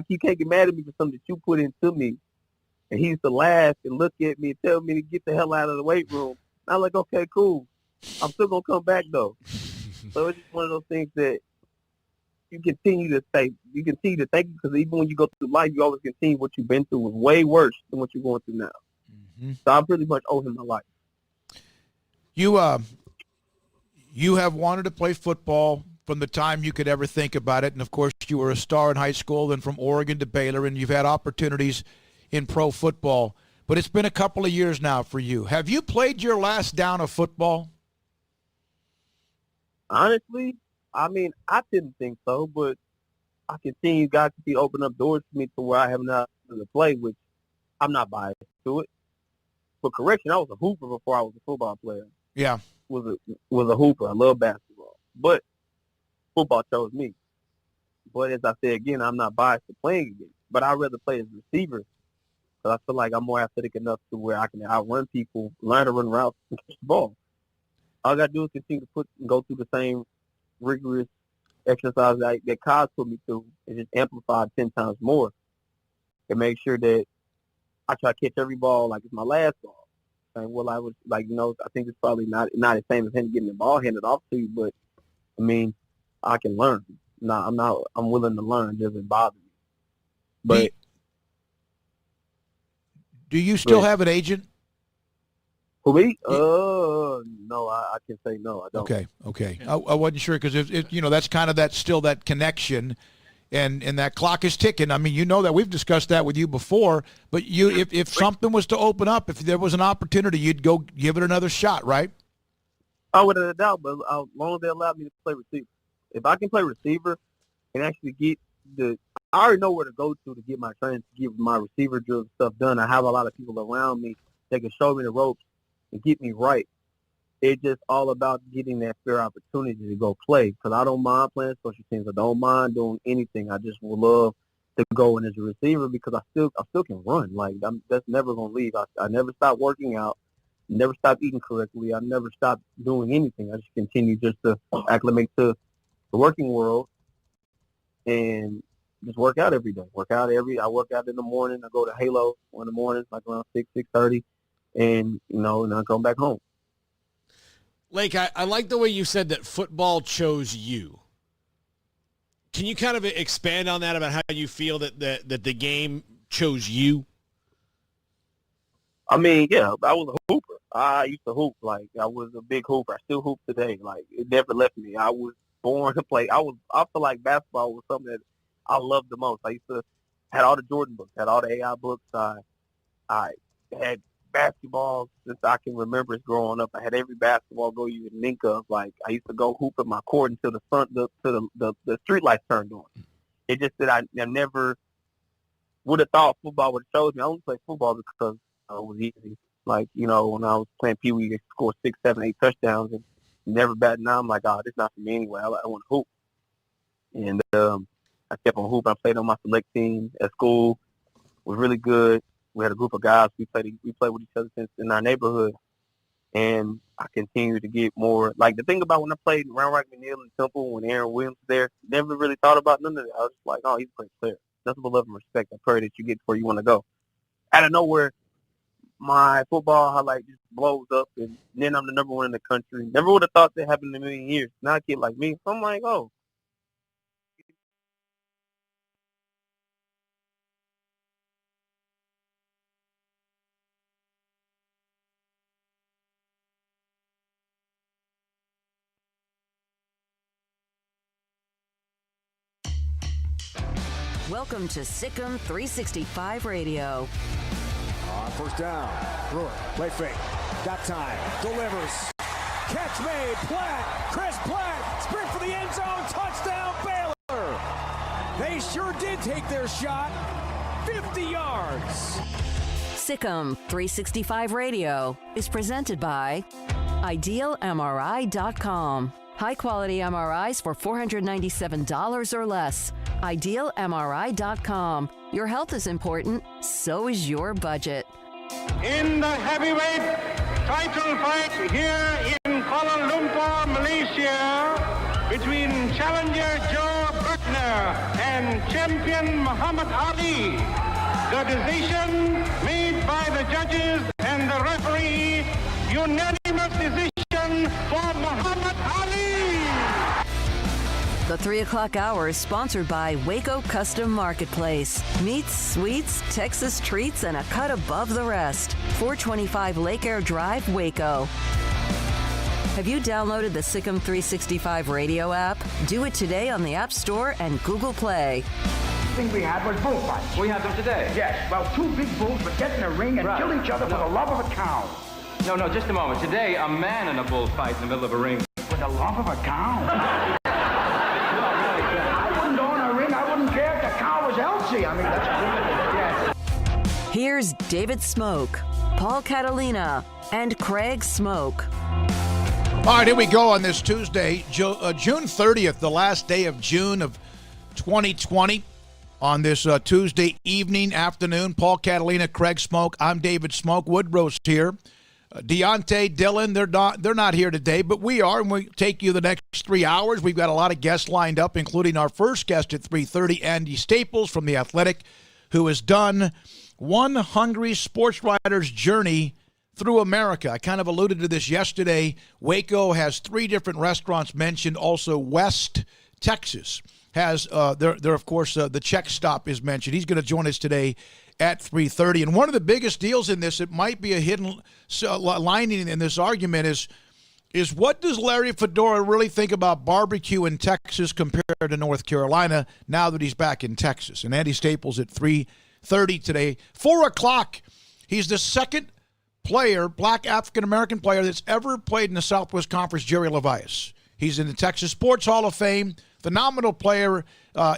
you can't get mad at me for something that you put into me. And he used to laugh and look at me and tell me to get the hell out of the weight room. And I'm like, okay, cool. I'm still going to come back, though. So it's just one of those things that you continue to thank you, because even when you go through life, you always continue what you've been through was way worse than what you're going through now. Mm-hmm. So I pretty much owe him my life. You have wanted to play football from the time you could ever think about it. And, of course, you were a star in high school, then from Oregon to Baylor, and you've had opportunities in pro football. But it's been a couple of years now for you. Have you played your last down of football? Honestly, I mean, I didn't think so, but I continue, God continue to open up doors for me to where I have not to play, which I'm not biased to it. But correction, I was a hooper before I was a football player. Yeah. Was a hooper. I love basketball. But football chose me. But as I said again, I'm not biased to playing again. But I'd rather play as a receiver because I feel like I'm more athletic enough to where I can outrun people, learn to run routes, and catch the ball. All I got to do is continue to go through the same rigorous exercise that Kyle put me through and just amplify 10 times more and make sure that I try to catch every ball like it's my last ball. And well, I was like, I think it's probably not the same as him getting the ball handed off to you, but I mean, I can learn. I'm willing to learn. It doesn't bother me. But do you still have an agent? For me? No, I can say no. I don't. Okay. I wasn't sure because that's kind of that connection, and that clock is ticking. I mean, you know that we've discussed that with you before. But if something was to open up, if there was an opportunity, you'd go give it another shot, right? I would have a doubt, but as long as they allow me to play receiver, if I can play receiver and actually get I already know where to go to get my training, to get my receiver drill stuff done. I have a lot of people around me that can show me the ropes and get me right. It's just all about getting that fair opportunity to go play because I don't mind playing special teams. I don't mind doing anything. I just would love to go in as a receiver because I still can run. Like that's never gonna leave. I never stopped working out, never stopped eating correctly. I never stopped doing anything. I just continue just to acclimate to the working world and just work out every day. I work out in the morning. I go to Halo in the morning, like around 6:30. And, and I come back home. Lake, I like the way you said that football chose you. Can you kind of expand on that about how you feel that the game chose you? I mean, yeah, I was a hooper. I used to hoop. Like, I was a big hooper. I still hoop today. Like, it never left me. I was born to play. I feel like basketball was something that I loved the most. I had all the Jordan books, had all the AI books. I had basketball since I can remember as growing up. I had every basketball goal you would think of. Like I used to go hoop in my court until the street lights turned on. It just that I never would have thought football would have chosen me. I only played football because it was easy. Like, when I was playing Pee Wee, I scored 6, 7, 8 touchdowns and never batting. Now I'm like, this is not for me anyway. I want to hoop. And I kept on hooping. I played on my select team at school. Was really good. We had a group of guys. We played with each other since in our neighborhood, and I continue to get more. Like the thing about when I played Round Rock McNeil and Temple, when Aaron Williams was there, never really thought about none of that. I was just like, he's a great player. Nothing but love and respect. I pray that you get to where you want to go. Out of nowhere, my football highlight just blows up, and then I'm the number one in the country. Never would have thought that happened in a million years. Not a kid like me. So I'm like, Welcome to SicEm365 Radio. On first down, Brewer, play fake, got time, delivers, catch made, Platt, Chris Platt, sprint for the end zone, touchdown Baylor. They sure did take their shot, 50 yards. SicEm365 Radio is presented by IdealMRI.com. High-quality MRIs for $497 or less. IdealMRI.com. Your health is important, so is your budget. In the heavyweight title fight here in Kuala Lumpur, Malaysia, between challenger Joe Bertner and champion Muhammad Ali. The decision made by the judges and the referee, unanimous decision for Muhammad Ali. The 3 o'clock hour is sponsored by Waco Custom Marketplace. Meats, sweets, Texas treats, and a cut above the rest. 425 Lake Air Drive, Waco. Have you downloaded the SicEm365 radio app? Do it today on the App Store and Google Play. The thing we had was bullfights. We have them today. Yes, well, two big bulls would get in a ring and kill each other for the love of a cow. No, just a moment. Today, a man in a bullfight in the middle of a ring. For the love of a cow? I wouldn't own a ring. I wouldn't care if the cow was Elsie. I mean, that's yes. Here's David Smoke, Paul Catalina, and Craig Smoke. All right, here we go on this Tuesday, June 30th, the last day of June of 2020. On this Tuesday evening, afternoon, Paul Catalina, Craig Smoke. I'm David Smoke. Woodrow's here. Deontay, Dylan, they're not here today, but we are, and we take you the next 3 hours. We've got a lot of guests lined up, including our first guest at 3:30, Andy Staples from The Athletic, who has done one hungry sports writer's journey through America. I kind of alluded to this yesterday. Waco has 3 different restaurants mentioned. Also, West Texas has, there of course, the Czech stop is mentioned. He's going to join us today at 3:30. And one of the biggest deals in this, it might be a hidden lining in this argument, is what does Larry Fedora really think about barbecue in Texas compared to North Carolina now that he's back in Texas? And Andy Staples at 3:30 today. 4 o'clock, he's the second player, black African-American player that's ever played in the Southwest Conference, Jerry Levias. He's in the Texas Sports Hall of Fame, phenomenal player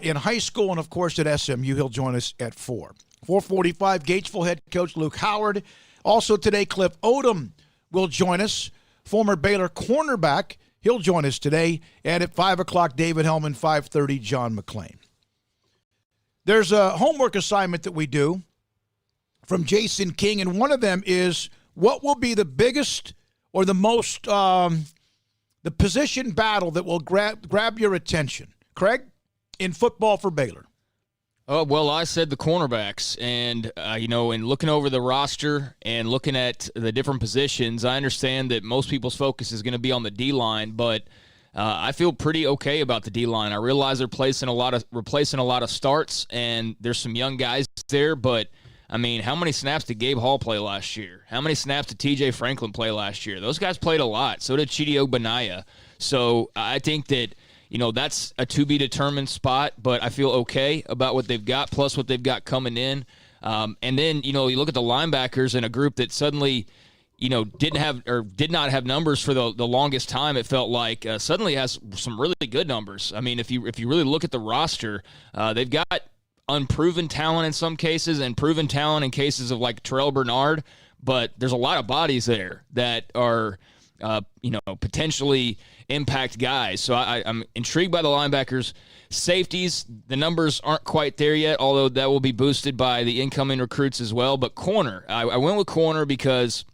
in high school, and, of course, at SMU. He'll join us at 4. 4:45, Gatesville head coach Luke Howard. Also today, Cliff Odom will join us, former Baylor cornerback. He'll join us today. And at 5 o'clock, David Hellman, 5:30, John McClain. There's a homework assignment that we do from Jason King, and one of them is what will be the biggest or the most, the position battle that will grab your attention? Craig, in football for Baylor. Well, I said the cornerbacks, and, in looking over the roster and looking at the different positions, I understand that most people's focus is going to be on the D-line, but I feel pretty okay about the D-line. I realize they're replacing a lot of starts, and there's some young guys there, but, I mean, how many snaps did Gabe Hall play last year? How many snaps did TJ Franklin play last year? Those guys played a lot. So did Chidi Ogbonnaya. So I think that, that's a to-be-determined spot, but I feel okay about what they've got, plus what they've got coming in. And then, you look at the linebackers in a group that suddenly, did not have numbers for the longest time. It felt like suddenly has some really good numbers. I mean, if you really look at the roster, they've got unproven talent in some cases and proven talent in cases of like Terrell Bernard, but there's a lot of bodies there that are, potentially impact guys. So I'm intrigued by the linebackers. Safeties, the numbers aren't quite there yet, although that will be boosted by the incoming recruits as well. But corner, I went with corner because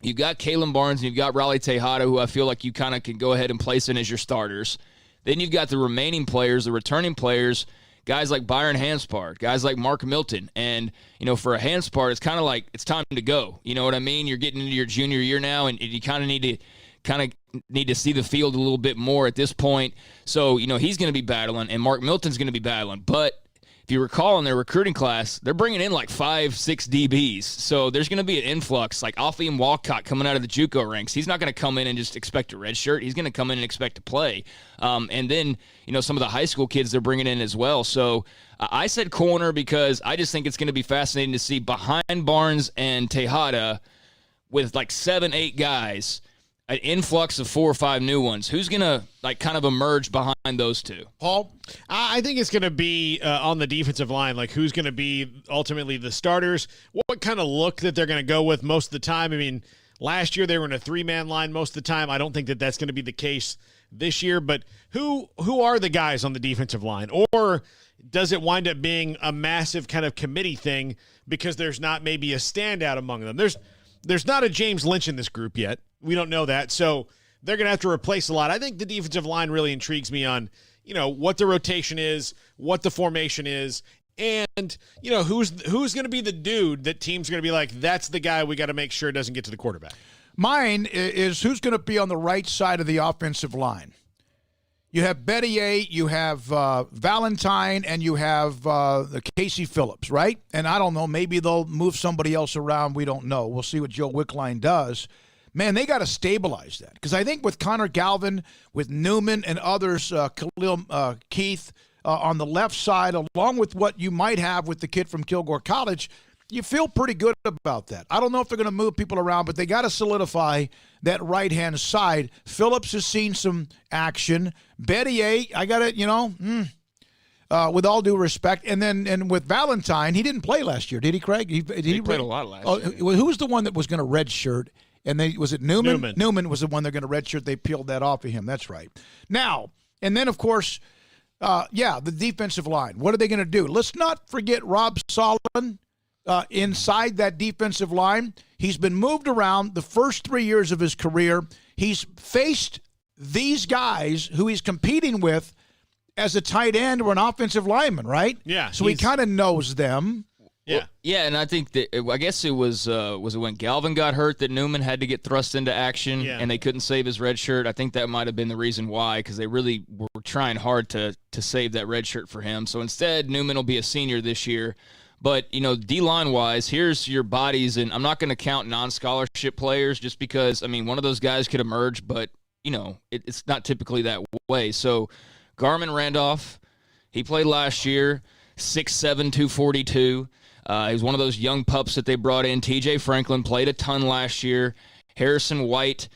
you've got Kalen Barnes and you've got Raleigh Tejada, who I feel like you kind of can go ahead and place in as your starters. Then you've got the remaining players, the returning players, guys like Byron Hanspard, guys like Mark Milton. And, for a Hanspard, it's kind of like it's time to go. You know what I mean? You're getting into your junior year now, and you kind of need to see the field a little bit more at this point. So, he's going to be battling, and Mark Milton's going to be battling. But if you recall in their recruiting class, they're bringing in like 5-6 DBs. So there's going to be an influx, like Alfie Walcott coming out of the JUCO ranks. He's not going to come in and just expect a red shirt. He's going to come in and expect to play. And then, some of the high school kids they're bringing in as well. So I said corner because I just think it's going to be fascinating to see behind Barnes and Tejada with like 7-8 guys, an influx of 4 or 5 new ones. Who's going to kind of emerge behind those two? Paul? I think it's going to be on the defensive line, like who's going to be ultimately the starters, what kind of look that they're going to go with most of the time. I mean, last year they were in a 3-man line most of the time. I don't think that that's going to be the case this year, but who are the guys on the defensive line? Or does it wind up being a massive kind of committee thing because there's not maybe a standout among them? There's not a James Lynch in this group yet. We don't know that. So they're going to have to replace a lot. I think the defensive line really intrigues me on, what the rotation is, what the formation is, and, who's going to be the dude that teams are going to be like, that's the guy we got to make sure doesn't get to the quarterback. Mine is who's going to be on the right side of the offensive line. You have Bettier, you have Valentine, and you have Casey Phillips, right? And I don't know, maybe they'll move somebody else around. We don't know. We'll see what Joe Wickline does. Man, they got to stabilize that. Because I think with Connor Galvin, with Newman and others, Khalil Keith on the left side, along with what you might have with the kid from Kilgore College, you feel pretty good about that. I don't know if they're going to move people around, but they got to solidify that right-hand side. Phillips has seen some action. Bettier, I got to, with all due respect. And with Valentine, he didn't play last year, did he, Craig? He played a lot last year. Who was the one that was going to redshirt? And was it Newman? Newman was the one they're going to redshirt. They peeled that off of him. That's right. Now, and then, of course, the defensive line. What are they going to do? Let's not forget Rob Solon. Inside that defensive line. He's been moved around the first 3 years of his career. He's faced these guys who he's competing with as a tight end or an offensive lineman, right? Yeah. So he kind of knows them. Yeah. Well, yeah, and I think that I guess it was it when Galvin got hurt that Newman had to get thrust into action, and they couldn't save his red shirt. I think that might have been the reason why, because they really were trying hard to save that red shirt for him. So instead, Newman will be a senior this year. But, D-line-wise, here's your bodies, and I'm not going to count non-scholarship players just because, one of those guys could emerge, but, it's not typically that way. So, Garmin Randolph, he played last year, 6'7", 242. He was one of those young pups that they brought in. TJ Franklin played a ton last year. Harrison White,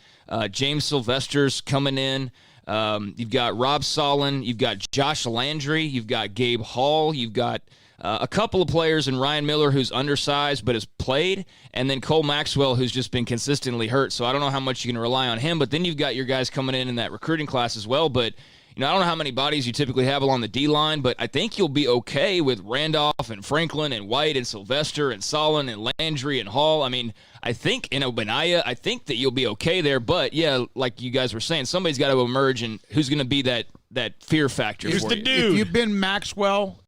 James Sylvester's coming in. You've got Rob Solon. You've got Josh Landry. You've got Gabe Hall. You've got a couple of players in Ryan Miller, who's undersized but has played, and then Cole Maxwell, who's just been consistently hurt. So I don't know how much you can rely on him. But then you've got your guys coming in that recruiting class as well. But I don't know how many bodies you typically have along the D-line, but I think you'll be okay with Randolph and Franklin and White and Sylvester and Solon and Landry and Hall. I think in Obanaya, I think that you'll be okay there. But, yeah, like you guys were saying, somebody's got to emerge, and who's going to be that fear factor Here's for the you? dude. If you've been Maxwell,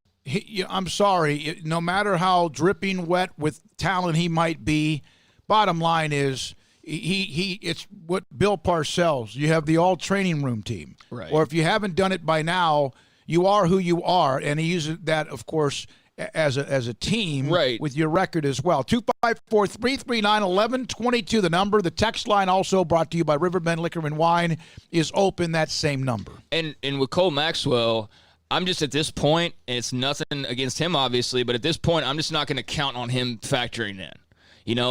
I'm sorry, no matter how dripping wet with talent he might be, bottom line is it's what Bill Parcells. You have the all training room team. Right. Or if you haven't done it by now, you are who you are. And he uses that, of course, as a team, right, with your record as well. 254-339-1122, the number. The text line, also brought to you by Riverbend Liquor and Wine, is open, that same number. And with Cole Maxwell, I'm just at this point, and it's nothing against him, obviously, but at this point, I'm just not going to count on him factoring in.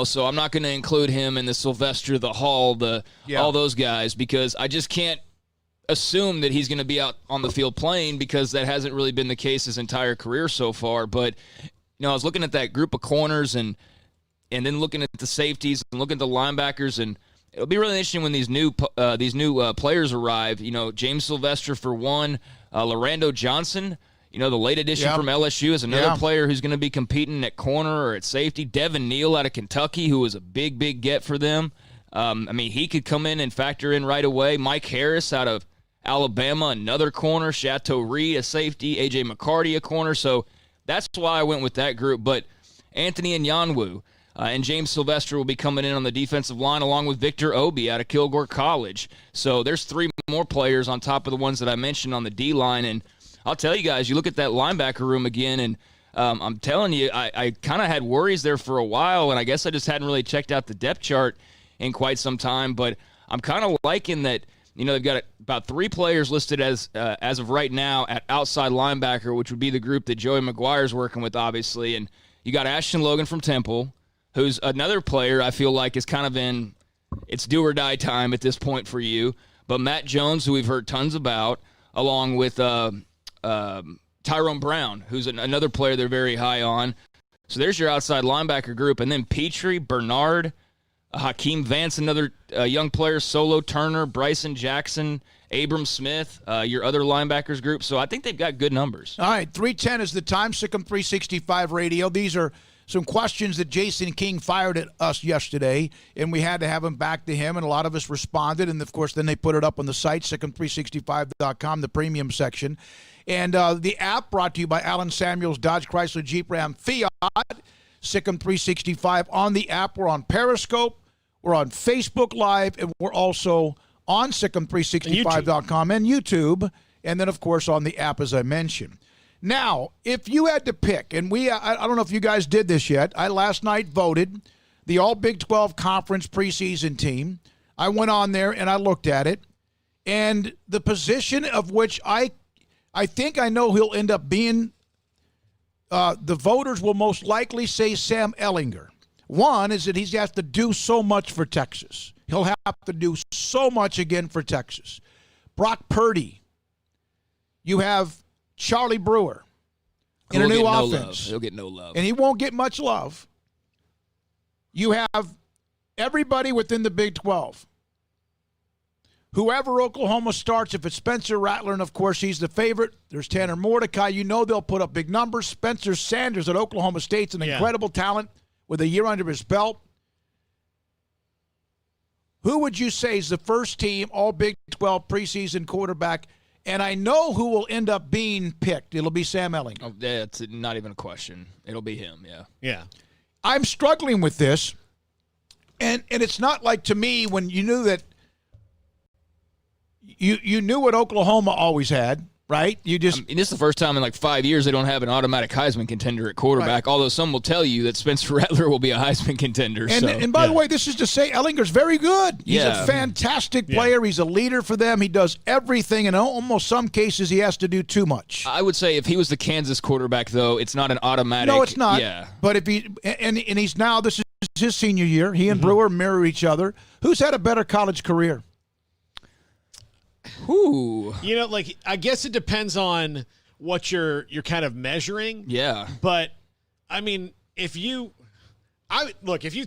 So I'm not going to include him in the Sylvester, the Hall, all those guys, because I just can't assume that he's going to be out on the field playing, because that hasn't really been the case his entire career so far. But, I was looking at that group of corners and then looking at the safeties and looking at the linebackers, and it'll be really interesting when these new players arrive. James Sylvester for one, Lorando Johnson, the late addition from LSU, is another player who's going to be competing at corner or at safety. Devin Neal out of Kentucky, who was a big, big get for them. He could come in and factor in right away. Mike Harris out of Alabama, another corner. Chateau Reed, a safety. A.J. McCarty, a corner. So that's why I went with that group. But Anthony Nyanwu and James Sylvester will be coming in on the defensive line, along with Victor Obi out of Kilgore College. So there's three more players on top of the ones that I mentioned on the D-line. And I'll tell you guys, you look at that linebacker room again, and I'm telling you, I kind of had worries there for a while, and I guess I just hadn't really checked out the depth chart in quite some time. But I'm kind of liking that, they've got about three players listed as of right now at outside linebacker, which would be the group that Joey McGuire's working with, obviously. And you got Ashton Logan from Temple, who's another player I feel like is kind of in it's do or die time at this point for you. But Matt Jones, who we've heard tons about, along with Tyrone Brown, who's another player they're very high on. So there's your outside linebacker group. And then Petrie, Bernard, Hakeem Vance, another young player, Solo Turner, Bryson Jackson, Abram Smith, your other linebackers group. So I think they've got good numbers. All right, 3:10 is the time. SicEm365 Radio. These are some questions that Jason King fired at us yesterday, and we had to have him back to him, and a lot of us responded. And, of course, then they put it up on the site, SicEm365.com, the premium section. And the app brought to you by Alan Samuels, Dodge Chrysler Jeep Ram Fiat, SicEm365 on the app. We're on Periscope. We're on Facebook Live, and we're also on SicEm365.com and YouTube, and then, of course, on the app, as I mentioned. Now, if you had to pick, and I don't know if you guys did this yet. I last night voted the All Big 12 Conference preseason team. I went on there and I looked at it, and the position of which I think I know he'll end up being, the voters will most likely say Sam Ehlinger. One is that he has to do so much for Texas. He'll have to do so much again for Texas. Brock Purdy. You have Charlie Brewer in a new offense. He'll get no love. And he won't get much love. You have everybody within the Big 12. Whoever Oklahoma starts, if it's Spencer Rattler, and of course he's the favorite, there's Tanner Mordecai. You know they'll put up big numbers. Spencer Sanders at Oklahoma State's an incredible talent with a year under his belt. Who would you say is the first team All Big 12 preseason quarterback? And I know who will end up being picked. It'll be Sam Ehlinger. Oh, that's not even a question. It'll be him, yeah. Yeah. I'm struggling with this, and it's not like, to me, when you knew that you knew what Oklahoma always had, right? This is the first time in like 5 years they don't have an automatic Heisman contender at quarterback, right. Although some will tell you that Spencer Rattler will be a Heisman contender. And by the way, this is to say Ellinger's very good. He's a fantastic player. He's a leader for them. He does everything, and in almost some cases he has to do too much. I would say if he was the Kansas quarterback, though, it's not an automatic. No, it's not. Yeah. But if he's now, this is his senior year. He and Brewer mirror each other. Who's had a better college career? Ooh. You know, like, I guess it depends on what you're kind of measuring. Yeah. But I mean, if you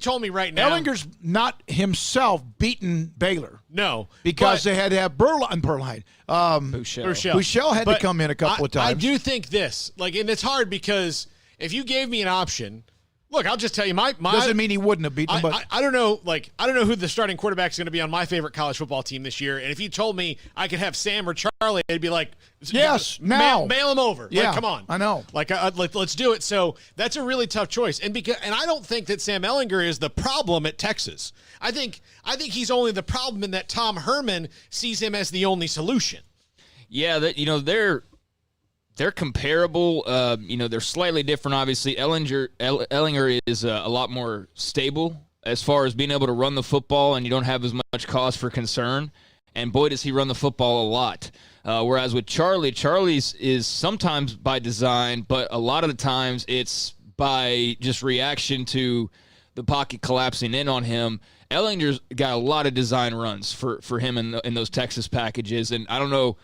told me right now, Ellinger's not himself beaten Baylor. No, because they had to have Bouchel. Bouchel had to come in a couple of times. I do think this, and it's hard because if you gave me an option. Look, I'll just tell you, my doesn't mean he wouldn't have beaten him. I don't know, I don't know who the starting quarterback is going to be on my favorite college football team this year. And if you told me I could have Sam or Charlie, I'd be like, yes, now mail him over. Yeah, come on, I know. Let's do it. So that's a really tough choice. And I don't think that Sam Ehlinger is the problem at Texas. I think he's only the problem in that Tom Herman sees him as the only solution. Yeah, they're comparable. They're slightly different, obviously. Ehlinger is a lot more stable as far as being able to run the football, and you don't have as much cause for concern. And boy, does he run the football a lot. Whereas with Charlie's is sometimes by design, but a lot of the times it's by just reaction to the pocket collapsing in on him. Ehlinger's got a lot of design runs for him in those Texas packages, and I don't know,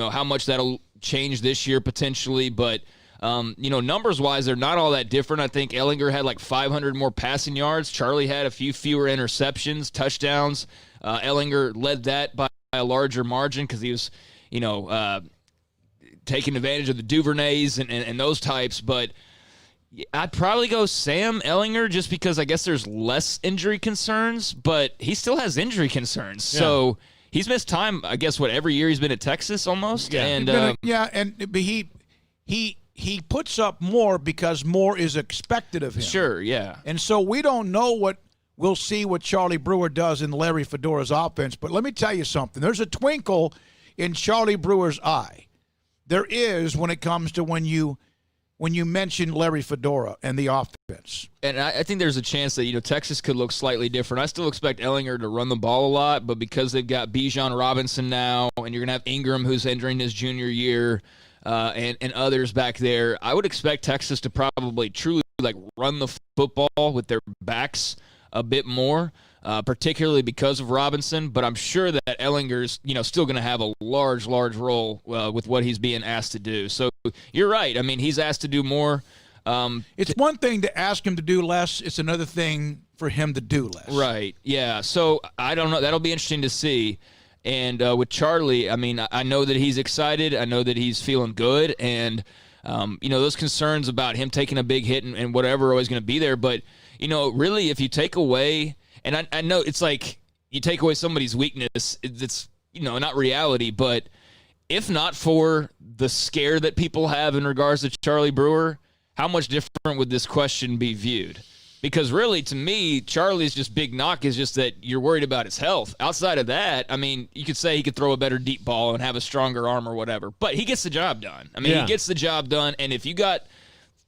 how much that'll change this year potentially, but numbers wise they're not all that different. I think Ehlinger had like 500 more passing yards. Charlie had a few fewer interceptions, touchdowns. Ehlinger led that by a larger margin because he was taking advantage of the Duvernays and those types. But I'd probably go Sam Ehlinger just because I guess there's less injury concerns, but he still has injury concerns. So he's missed time, I guess, every year he's been at Texas almost. Yeah, and he puts up more because more is expected of him. Sure, yeah. And so we don't know we'll see what Charlie Brewer does in Larry Fedora's offense. But let me tell you something. There's a twinkle in Charlie Brewer's eye. There is when it comes to when you mention Larry Fedora and the offense. And I think there's a chance that, Texas could look slightly different. I still expect Ehlinger to run the ball a lot, but because they've got Bijan Robinson now, and you're going to have Ingram who's entering his junior year, and others back there, I would expect Texas to probably truly run the football with their backs a bit more, particularly because of Robinson. But I'm sure that Ehlinger's, still going to have a large role with what he's being asked to do. So you're right. I mean, he's asked to do more. It's one thing to ask him to do less. It's another thing for him to do less. Right. Yeah. So I don't know. That'll be interesting to see. And with Charlie, I mean, I know that he's excited. I know that he's feeling good. And Those concerns about him taking a big hit and whatever are always going to be there. But, really, if you take away, and I know it's like you take away somebody's weakness, it's, not reality, but if not for the scare that people have in regards to Charlie Brewer, how much different would this question be viewed? Because really, to me, Charlie's just big knock is just that you're worried about his health. Outside of that, I mean, you could say he could throw a better deep ball and have a stronger arm or whatever, but he gets the job done. I mean, He gets the job done, and if you got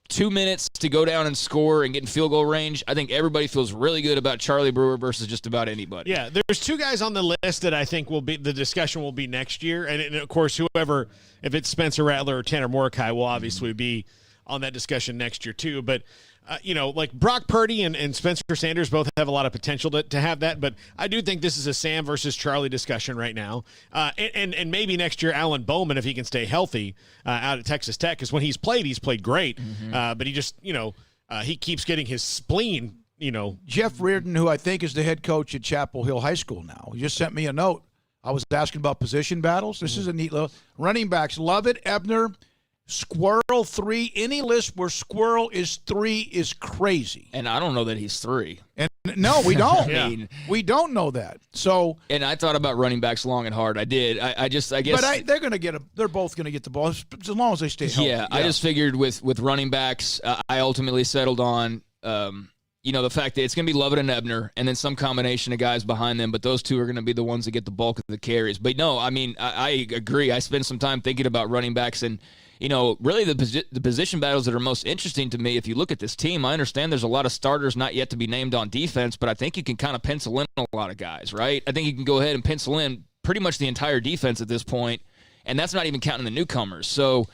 2 minutes to go down and score and get in field goal range, I think everybody feels really good about Charlie Brewer versus just about anybody. Yeah, there's 2 guys on the list that I think the discussion will be next year, and of course, whoever, if it's Spencer Rattler or Tanner Mordecai, will obviously be on that discussion next year too, but like Brock Purdy and Spencer Sanders both have a lot of potential to have that, but I do think this is a Sam versus Charlie discussion right now. And maybe next year Alan Bowman, if he can stay healthy out at Texas Tech, because when he's played great, but he just, he keeps getting his spleen, Jeff Reardon, who I think is the head coach at Chapel Hill High School now, he just sent me a note. I was asking about position battles. This is a neat little running backs. Lovett, Ebner, Squirrel 3. Any list where Squirrel is 3 is crazy. And I don't know that he's 3. And no, we don't. I mean, we don't know that. So. And I thought about running backs long and hard. I did. I guess. But they're going to get they're both going to get the ball as long as they stay healthy. Yeah, I just figured with running backs, I ultimately settled on. The fact that it's going to be Lovett and Ebner, and then some combination of guys behind them, but those 2 are going to be the ones that get the bulk of the carries. But no, I mean, I agree. I spent some time thinking about running backs, and really the position battles that are most interesting to me, if you look at this team, I understand there's a lot of starters not yet to be named on defense, but I think you can kind of pencil in a lot of guys, right? I think you can go ahead and pencil in pretty much the entire defense at this point, and that's not even counting the newcomers. So,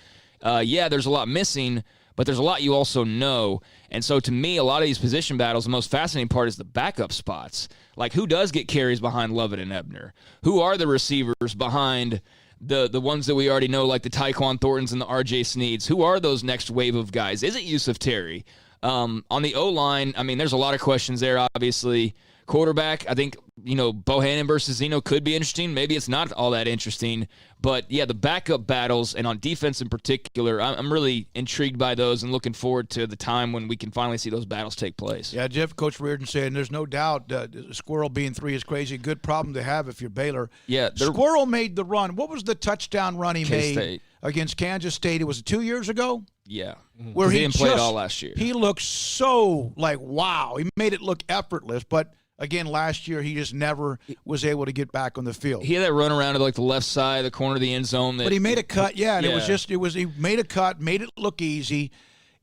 there's a lot missing, but there's a lot you also know. And so to me, a lot of these position battles, the most fascinating part is the backup spots. Like, who does get carries behind Lovett and Ebner? Who are the receivers behind the ones that we already know, like the Tyquan Thorntons and the R.J. Sneeds? Who are those next wave of guys? Is it Yusuf Terry? On the O-line, I mean, there's a lot of questions there, obviously. Quarterback, I think, Bohannon versus Zeno could be interesting. Maybe it's not all that interesting. But, yeah, the backup battles, and on defense in particular, I'm really intrigued by those and looking forward to the time when we can finally see those battles take place. Yeah, Jeff, Coach Reardon saying there's no doubt Squirrel being 3 is crazy. Good problem to have if you're Baylor. Yeah, Squirrel made the run. What was the touchdown run he K-State. made against Kansas State? It was 2 years ago? Yeah. Where he didn't play it all last year. He looked so wow. He made it look effortless, but again, last year he just never was able to get back on the field. He had that run around to like the left side, the corner of the end zone. But he made a cut, and he made a cut, made it look easy,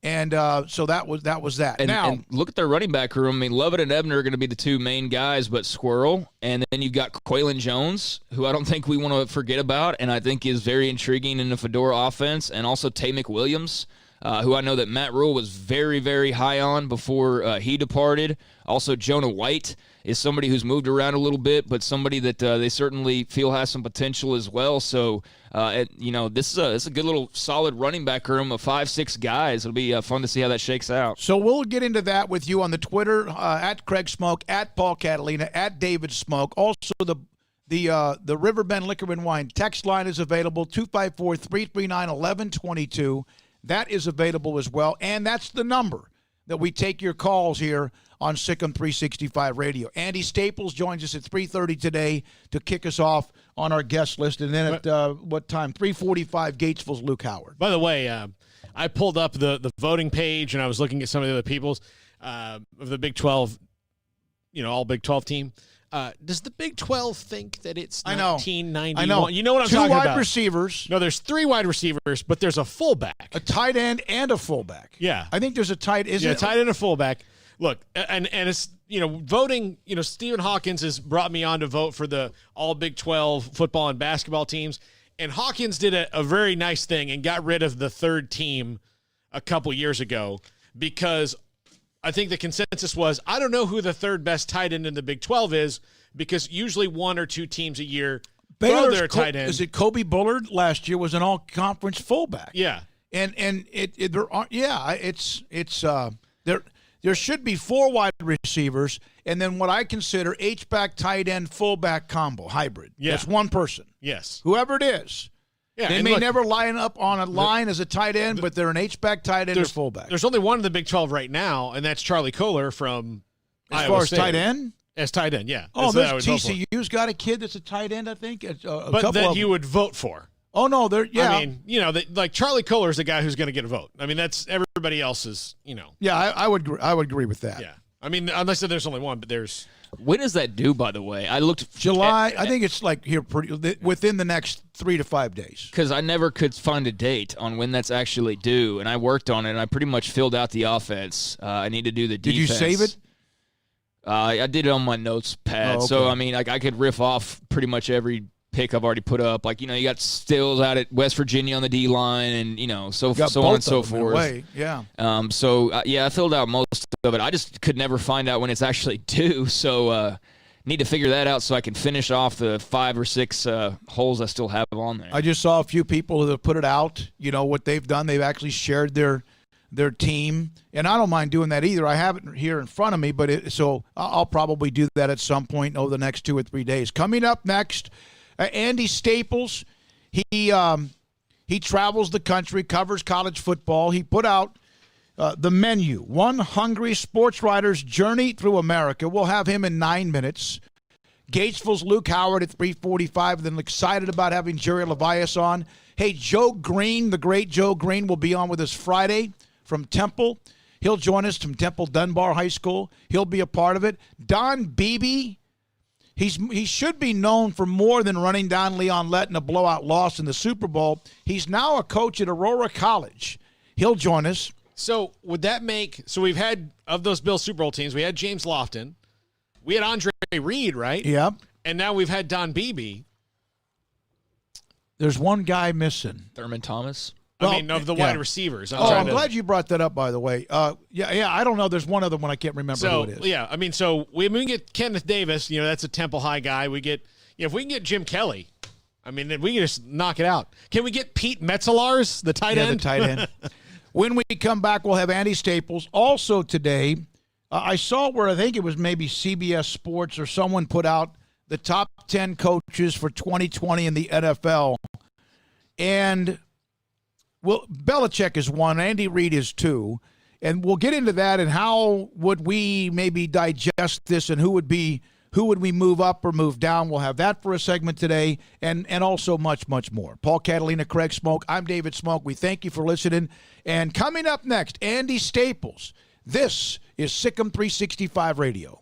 and so that was that. And look at their running back room. I mean, Lovett and Ebner are going to be the 2 main guys, but Squirrel, and then you've got Quaylen Jones, who I don't think we want to forget about, and I think is very intriguing in the Fedora offense, and also Tay McWilliams, who I know that Matt Rule was very, very high on before he departed. Also, Jonah White is somebody who's moved around a little bit, but somebody that they certainly feel has some potential as well. So, this is a good little solid running back room of 5-6 guys. It'll be fun to see how that shakes out. So we'll get into that with you on the Twitter, at Craig Smoke, at Paul Catalina, at David Smoke. Also, the Riverbend Liquor and Wine text line is available, 254-339-1122. That is available as well, and that's the number that we take your calls here on SicEm365 Radio. Andy Staples joins us at 3:30 today to kick us off on our guest list, and then at what time? 3:45, Gatesville's Luke Howard. By the way, I pulled up the voting page, and I was looking at some of the other people's of the Big 12, all Big 12 team. Does the Big 12 think that it's 1991? I know. You know what I'm talking about? 2 wide receivers. No, there's 3 wide receivers, but there's a fullback. A tight end and a fullback. Yeah. I think there's a tight end. Yeah, tight end and a fullback. Look, and it's, voting, Stephen Hawkins has brought me on to vote for the all Big 12 football and basketball teams. And Hawkins did a very nice thing and got rid of the 3rd team a couple years ago because I think the consensus was, I don't know who the 3rd best tight end in the Big 12 is, because usually 1 or 2 teams a year throw their tight end. Is it Kobe Bullard last year was an all-conference fullback? Yeah. And there should be 4 wide receivers, and then what I consider H-back, tight end, fullback combo, hybrid. Yeah. That's one person. Yes. Whoever it is. Yeah, They may never line up on a line as a tight end, but they're an H-back tight end or fullback. There's only one in the Big 12 right now, and that's Charlie Kohler from As Iowa far as State. tight end? As tight end, yeah. Oh, That's there's TCU's got a kid that's a tight end, I think. But that you would vote for. Oh, no, yeah. I mean, like Charlie Kohler is the guy who's going to get a vote. I mean, that's everybody else's, Yeah, I would agree with that. Yeah. I mean, unless there's only one, but there's. When does that due, by the way? I looked. July, I think it's like here within the next 3 to 5 days. Because I never could find a date on when that's actually due, and I worked on it, and I pretty much filled out the offense. I need to do the defense. Did you save it? I did it on my notes pad. Okay. So, I mean, I could riff off pretty much every pick I've already put up. Like, you got Stills out at West Virginia on the D-line and, so on and so forth. Yeah. I filled out most of it. I just could never find out when it's actually due. So, need to figure that out so I can finish off the 5 or 6 holes I still have on there. I just saw a few people that have put it out. What they've done. They've actually shared their team, and I don't mind doing that either. I have it here in front of me, so I'll probably do that at some point over the next 2 or 3 days. Coming up next, Andy Staples. He travels the country, covers college football. He put out the menu, One Hungry Sports Writer's Journey Through America. We'll have him in 9 minutes. Gatesville's Luke Howard at 3:45. Then excited about having Jerry Levias on. Hey, Joe Green, the great Joe Green, will be on with us Friday from Temple. He'll join us from Temple Dunbar High School. He'll be a part of it. Don Beebe, he should be known for more than running down Leon Lett in a blowout loss in the Super Bowl. He's now a coach at Aurora College. He'll join us. So would that make – so we've had – of those Bills Super Bowl teams, we had James Lofton. We had Andre Reed, right? Yep. And now we've had Don Beebe. There's one guy missing. Thurman Thomas? Of the wide receivers. I'm glad you brought that up, by the way. I don't know. There's one other one. I can't remember who it is. Yeah, so we can get Kenneth Davis. That's a Temple High guy. We get if we can get Jim Kelly, then we can just knock it out. Can we get Pete Metzelaars, the tight end? Yeah, the tight end. When we come back, we'll have Andy Staples. Also today, I saw where I think it was maybe CBS Sports or someone put out the top 10 coaches for 2020 in the NFL. And Belichick is one. Andy Reid is two. And we'll get into that and how would we maybe digest this and who would we move up or move down. We'll have that for a segment today and also much, much more. Paul Catalina, Craig Smoke. I'm David Smoke. We thank you for listening. And coming up next, Andy Staples. This is SicEm365 Radio.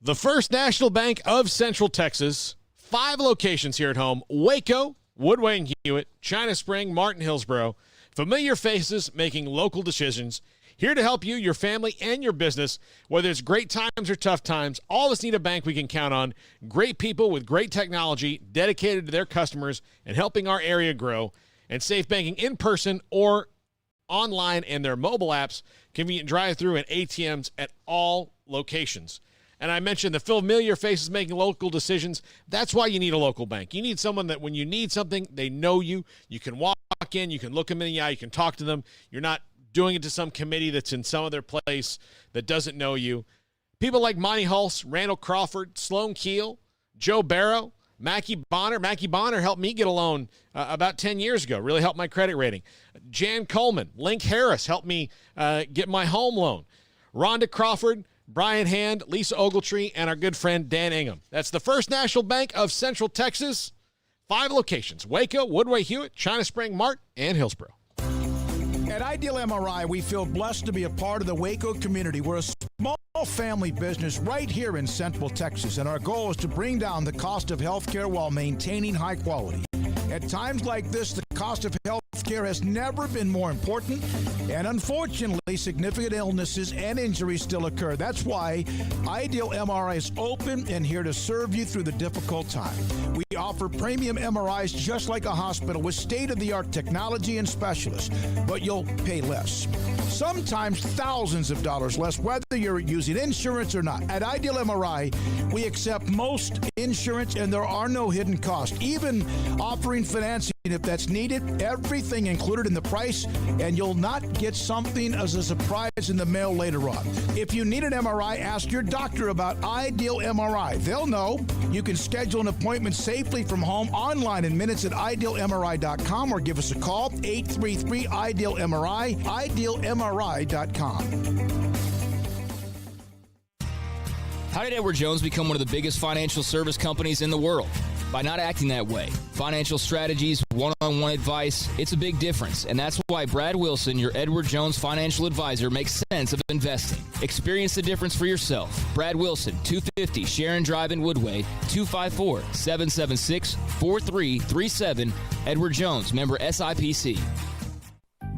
The First National Bank of Central Texas. 5 locations here at home. Waco, Woodway and Hewitt, China Spring, Martin, Hillsboro. Familiar faces making local decisions. Here to help you, your family, and your business. Whether it's great times or tough times, all of us need a bank we can count on. Great people with great technology dedicated to their customers and helping our area grow. And safe banking in person or online and their mobile apps. Convenient drive-through and ATMs at all locations. And I mentioned the familiar faces making local decisions. That's why you need a local bank. You need someone that when you need something, they know you. You can walk in, you can look them in the eye, you can talk to them. You're not doing it to some committee that's in some other place that doesn't know you. People like Monty Hulse, Randall Crawford, Sloan Keel, Joe Barrow, Mackie Bonner. Mackie Bonner helped me get a loan about 10 years ago, really helped my credit rating. Jan Coleman, Link Harris helped me get my home loan. Rhonda Crawford, Brian Hand, Lisa Ogletree, and our good friend Dan Ingham. That's the First National Bank of Central Texas. 5 locations: Waco, Woodway, Hewitt, China Spring, Mart, and Hillsboro. At Ideal MRI, we feel blessed to be a part of the Waco community. We're a small family business right here in Central Texas, and our goal is to bring down the cost of health care while maintaining high quality. At times like this, the cost of health care has never been more important, and unfortunately, significant illnesses and injuries still occur. That's why Ideal MRI is open and here to serve you through the difficult time. We offer premium MRIs just like a hospital with state-of-the-art technology and specialists, but you'll pay less. Sometimes thousands of dollars less, whether you're using insurance or not. At Ideal MRI, We accept most insurance, and there are no hidden costs, even offering financing if that's needed. Everything included in the price, and you'll not get something as a surprise in the mail later on. If you need an MRI, ask your doctor about Ideal MRI. They'll know. You can schedule an appointment safely from home online in minutes at idealmri.com or give us a call, 833-IDEAL-MRI, idealmri.com. How did Edward Jones become one of the biggest financial service companies in the world? By not acting that way. Financial strategies, one-on-one advice, it's a big difference. And that's why Brad Wilson, your Edward Jones financial advisor, makes sense of investing. Experience the difference for yourself. Brad Wilson, 250 Sharon Drive in Woodway, 254-776-4337. Edward Jones, member SIPC.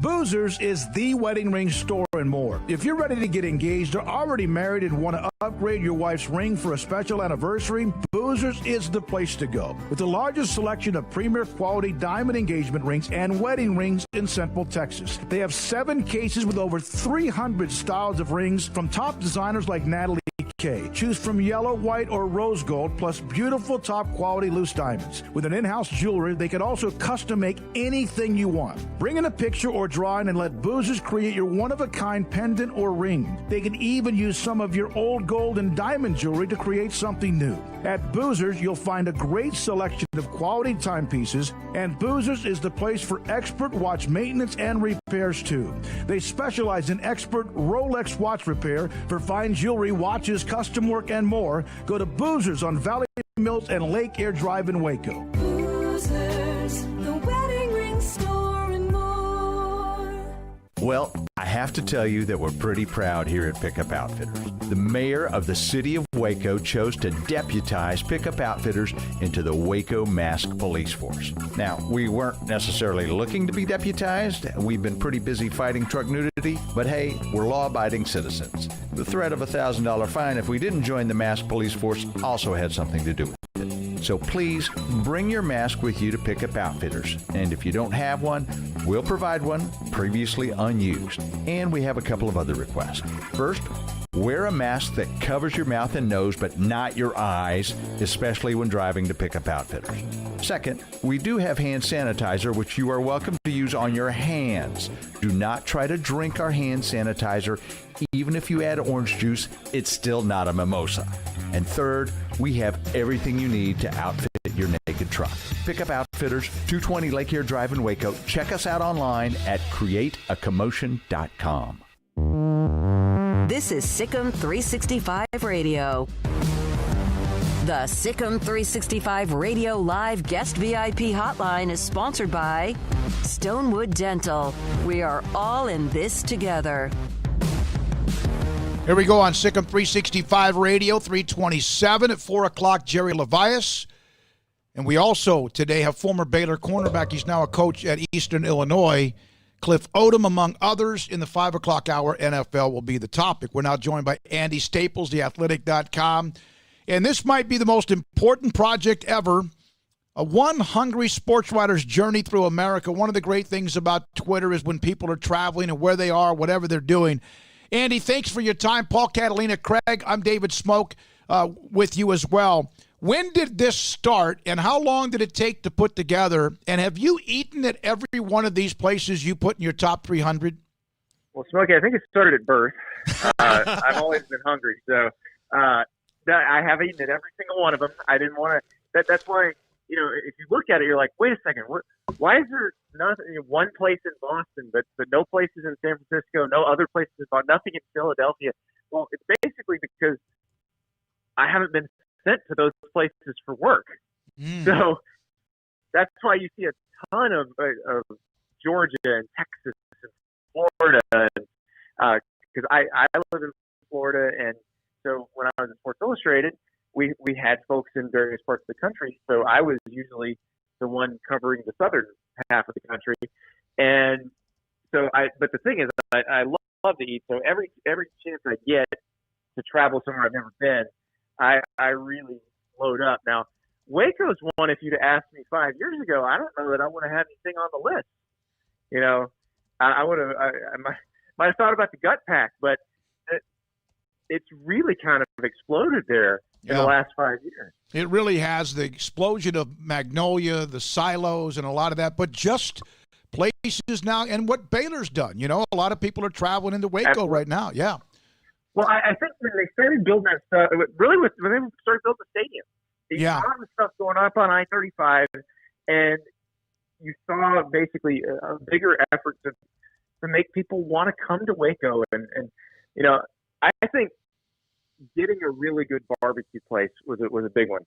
Boozers is the wedding ring store and more. If you're ready to get engaged or already married and want to upgrade your wife's ring for a special anniversary, Boozers is the place to go. With the largest selection of premier quality diamond engagement rings and wedding rings in Central Texas. They have 7 cases with over 300 styles of rings from top designers like Natalie K. Choose from yellow, white, or rose gold, plus beautiful top-quality loose diamonds. With an in-house jeweler, they can also custom make anything you want. Bring in a picture or drawing and let Boozers create your one-of-a-kind pendant or ring. They can even use some of your old gold and diamond jewelry to create something new. At Boozers, you'll find a great selection of quality timepieces, and Boozers is the place for expert watch maintenance and repairs, too. They specialize in expert Rolex watch repair for fine jewelry, watches, custom work, and more. Go to Boozers on Valley Mills and Lake Air Drive in Waco. Boozers, the wedding ring store and more. Well, I have to tell you that we're pretty proud here at Pickup Outfitters. The mayor of the city of Waco chose to deputize Pickup Outfitters into the Waco Masked Police Force. Now, we weren't necessarily looking to be deputized. We've been pretty busy fighting truck nudity, but hey, we're law-abiding citizens. The threat of a $1,000 fine if we didn't join the Masked Police Force also had something to do with it. So please bring your mask with you to Pickup Outfitters. And if you don't have one, we'll provide one previously unused. And we have a couple of other requests. First, wear a mask that covers your mouth and nose but not your eyes, especially when driving to Pickup Outfitters. Second, we do have hand sanitizer, which you are welcome to use on your hands. Do not try to drink our hand sanitizer. Even if you add orange juice, it's still not a mimosa. And third, we have everything you need to outfit your naked truck. Pickup Outfitters, 220 Lake Air Drive in Waco. Check us out online at createacommotion.com. This is SicEm365 Radio. The SicEm365 Radio Live Guest VIP Hotline is sponsored by Stonewood Dental. We are all in this together. Here we go on SicEm365 Radio, 327 at 4 o'clock, Jerry Levias. And we also today have former Baylor cornerback. He's now a coach at Eastern Illinois. Cliff Odom, among others, in the 5 o'clock hour. NFL will be the topic. We're now joined by Andy Staples, theathletic.com. And this might be the most important project ever, a one hungry sports writer's journey through America. One of the great things about Twitter is when people are traveling and where they are, whatever they're doing. Andy, thanks for your time. Paul Catalina, Craig, I'm David Smoke with you as well. When did this start, and how long did it take to put together? And have you eaten at every one of these places you put in your top 300? Well, Smokey, I think it started at birth. I've always been hungry, so I have eaten at every single one of them. I didn't want to. That's why, you know, if you look at it, you're like, wait a second, why is there one place in Boston, but no places in San Francisco, no other places in Boston, nothing in Philadelphia? Well, it's basically because I haven't been sent to those places for work. So that's why you see a ton of Georgia and Texas and Florida, because I live in Florida, and so when I was in Sports Illustrated, we had folks in various parts of the country, so I was usually the one covering the southern half of the country. And so but the thing is, I love to eat, so every chance I get to travel somewhere I've never been, I really load up. Now, Waco's one, if you'd asked me 5 years ago, I don't know that I would have had anything on the list. You know, I would have, I might have thought about the gut pack, but it's really kind of exploded there. in the last 5 years. It really has the explosion of Magnolia, the silos, and a lot of that, but just places now, and what Baylor's done. You know, a lot of people are traveling into Waco right now. Yeah. Well, I think when they started building that stuff, really when they started building the stadium, you saw the stuff going up on I-35, and you saw basically a bigger effort to make people want to come to Waco. And you know, I think getting a really good barbecue place was a big one.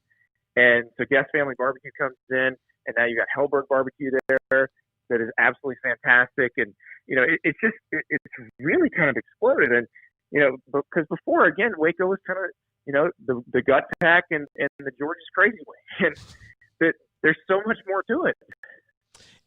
And so Guest Family Barbecue comes in, and now you got Hellberg Barbecue there that is absolutely fantastic. And, you know, it's really kind of exploded. And, you know, because before, again, Waco was kind of, you know, the gut pack and the George's Crazy Way. And that there's so much more to it.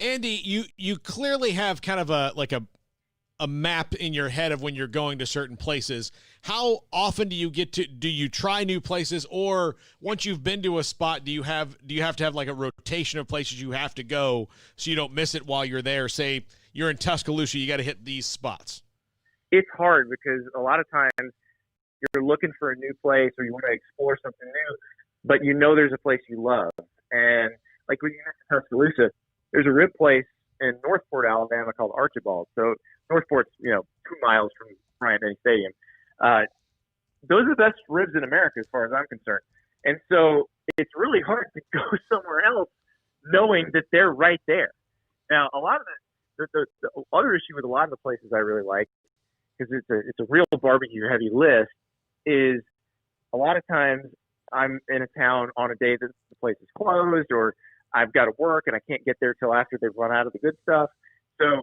Andy, you clearly have kind of a map in your head of when you're going to certain places. How often do you try new places, or once you've been to a spot, do you have to have like a rotation of places you have to go so you don't miss it while you're there? Say you're in Tuscaloosa, you got to hit these spots. It's hard because a lot of times you're looking for a new place or you want to explore something new, but you know there's a place you love. And like when you get to Tuscaloosa, there's a rib place in Northport, Alabama called Archibald. So Northport's, you know, 2 miles from Bryant-Denny Stadium. Those are the best ribs in America as far as I'm concerned. And so it's really hard to go somewhere else knowing that they're right there. Now, a lot of the other issue with a lot of the places I really like, because it's a real barbecue heavy list, is a lot of times I'm in a town on a day that the place is closed, or I've got to work and I can't get there till after they've run out of the good stuff. So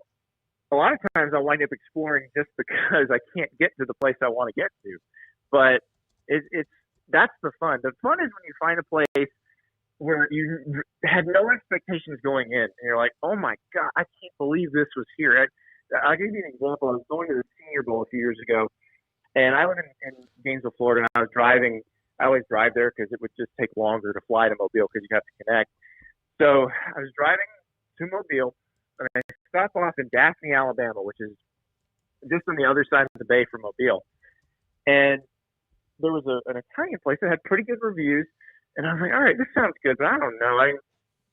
a lot of times I'll wind up exploring just because I can't get to the place I want to get to. But that's the fun. The fun is when you find a place where you had no expectations going in, and you're like, oh my God, I can't believe this was here. I'll give you an example. I was going to the Senior Bowl a few years ago, and I live in Gainesville, Florida, and I was driving. I always drive there because it would just take longer to fly to Mobile because you have to connect. So I was driving to Mobile, and I stopped off in Daphne, Alabama, which is just on the other side of the bay from Mobile. And there was an Italian place that had pretty good reviews. And I was like, all right, this sounds good, but I don't know.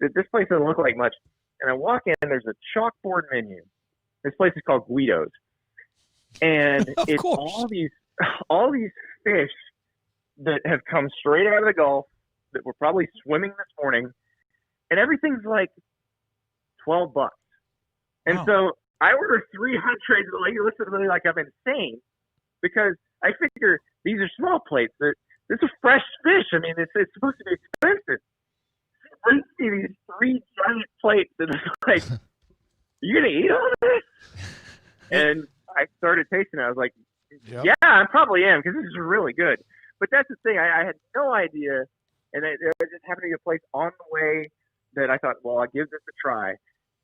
This place doesn't look like much. And I walk in, and there's a chalkboard menu. This place is called Guido's. And it's all these fish that have come straight out of the Gulf that were probably swimming this morning. And everything's like $12. And so I ordered 300. Like, you listen to me like I'm insane, because I figure these are small plates. This is fresh fish. I mean, it's supposed to be expensive. I see these 3 giant plates, and it's like, you gonna eat all this? And I started tasting it. I was like, yeah, I probably am, because this is really good. But that's the thing. I had no idea, and it just happened to be a place on the way that I thought, well, I'll give this a try,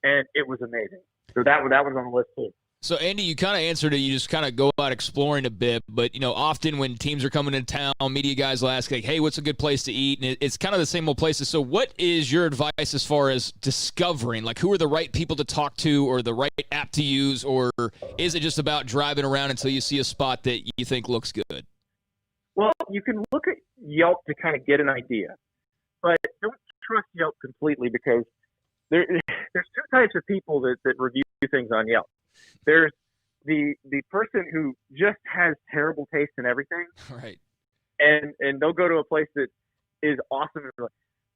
and it was amazing. So that was on the list too. So, Andy, you kind of answered it. You just kind of go out exploring a bit. But, you know, often when teams are coming into town, media guys will ask, like, hey, what's a good place to eat? And it's kind of the same old places. So what is your advice as far as discovering? Like, who are the right people to talk to, or the right app to use? Or is it just about driving around until you see a spot that you think looks good? Well, you can look at Yelp to kind of get an idea. But don't trust Yelp completely, because there's 2 types of people that review things on Yelp. There's the person who just has terrible taste in everything, right? And they'll go to a place that is awesome and like,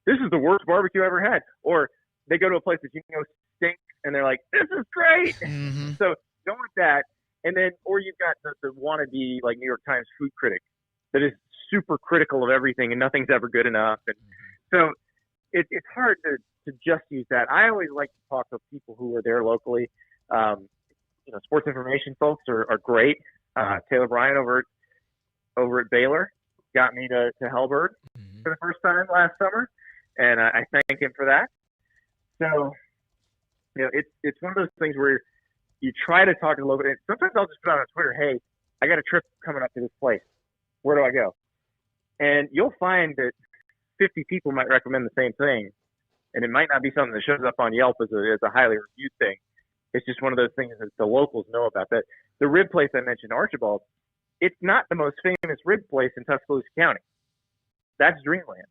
this is the worst barbecue I ever had. Or they go to a place that stinks, and they're like, this is great. Mm-hmm. So don't want that. And then, or you've got the wannabe like New York Times food critic that is super critical of everything and nothing's ever good enough. And so it's hard to just use that. I always like to talk to people who are there locally. Sports information folks are great. Taylor Bryan over at Baylor got me to Hellberg for the first time last summer, and I thank him for that. So, it's one of those things where you try to talk to the local. And sometimes I'll just put on Twitter, hey, I got a trip coming up to this place. Where do I go? And you'll find that 50 people might recommend the same thing, and it might not be something that shows up on Yelp as a highly reviewed thing. It's just one of those things that the locals know about. That the rib place I mentioned, Archibald, it's not the most famous rib place in Tuscaloosa County. that's Dreamland.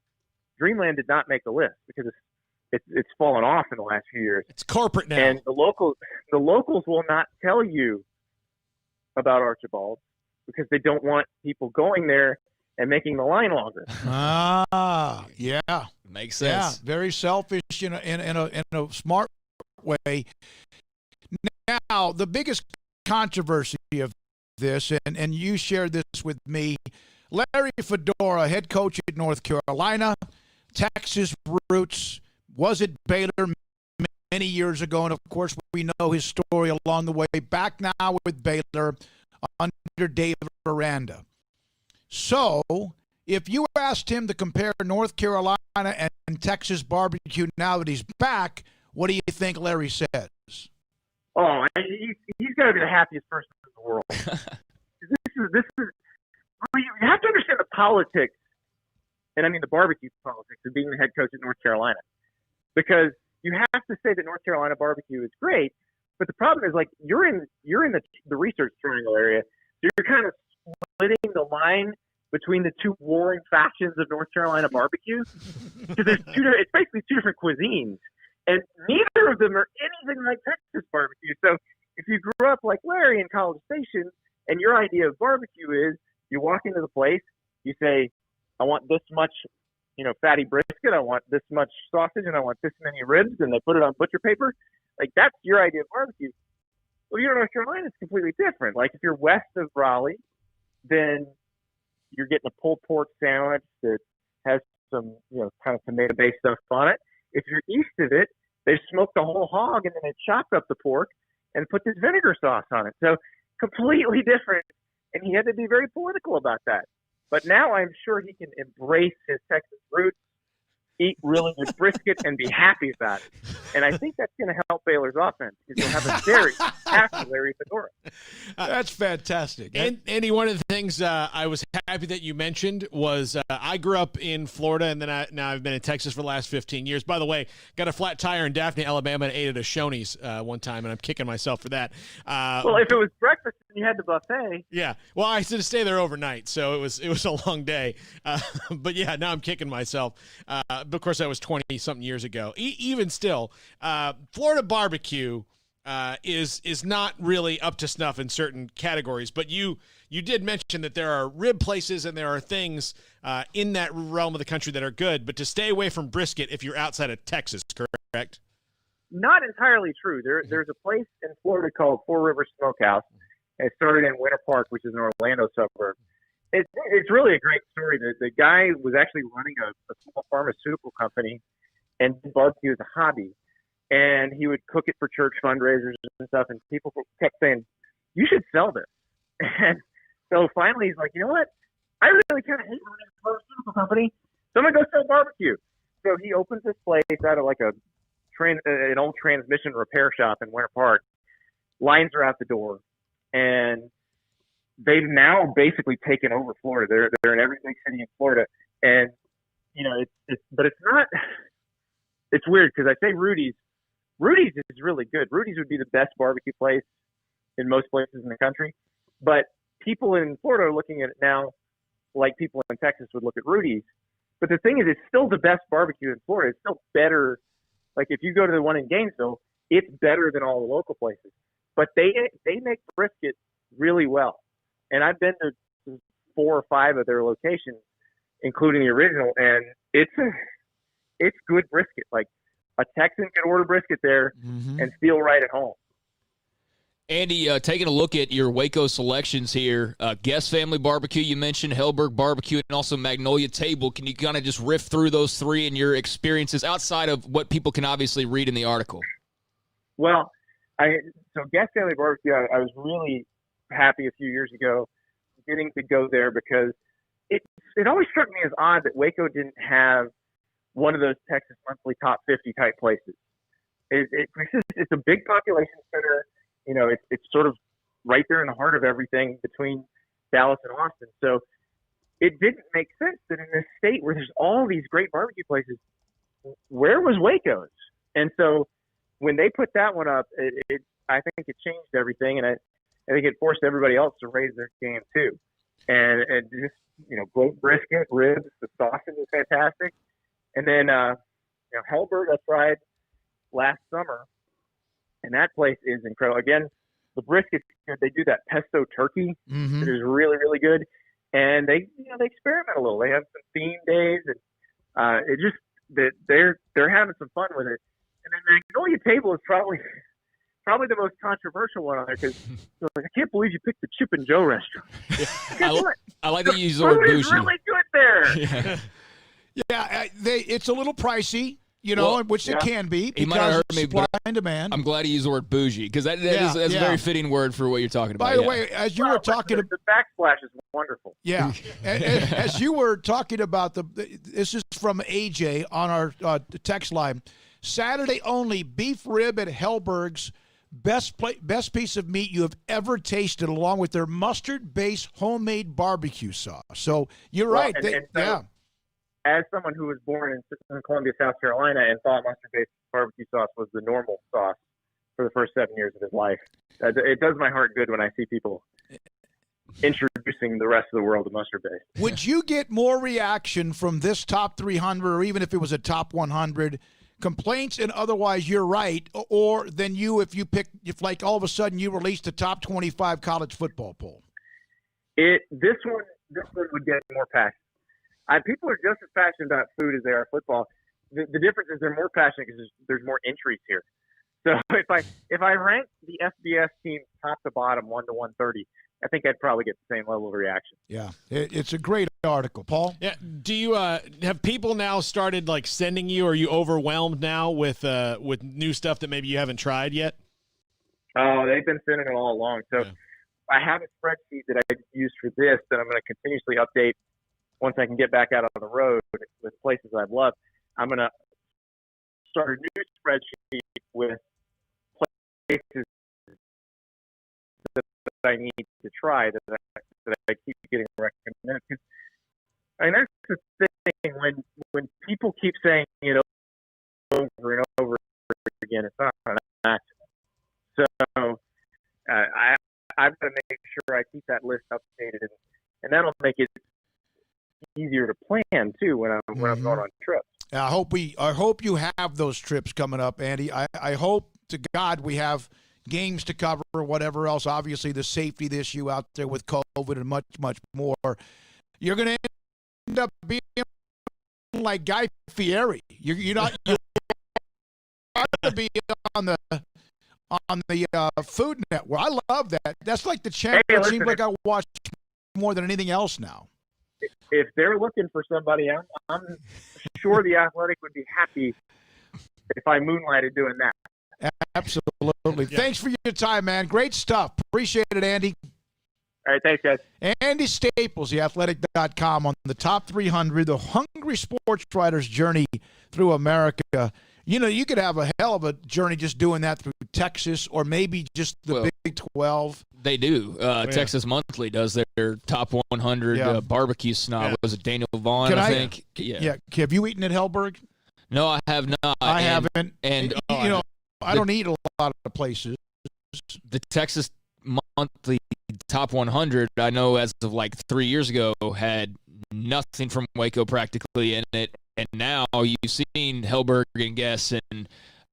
Dreamland did not make the list because it's fallen off in the last few years. It's corporate now. And the locals will not tell you about Archibald because they don't want people going there and making the line longer. Yeah. Makes sense. Yeah, very selfish in a smart way. Now, the biggest controversy of this, and you shared this with me, Larry Fedora, head coach at North Carolina, Texas roots, was at Baylor many years ago, and of course we know his story along the way, back now with Baylor under Dave Aranda. So, if you asked him to compare North Carolina and Texas barbecue now that he's back, what do you think Larry says? Oh, he's got to be the happiest person in the world. This is. You have to understand the politics, and I mean the barbecue politics of being the head coach at North Carolina, because you have to say that North Carolina barbecue is great, but the problem is like you're in the Research Triangle area, so you're kind of splitting the line between the two warring factions of North Carolina barbecue, because it's basically two different cuisines, and neither of them are anything like Texas barbecue. So if you grew up like Larry in College Station, and your idea of barbecue is you walk into the place, you say, I want this much, fatty brisket, I want this much sausage, and I want this many ribs, and they put it on butcher paper. Like, that's your idea of barbecue. Well, you're in North Carolina, it's completely different. Like, if you're west of Raleigh, then you're getting a pulled pork sandwich that has some, kind of tomato-based stuff on it. If you're east of it, they've smoked a whole hog, and then they chopped up the pork and put this vinegar sauce on it. So, completely different. And he had to be very political about that. But now I'm sure he can embrace his Texas roots, eat really good brisket, and be happy about it. And I think that's going to help Baylor's offense because you'll have a very happy Larry Fedora. That's fantastic. And Andy, one of the things I was happy that you mentioned was I grew up in Florida, and then now I've been in Texas for the last 15 years. By the way, got a flat tire in Daphne, Alabama, and ate at a Shoney's one time, and I'm kicking myself for that. Well, if it was breakfast and you had the buffet. Yeah. Well, I had to stay there overnight, so it was a long day. But, yeah, now I'm kicking myself. But, of course, that was 20-something years ago. Even still, Florida barbecue is not really up to snuff in certain categories. But you did mention that there are rib places and there are things in that realm of the country that are good. But to stay away from brisket if you're outside of Texas, correct? Not entirely true. There's a place in Florida called Four Rivers Smokehouse. It started in Winter Park, which is an Orlando suburb. It's really a great story. The guy was actually running a small pharmaceutical company and did barbecue as a hobby. And he would cook it for church fundraisers and stuff. And people kept saying, you should sell this. And so finally he's like, you know what? I really kind of hate running a pharmaceutical company. So I'm going to go sell barbecue. So he opens this place out of like an old transmission repair shop in Winter Park. Lines are out the door. And they've now basically taken over Florida. They're in every big city in Florida. And, but it's not – it's weird because I say Rudy's. Rudy's is really good. Rudy's would be the best barbecue place in most places in the country. But people in Florida are looking at it now like people in Texas would look at Rudy's. But the thing is, it's still the best barbecue in Florida. It's still better. Like if you go to the one in Gainesville, it's better than all the local places. But they make brisket really well. And I've been to 4 or 5 of their locations, including the original, and it's good brisket. Like a Texan can order brisket there and feel right at home. Andy, taking a look at your Waco selections here, Guest Family Barbecue, you mentioned Hellberg Barbecue, and also Magnolia Table. Can you kind of just riff through those 3 and your experiences outside of what people can obviously read in the article? Well, so Guest Family Barbecue, I was really happy a few years ago getting to go there because it always struck me as odd that Waco didn't have one of those Texas Monthly Top 50 type places. It's a big population center. It's sort of right there in the heart of everything between Dallas and Austin. So it didn't make sense that in this state where there's all these great barbecue places, where was Waco's? And so when they put that one up, I think it changed everything, and I think it forced everybody else to raise their game too. and just grilled brisket, ribs. The sausage is fantastic. And then Hellberg I tried last summer, and that place is incredible. Again, the brisket's good. They do that pesto turkey that is really, really good. And they experiment a little. They have some theme days, and they're having some fun with it. And then Magnolia Table is probably the most controversial one on there because I can't believe you picked the Chip and Joe restaurant. I like that you use the word bougie. Food is really good there. Yeah, it's a little pricey, which it can be He might have heard because me, supply but and demand. I'm glad he used the word bougie because that's a very fitting word for what you're talking about. By the way, as you were talking the backsplash is wonderful. Yeah. As you were talking about this is from AJ on our text line. Saturday only, beef rib at Hellberg's, best piece of meat you have ever tasted, along with their mustard-based homemade barbecue sauce. So you're right. As someone who was born in Columbia, South Carolina, and thought mustard-based barbecue sauce was the normal sauce for the first 7 years of his life, it does my heart good when I see people introducing the rest of the world to mustard-based. Would you get more reaction from this top 300, or even if it was a top 100, complaints and otherwise you're right, or than you if like all of a sudden you released the top 25 college football poll? This one would get more passion. People are just as passionate about food as they are football. The difference is they're more passionate because there's more entries here. So if I rank the FBS teams top to bottom 1 to 130, I think I'd probably get the same level of reaction. Yeah, it's a great article, Paul. Yeah. Do you have people now started like sending you? Are you overwhelmed now with new stuff that maybe you haven't tried yet? Oh, they've been sending it all along. So I have a spreadsheet that I use for this that I'm going to continuously update once I can get back out on the road with places I've loved. I'm going to start a new spreadsheet with places that I need to try that I keep getting recommended. That's the thing when people keep saying it over and over again, it's not an accident. So I've got to make sure I keep that list updated, and that'll make it easier to plan too when I'm going on trips. I hope you have those trips coming up, Andy. I hope to God we have games to cover or whatever else. Obviously, the safety issue out there with COVID and much, much more. You're going to end up being like Guy Fieri. You're not going to be on the Food Network. I love that. That's like the channel. It seems like I watch more than anything else now. If they're looking for somebody, I'm sure the Athletic would be happy if I moonlighted doing that. Absolutely. Yeah. Thanks for your time, man. Great stuff. Appreciate it, Andy. All right, thanks, guys. Andy Staples, theathletic.com, on the top 300, the hungry sports writer's journey through America. You could have a hell of a journey just doing that through Texas or maybe just the Big 12. They do. Texas Monthly does their top 100 barbecue snob. Yeah. Was it Daniel Vaughn, I think? Yeah. Have you eaten at Hellberg? No, I have not. I haven't. And I don't eat a lot of places. The Texas Monthly top 100, I know as of like 3 years ago, had nothing from Waco practically in it. And now you've seen Hellberg and Guess and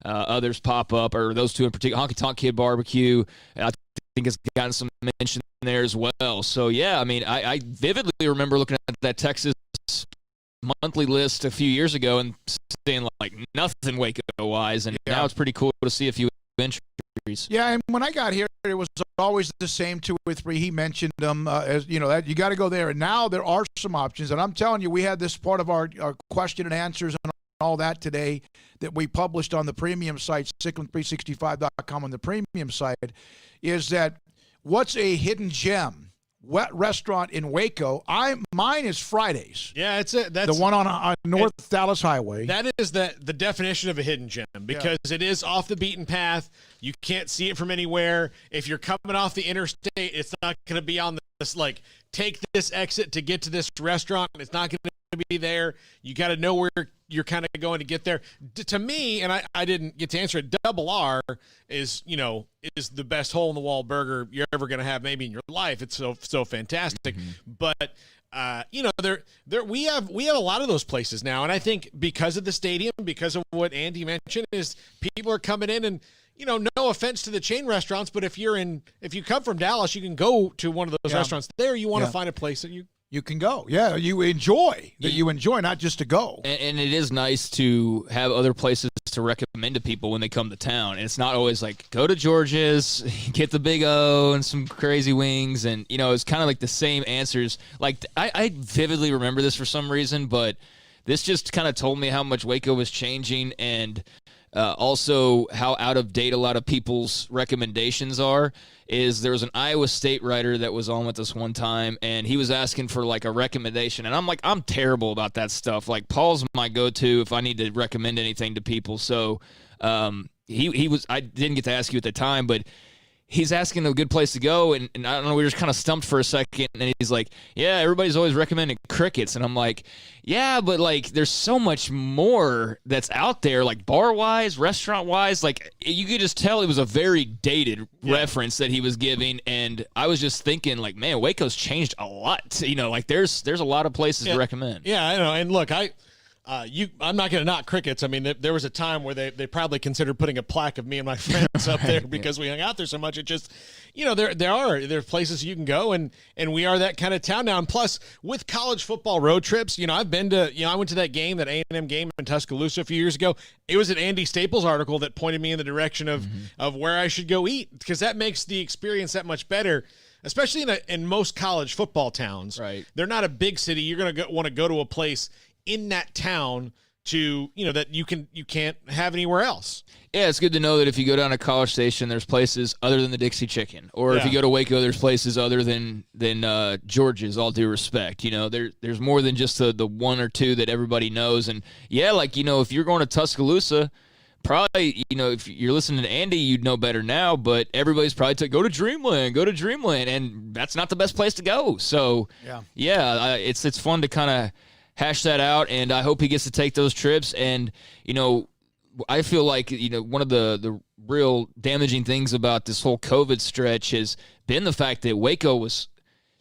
others pop up, or those two in particular. Honky Tonk Kid Barbecue, I think it's gotten some mention there as well. So, yeah, I mean, I vividly remember looking at that Texas Monthly list a few years ago and saying, like, nothing Waco-wise. And now it's pretty cool to see a few entries. Yeah, and when I got here, it was always the same 2 or 3. He mentioned them as that you got to go there. And now there are some options. And I'm telling you, we had this part of our question and answers and all that today that we published on the premium site, SicEm365.com on the premium site, is that what's a hidden gem restaurant in Waco? Mine is Fridays. Yeah, that's it. That's the one on North Dallas Highway. That is the definition of a hidden gem because it is off the beaten path. You can't see it from anywhere. If you're coming off the interstate, it's not going to be on this, like, take this exit to get to this restaurant. It's not going to be there. You got to know where you're kind of going to get there. To me, and I didn't get to answer it, Double R is the best hole in the wall burger you're ever going to have maybe in your life. It's so fantastic. But we have a lot of those places now, and I think because of the stadium, because of what Andy mentioned, is people are coming in and. No offense to the chain restaurants, but if you come from Dallas, you can go to one of those restaurants there. You want to find a place that you can go. Yeah, you enjoy, not just to go. And it is nice to have other places to recommend to people when they come to town. And it's not always like, go to George's, get the Big O and some crazy wings. And, it's kind of like the same answers. Like, I vividly remember this for some reason, but this just kind of told me how much Waco was changing and also how out of date a lot of people's recommendations are. There was an Iowa State writer that was on with us one time, and he was asking for like a recommendation, and I'm like, I'm terrible about that stuff. Like, Paul's my go-to if I need to recommend anything to people. So he was. I didn't get to ask you at the time, but he's asking a good place to go, and I don't know, we were just kind of stumped for a second, and he's like, yeah, everybody's always recommending Crickets, and I'm like, yeah, but like there's so much more that's out there, like bar-wise, restaurant-wise. Like, you could just tell it was a very dated reference that he was giving, and I was just thinking, like, man, Waco's changed a lot. Like there's a lot of places to recommend. Yeah, I know, and look, I'm not going to knock Crickets. I mean, there was a time where they probably considered putting a plaque of me and my friends up there because we hung out there so much. It just, there are places you can go, and we are that kind of town now. And plus, with college football road trips, I've been to, I went to that A&M game in Tuscaloosa a few years ago. It was an Andy Staples article that pointed me in the direction of where I should go eat, because that makes the experience that much better. Especially in most college football towns. Right. They're not a big city. You're going to want to go to a place in that town to, that you can't have anywhere else. Yeah, it's good to know that if you go down to College Station, there's places other than the Dixie Chicken. Or if you go to Waco, there's places other than George's, all due respect. There's more than just the one or two that everybody knows. And, yeah, like, if you're going to Tuscaloosa, probably, if you're listening to Andy, you'd know better now, but everybody's probably go to Dreamland, and that's not the best place to go. So, it's fun to kind of hash that out, and I hope he gets to take those trips. And, I feel like, one of the real damaging things about this whole COVID stretch has been the fact that Waco was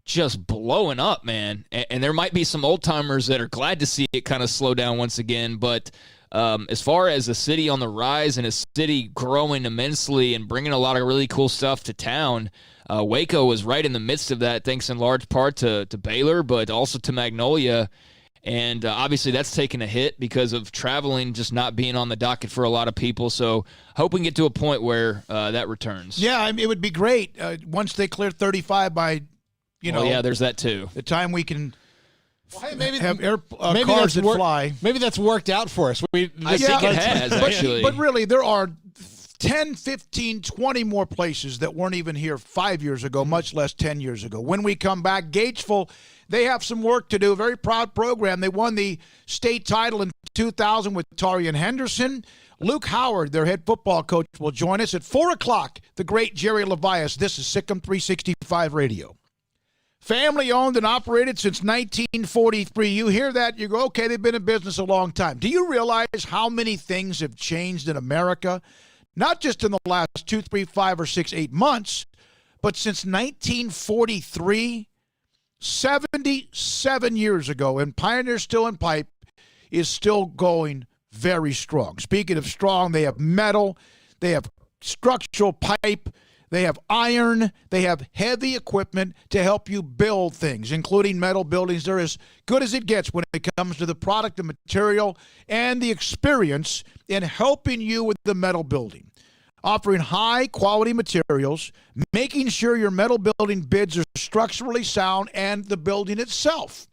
just blowing up, man. And there might be some old-timers that are glad to see it kind of slow down once again, but as far as a city on the rise and a city growing immensely and bringing a lot of really cool stuff to town, Waco was right in the midst of that, thanks in large part to Baylor, but also to Magnolia. And obviously that's taken a hit because of traveling just not being on the docket for a lot of people. So hope we can get to a point where that returns. Yeah, I mean, it would be great once they clear 35 by, yeah, there's that too. The time we can maybe have maybe cars that fly. Maybe that's worked out for us. I think it has, actually. But really, there are 10, 15, 20 more places that weren't even here 5 years ago, much less 10 years ago. When we come back, Gatesville, they have some work to do. Very proud program. They won the state title in 2000 with Tarian Henderson. Luke Howard, their head football coach, will join us at 4 o'clock. The great Jerry Levias. This is SicEm365 Radio. Family owned and operated since 1943. You hear that, you go, okay, they've been in business a long time. Do you realize how many things have changed in America? Not just in the last 2, 3, 5, or 6, 8 months, but since 1943, 77 years ago, and Pioneer Steel and Pipe is still going very strong. Speaking of strong, they have metal, they have structural pipe, they have iron, they have heavy equipment to help you build things, including metal buildings. They're as good as it gets when it comes to the product and material and the experience in helping you with the metal building. Offering high-quality materials, making sure your metal building bids are structurally sound, and the building itself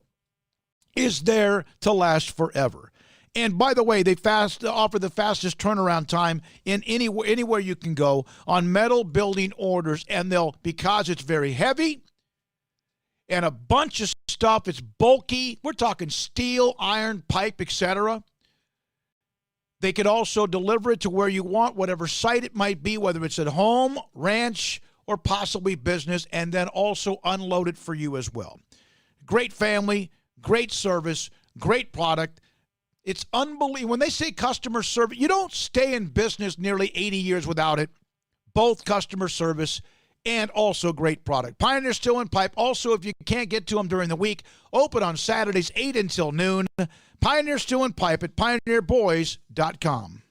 is there to last forever. And by the way, they offer the fastest turnaround time in anywhere you can go on metal building orders, and because it's very heavy and a bunch of stuff, it's bulky. We're talking steel, iron, pipe, etc. They could also deliver it to where you want, whatever site it might be, whether it's at home, ranch, or possibly business, and then also unload it for you as well. Great family, great service, great product. It's unbelievable. When they say customer service, you don't stay in business nearly 80 years without it. Both customer service and also great product. Pioneer Steel and Pipe, also, if you can't get to them during the week, open on Saturdays 8 until noon. Pioneer Steel and Pipe at pioneerboys.com.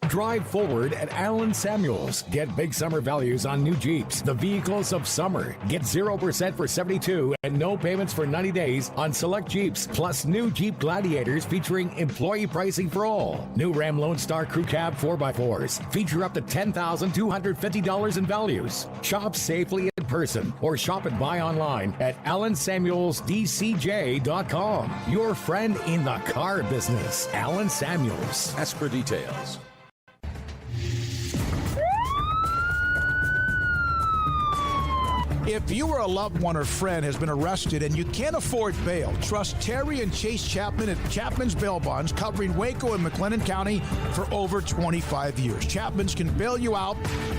Drive forward at Allen Samuels. Get big summer values on new Jeeps, the vehicles of summer. Get 0% for 72 and no payments for 90 days on select Jeeps, plus new Jeep Gladiators featuring employee pricing for all. New Ram Lone Star Crew Cab 4x4s feature up to $10,250 in values. Shop safely in person or shop and buy online at AllenSamuelsDCJ.com. Your friend in the car business, Allen Samuels. Ask for details. If you or a loved one or friend has been arrested and you can't afford bail, trust Terry and Chase Chapman at Chapman's Bail Bonds, covering Waco and McLennan County for over 25 years. Chapman's can bail you out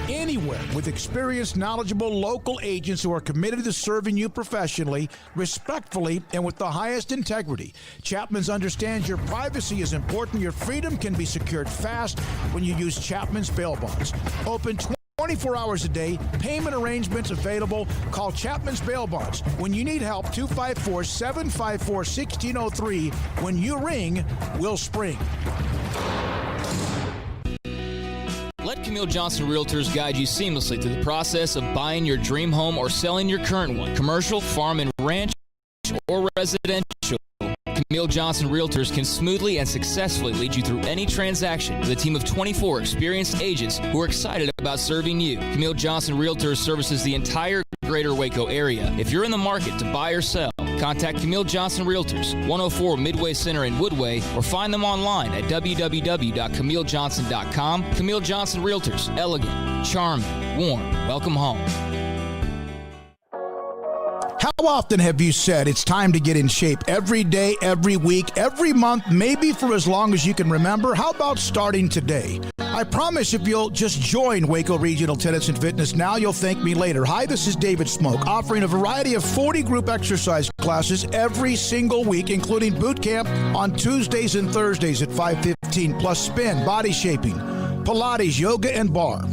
anywhere with experienced, knowledgeable local agents who are committed to serving you professionally, respectfully, and with the highest integrity. Chapman's understands your privacy is important. Your freedom can be secured fast when you use Chapman's Bail Bonds. Open 24 hours a day, payment arrangements available. Call Chapman's Bail Bonds. When you need help, 254-754-1603. When you ring, we'll spring. Let Camille Johnson Realtors guide you seamlessly through the process of buying your dream home or selling your current one. Commercial, farm and ranch, or residential. Camille Johnson Realtors can smoothly and successfully lead you through any transaction with a team of 24 experienced agents who are excited about serving you. Camille Johnson Realtors services the entire greater Waco area. If you're in the market to buy or sell, contact Camille Johnson Realtors, 104 Midway Center in Woodway, or find them online at www.camillejohnson.com. Camille Johnson Realtors, elegant, charming, warm. Welcome home. How often have you said it's time to get in shape? Every day, every week, every month, maybe for as long as you can remember? How about starting today? I promise if you'll just join Waco Regional Tennis and Fitness now, you'll thank me later. Hi, this is David Smoke, offering a variety of 40 group exercise classes every single week, including boot camp on Tuesdays and Thursdays at 5:15, plus spin, body shaping, Pilates, yoga, and bar.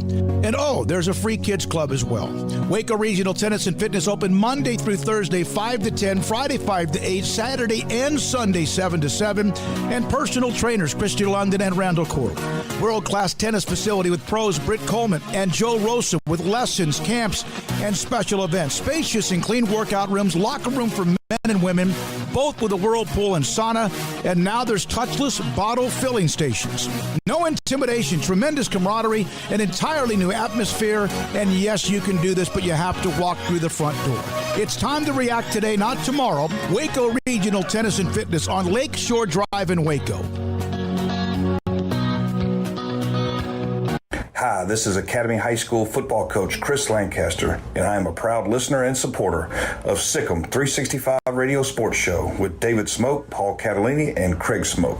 And oh, there's a free kids club as well. Waco Regional Tennis and Fitness open Monday through Thursday, 5 to 10, Friday, 5 to 8, Saturday and Sunday, 7 to 7, and personal trainers, Christy London and Randall Corley. World-class tennis facility with pros Britt Coleman and Joe Rosa with lessons, camps, and special events. Spacious and clean workout rooms, locker room for men and women, both with a whirlpool and sauna, and now there's touchless bottle filling stations. No intimidation, tremendous camaraderie, an entirely new atmosphere, and yes, you can do this, but you have to walk through the front door. It's time to react today, not tomorrow. Waco Regional Tennis and Fitness on Lakeshore Drive in Waco. Hi, this is Academy High School football coach Chris Lancaster, and I am a proud listener and supporter of SicEm365 Radio Sports Show with David Smoke, Paul Catalini, and Craig Smoke.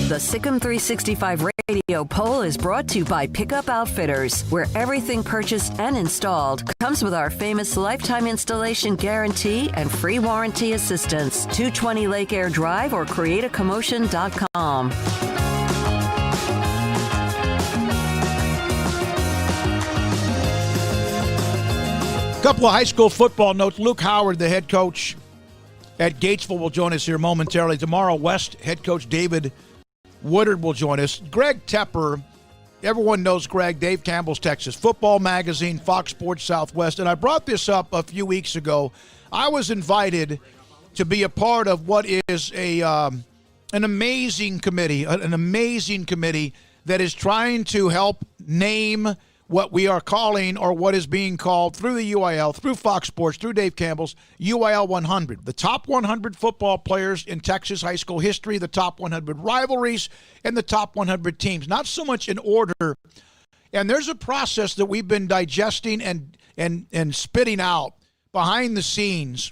The SicEm365 Radio poll is brought to you by Pickup Outfitters, where everything purchased and installed comes with our famous lifetime installation guarantee and free warranty assistance. 220 Lake Air Drive or createacommotion.com. Couple of high school football notes. Luke Howard, the head coach at Gatesville, will join us here momentarily. Tomorrow, West head coach David Woodard will join us. Greg Tepper, everyone knows Greg, Dave Campbell's Texas Football Magazine, Fox Sports Southwest, and I brought this up a few weeks ago. I was invited to be a part of what is an amazing committee, that is trying to help name what we are calling, or what is being called through the UIL, through Fox Sports, through Dave Campbell's UIL 100. The top 100 football players in Texas high school history, the top 100 rivalries, and the top 100 teams. Not so much in order. And there's a process that we've been digesting and spitting out behind the scenes.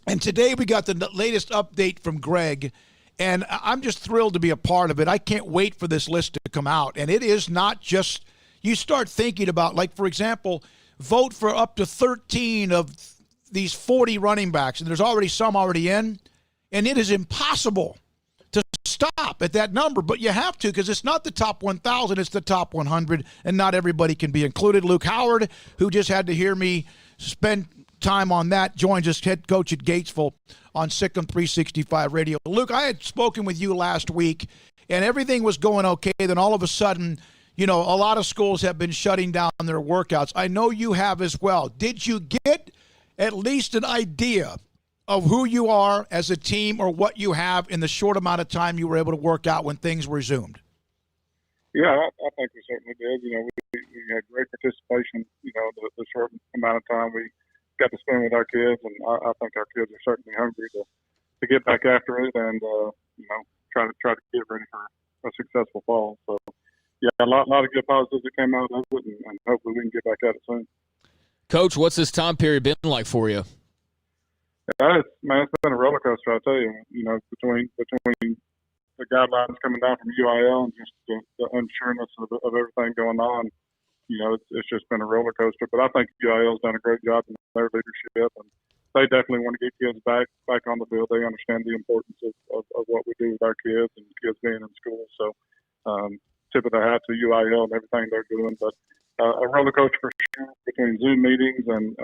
And today we got the latest update from Greg, and I'm just thrilled to be a part of it. I can't wait for this list to come out. And it is not just, you start thinking about, like, for example, vote for up to 13 of these 40 running backs, and there's already some already in. And it is impossible to stop at that number, but you have to because it's not the top 1,000, it's the top 100, and not everybody can be included. Luke Howard, who just had to hear me spend time on that, joins us, head coach at Gatesville on SicEm365 Radio. Luke, I had spoken with you last week, and everything was going okay. Then all of a sudden, a lot of schools have been shutting down their workouts. I know you have as well. Did you get at least an idea of who you are as a team or what you have in the short amount of time you were able to work out when things resumed? Yeah, I think we certainly did. We had great participation, the short amount of time we got to spend with our kids, and I think our kids are certainly hungry to get back after it and, try to get ready for a successful fall. So, yeah, a lot of good positives that came out of it, and hopefully we can get back at it soon. Coach, what's this time period been like for you? It's been a roller coaster, I tell you. Between the guidelines coming down from UIL and just the unsureness of everything going on, it's just been a roller coaster. But I think UIL's done a great job in their leadership, and they definitely want to get kids back on the field. They understand the importance of what we do with our kids and kids being in school. So, tip of the hat to UIL and everything they're doing. But a roller coaster for sure between Zoom meetings and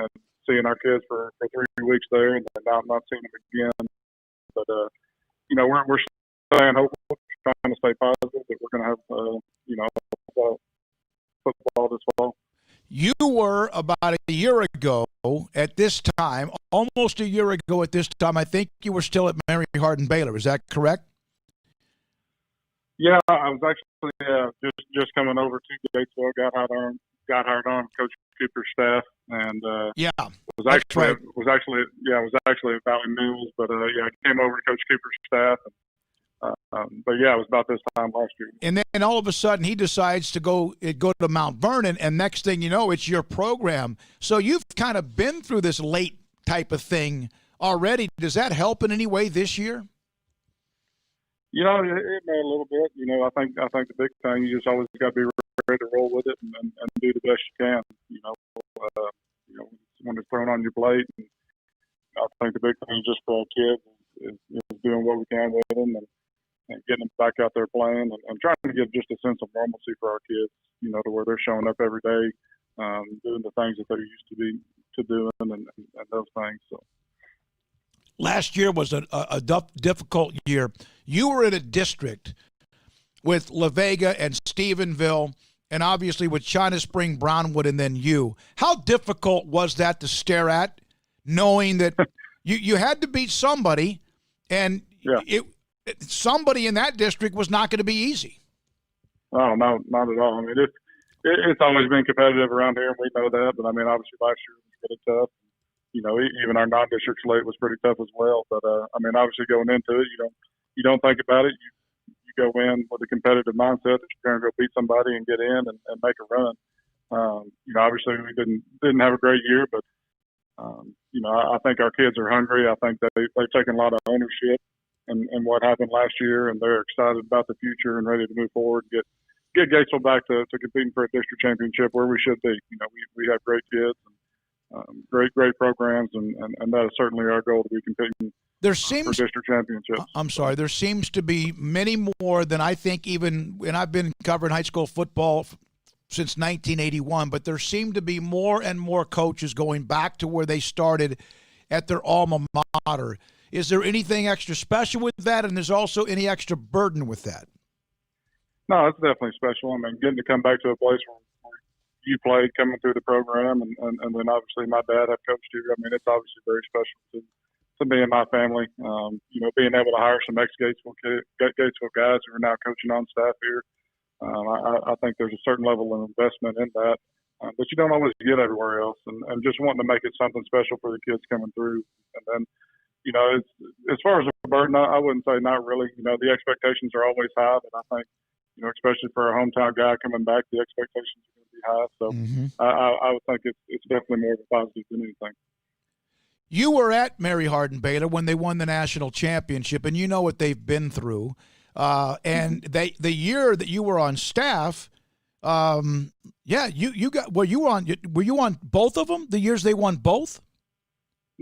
seeing our kids for 3 weeks there and then not seeing them again. But, we're staying hopeful, trying to stay positive that we're going to have, football this fall. You were about a year ago at this time, almost a year ago at this time, I think you were still at Mary Hardin Baylor. Is that correct? Yeah, I was actually just coming over to Gatesville, got hired on Coach Cooper's staff, and was actually at Valley Mills, but I came over to Coach Cooper's staff. But yeah, it was about this time last year. And then all of a sudden he decides to go to Mount Vernon, and next thing you know, it's your program. So you've kind of been through this late type of thing already. Does that help in any way this year? It may a little bit. I think the big thing, you just always got to be ready to roll with it and do the best you can. When it's thrown on your plate. And I think the big thing just for our kids is doing what we can with them and getting them back out there playing and trying to give just a sense of normalcy for our kids. To where they're showing up every day, doing the things that they're used to doing and those things. So. Last year was a difficult year. You were in a district with La Vega and Stephenville, and obviously with China Spring, Brownwood, and then you. How difficult was that to stare at, knowing that you had to beat somebody, and somebody in that district was not going to be easy? Oh, no, not at all. I mean, it's always been competitive around here, and we know that. But, I mean, obviously last year was really tough. Even our non-district slate was pretty tough as well. But, obviously going into it, you don't think about it. You go in with a competitive mindset that you're going to go beat somebody and get in and make a run. Obviously we didn't have a great year, but I think our kids are hungry. I think they've taken a lot of ownership in what happened last year, and they're excited about the future and ready to move forward and get Gatesville back to competing for a district championship where we should be. We have great kids. Great programs, and that is certainly our goal to be competing for district championships. I'm sorry. There seems to be many more than I think even, and I've been covering high school football since 1981, but there seem to be more and more coaches going back to where they started at their alma mater. Is there anything extra special with that, and there's also any extra burden with that? No, it's definitely special. I mean, getting to come back to a place where you played coming through the program, and then obviously my dad had coached you. I mean, it's obviously very special to me and my family. Being able to hire some ex-Gatesville guys who are now coaching on staff here, I think there's a certain level of investment in that that you don't always get everywhere else, and just wanting to make it something special for the kids coming through. And then, as far as a burden, I wouldn't say not really. The expectations are always high, but I think, especially for a hometown guy coming back, the expectations are going to be high. So I would think it's definitely more of a positive than anything. You were at Mary Hardin Baylor when they won the national championship, and you know what they've been through. And the year that you were on staff, were you on both of them? The years they won both?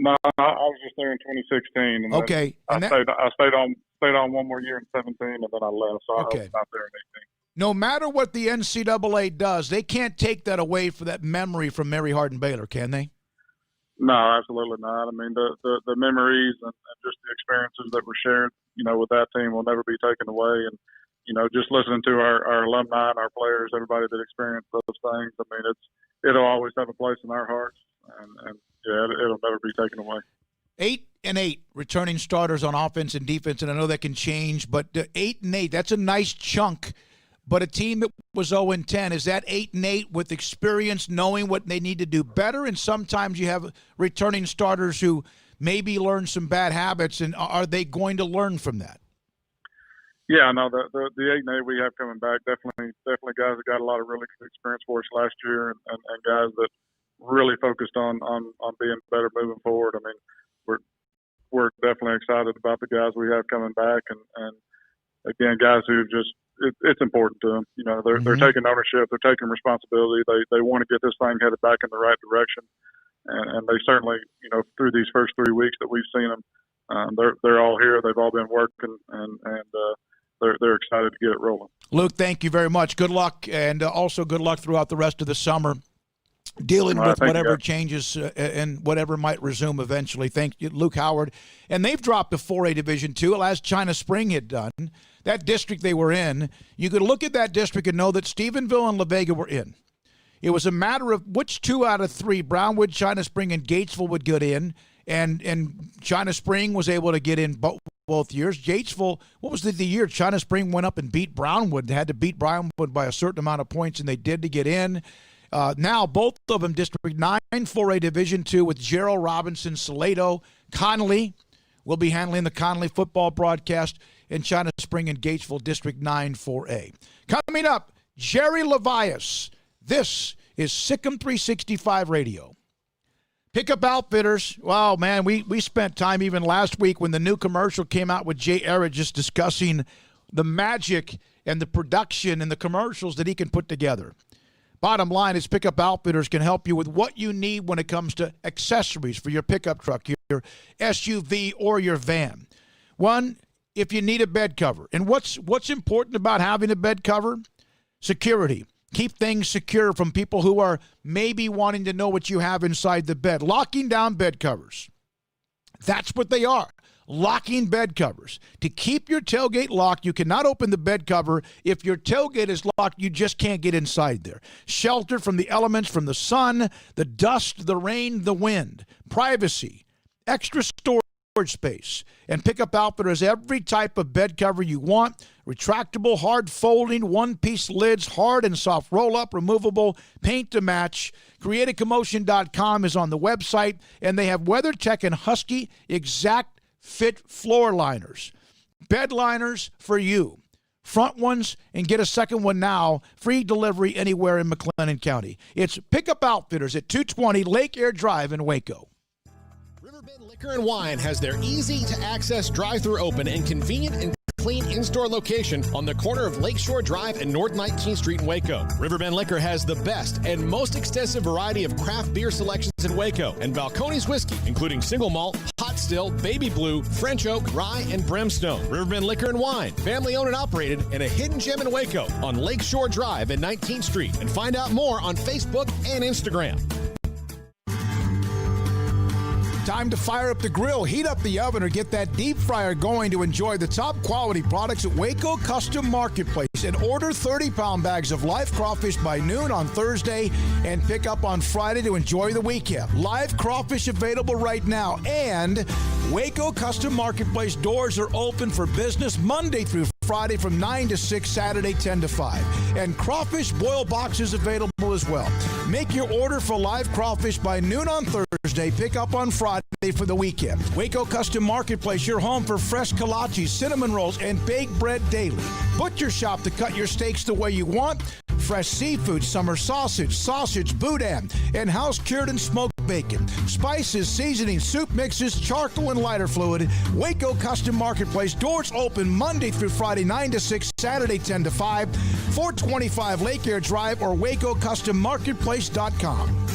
No, I was just there in 2016. And okay. I stayed on one more year in 17, and then I left. So okay. I was not there in 18. No matter what the NCAA does, they can't take that away for that memory from Mary Hardin Baylor, can they? No, absolutely not. I mean, the memories and just the experiences that were shared, with that team will never be taken away. And, just listening to our alumni and our players, everybody that experienced those things, I mean, it'll always have a place in our hearts. And yeah, it'll never be taken away. 8-8 returning starters on offense and defense, and I know that can change, but 8-8, that's a nice chunk. But a team that was 0-10, is that 8-8 with experience, knowing what they need to do better? And sometimes you have returning starters who maybe learn some bad habits, and are they going to learn from that? Yeah, no, the 8-8 we have coming back, definitely guys that got a lot of really good experience for us last year, and guys that really focused on being better moving forward. I mean, we're definitely excited about the guys we have coming back, and again, guys who just it's important to them. They're taking ownership, they're taking responsibility. They want to get this thing headed back in the right direction, and they certainly, through these first 3 weeks that we've seen them, they're all here. They've all been working, and they're excited to get it rolling. Luke, thank you very much. Good luck, and also good luck throughout the rest of the summer, dealing with whatever changes and whatever might resume eventually. Thank you, Luke Howard. And they've dropped to 4A Division II, as China Spring had done. That district they were in, you could look at that district and know that Stephenville and La Vega were in. It was a matter of which 2 out of 3, Brownwood, China Spring, and Gatesville would get in, and China Spring was able to get in both years. Gatesville, what was the year China Spring went up and beat Brownwood? They had to beat Brownwood by a certain amount of points, and they did to get in. Now, both of them, District 9, 4A Division II, with Gerald Robinson, Salado, Connolly will be handling the Connolly football broadcast, in China Spring and Gatesville, District 9, 4A. Coming up, Jerry Levias. This is SicEm365 Radio. Pickup Outfitters. Wow, man, we spent time even last week when the new commercial came out with Jay Arrett just discussing the magic and the production and the commercials that he can put together. Bottom line is Pickup Outfitters can help you with what you need when it comes to accessories for your pickup truck, your SUV, or your van. One, if you need a bed cover. And what's important about having a bed cover? Security. Keep things secure from people who are maybe wanting to know what you have inside the bed. Locking down bed covers. That's what they are. Locking bed covers. To keep your tailgate locked, you cannot open the bed cover. If your tailgate is locked, you just can't get inside there. Shelter from the elements, from the sun, the dust, the rain, the wind. Privacy. Extra storage space. And Pickup Outfitters every type of bed cover you want. Retractable, hard folding, one-piece lids, hard and soft roll-up, removable, paint to match. CreateACommotion.com is on the website, and they have WeatherTech and Husky exact fit floor liners. Bed liners for you. Front ones, and get a second one now. Free delivery anywhere in McLennan County. It's Pickup Outfitters at 220 Lake Air Drive in Waco. Riverbend Liquor and Wine has their easy-to-access drive-thru open and convenient and clean in-store location on the corner of Lakeshore Drive and North 19th Street in Waco. Riverbend Liquor has the best and most extensive variety of craft beer selections in Waco and Balcones whiskey, including single malt, hot still, baby blue, French oak, rye, and brimstone. Riverbend Liquor and Wine, family owned and operated, and a hidden gem in Waco on Lakeshore Drive and 19th Street. And find out more on Facebook and Instagram. Time to fire up the grill, heat up the oven, or get that deep fryer going to enjoy the top quality products at Waco Custom Marketplace. And order 30-pound bags of live crawfish by noon on Thursday and pick up on Friday to enjoy the weekend. Live crawfish available right now. And Waco Custom Marketplace doors are open for business Monday through Friday from 9 to 6, Saturday 10 to 5. And crawfish boil boxes available as well. Make your order for live crawfish by noon on Thursday. Pick up on Friday for the weekend. Waco Custom Marketplace, your home for fresh kolaches, cinnamon rolls, and baked bread daily. Butcher shop to cut your steaks the way you want. Fresh seafood, summer sausage, boudin, and house-cured and smoked bacon. Spices, seasonings, soup mixes, charcoal, and lighter fluid. Waco Custom Marketplace. Doors open Monday through Friday, 9 to 6, Saturday 10 to 5, 425 Lake Air Drive or WacoCustomMarketplace.com.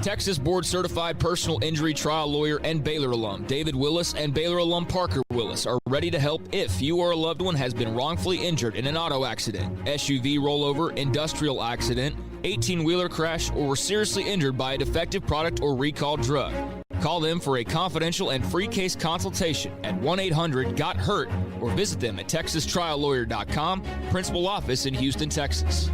Texas board-certified personal injury trial lawyer and Baylor alum David Willis and Baylor alum Parker Willis are ready to help if you or a loved one has been wrongfully injured in an auto accident, SUV rollover, industrial accident, 18-wheeler crash, or were seriously injured by a defective product or recalled drug. Call them for a confidential and free case consultation at 1-800-GOT-HURT or visit them at texastriallawyer.com, principal office in Houston, Texas.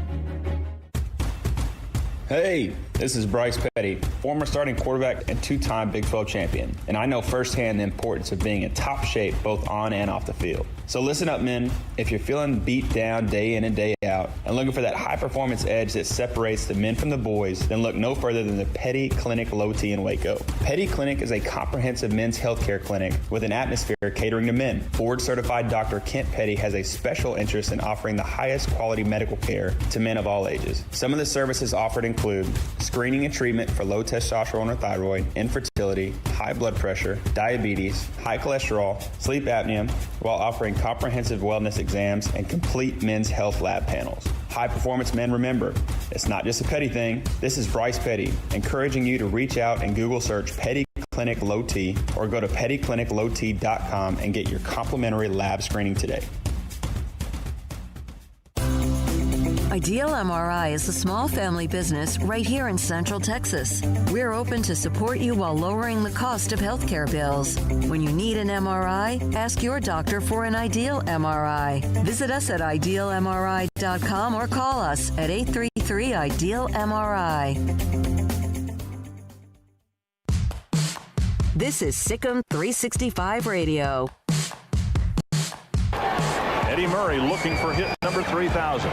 Hey, this is Bryce Petty, former starting quarterback and two-time Big 12 champion, and I know firsthand the importance of being in top shape both on and off the field. So listen up, men. If you're feeling beat down day in and day out and looking for that high-performance edge that separates the men from the boys, then look no further than the Petty Clinic Low T in Waco. Petty Clinic is a comprehensive men's healthcare clinic with an atmosphere catering to men. Board-certified Dr. Kent Petty has a special interest in offering the highest quality medical care to men of all ages. Some of the services offered include screening and treatment for low testosterone or thyroid, infertility, high blood pressure, diabetes, high cholesterol, sleep apnea, while offering comprehensive wellness exams and complete men's health lab panels. High performance men, remember, it's not just a Petty thing. This is Bryce Petty, encouraging you to reach out and Google search Petty Clinic Low T or go to pettycliniclowt.com and get your complimentary lab screening today. Ideal MRI is a small family business right here in Central Texas. We're open to support you while lowering the cost of healthcare bills. When you need an MRI, ask your doctor for an Ideal MRI. Visit us at idealmri.com or call us at 833-IDEAL-MRI. This is SicEm365 Radio. Eddie Murray looking for hit number 3,000.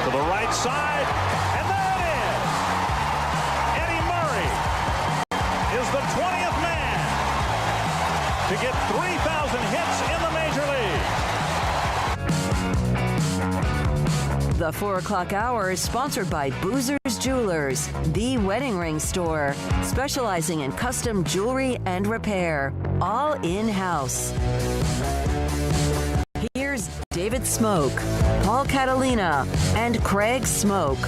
To the right side, and there it is! Eddie Murray is the 20th man to get 3,000 hits in the Major League. The 4 o'clock hour is sponsored by Boozer's Jewelers, the wedding ring store, specializing in custom jewelry and repair, all in-house. Here's David Smoke, Paul Catalina, and Craig Smoke.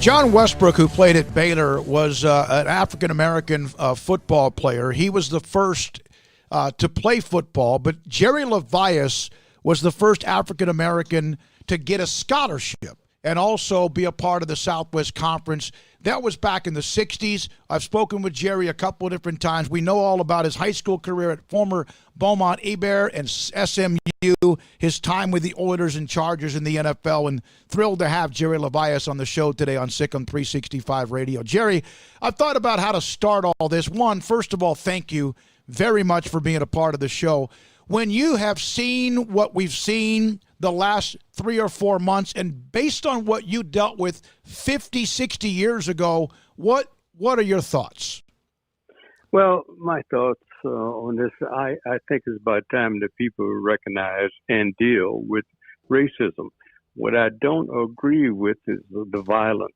John Westbrook, who played at Baylor, was an African-American football player. He was the first to play football, but Jerry Levias was the first African-American to get a scholarship and also be a part of the Southwest Conference. That was back in the 60s. I've spoken with Jerry a couple of different times. We know all about his high school career at former Beaumont Hebert and SMU, his time with the Oilers and Chargers in the NFL, and thrilled to have Jerry Levias on the show today on SicEm365 Radio. Jerry, I've thought about how to start all this. One, first of all, thank you very much for being a part of the show. When you have seen what we've seen the last 3 or 4 months, and based on what you dealt with 50, 60 years ago, what are your thoughts? Well, my thoughts on this, I think it's about time that people recognize and deal with racism. What I don't agree with is the violence,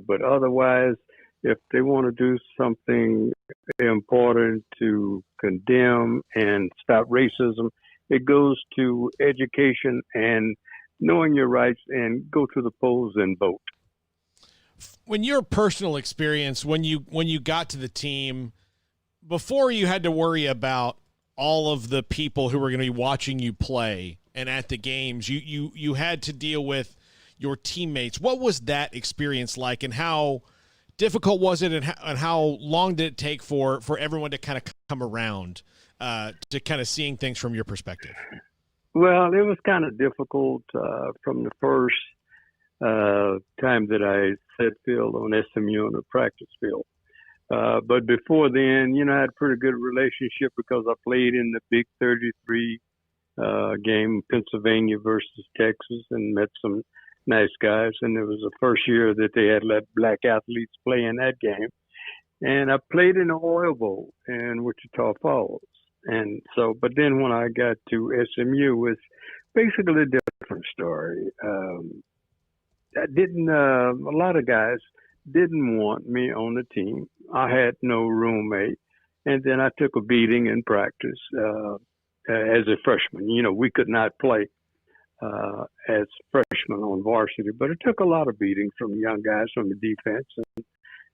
but otherwise, if they want to do something important to condemn and stop racism, it goes to education and knowing your rights and go to the polls and vote. When your personal experience, when you got to the team, before you had to worry about all of the people who were going to be watching you play and at the games, you had to deal with your teammates. What was that experience like, and how difficult was it, and how long did it take for everyone to kind of come around to kind of seeing things from your perspective? Well, it was kind of difficult from the first time that I set field on SMU on the practice field. But before then, I had a pretty good relationship because I played in the Big 33 game, Pennsylvania versus Texas, and met some nice guys. And it was the first year that they had let black athletes play in that game. And I played in the Oil Bowl in Wichita Falls. And so, but then when I got to SMU, it was basically a different story. A lot of guys didn't want me on the team. I had no roommate. And then I took a beating in practice as a freshman. We could not play. as freshmen on varsity. But it took a lot of beating from young guys from the defense,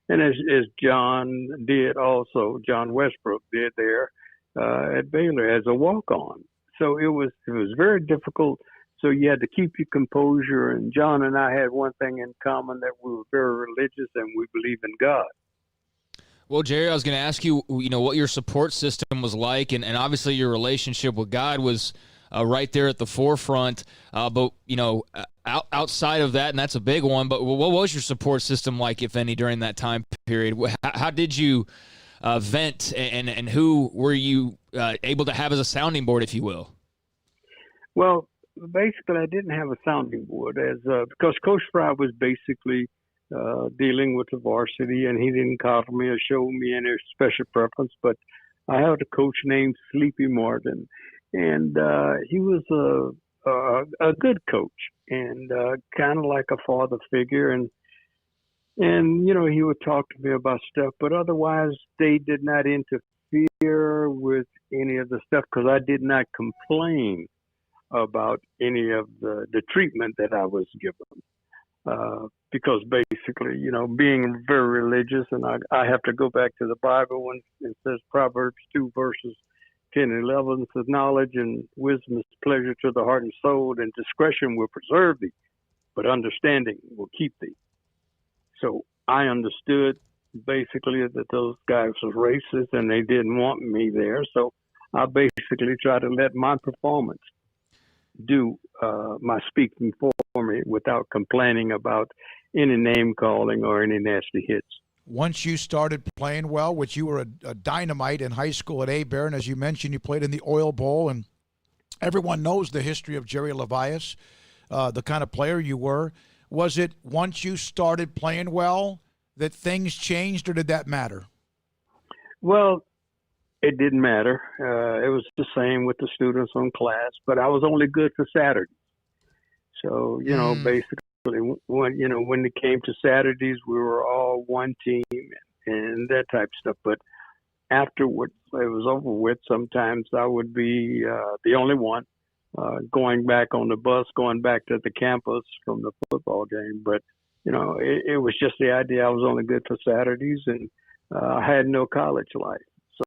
and as John did also, John Westbrook did there at Baylor as a walk-on. So it was very difficult. So you had to keep your composure. And John and I had one thing in common, that we were very religious and we believe in God. Well, Jerry, I was going to ask you, what your support system was like, and obviously your relationship with God was right there at the forefront. But outside of that, and that's a big one. But what was your support system like, if any, during that time period? How did you vent, and who were you able to have as a sounding board, if you will? Well, basically, I didn't have a sounding board because Coach Fry was basically dealing with the varsity, and he didn't coddle me or show me any special preference. But I had a coach named Sleepy Martin, and he was a good coach and kind of like a father figure. And he would talk to me about stuff, but otherwise they did not interfere with any of the stuff because I did not complain about any of the treatment that I was given. Because basically, being very religious, and I have to go back to the Bible when it says Proverbs 2 verses 10 and 11 says, knowledge and wisdom is pleasure to the heart and soul, and discretion will preserve thee, but understanding will keep thee. So I understood basically that those guys was racist and they didn't want me there. So I basically tried to let my performance do my speaking for me without complaining about any name calling or any nasty hits. Once you started playing well, which you were a dynamite in high school at Abear, and as you mentioned, you played in the Oil Bowl, and everyone knows the history of Jerry Levias, the kind of player you were. Was it once you started playing well that things changed, or did that matter? Well, it didn't matter. It was the same with the students on class, but I was only good for Saturdays. So, basically, when it came to Saturdays, we were all one team and that type of stuff. But afterwards, it was over with. Sometimes I would be the only one going back on the bus, going back to the campus from the football game. But, it was just the idea I was only good for Saturdays, and I had no college life.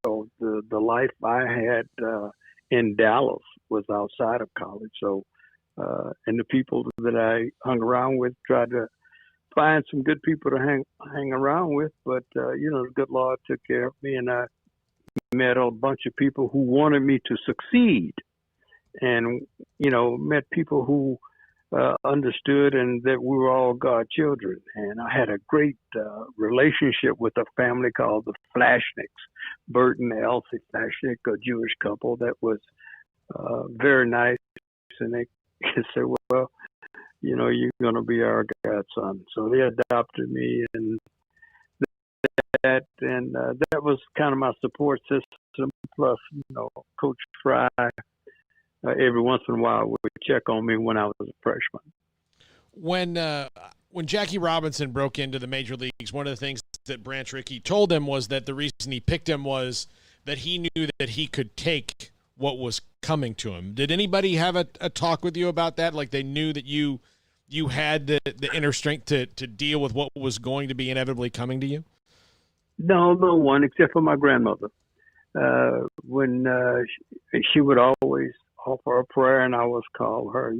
So the life I had in Dallas was outside of college. So, and the people that I hung around with, tried to find some good people to hang around with. But, the good Lord took care of me, and I met a bunch of people who wanted me to succeed, and, met people who understood and that we were all God children. And I had a great relationship with a family called the Flashnicks, Bert and Elsie Flashnick, a Jewish couple that was very nice. And they said, well, you're going to be our godson. So they adopted me, and that was kind of my support system. Plus, Coach Fry, every once in a while would check on me when I was a freshman. When Jackie Robinson broke into the major leagues, one of the things that Branch Rickey told him was that the reason he picked him was that he knew that he could take what was coming to him. Did anybody have a talk with you about that? Like, they knew that you had the inner strength to deal with what was going to be inevitably coming to you? No one, except for my grandmother. When she would always offer a prayer, and I always call her.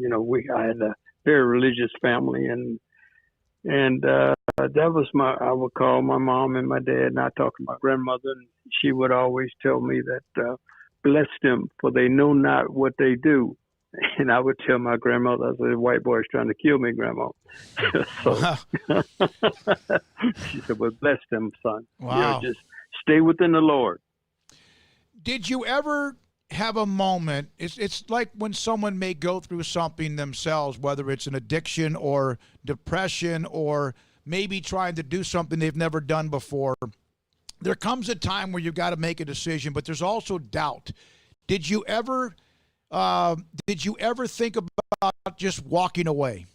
I had a very religious family, and that was I would call my mom and my dad, and I talk to my grandmother, and she would always tell me that, bless them, for they know not what they do. And I would tell my grandmother, I said, the white boy's trying to kill me, Grandma. So she said, well, bless them, son. Wow. Just stay within the Lord. Did you ever have a moment, it's like when someone may go through something themselves, whether it's an addiction or depression or maybe trying to do something they've never done before, there comes a time where you've got to make a decision, but there's also doubt. Did you ever think about just walking away?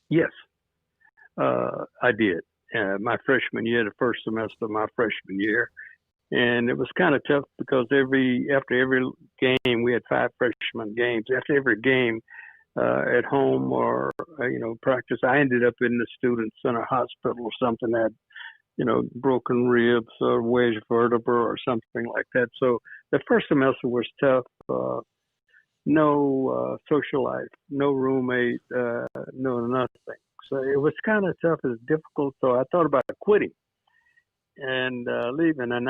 Yes, I did. My freshman year, the first semester of my freshman year. And it was kind of tough because after every game, we had 5 freshman games. After every game, at home or practice. I ended up in the student center hospital or something that broken ribs or wedge vertebra or something like that. So the first semester was tough. No social life, no roommate, no nothing. So it was kind of tough. It was difficult. So I thought about quitting and leaving. And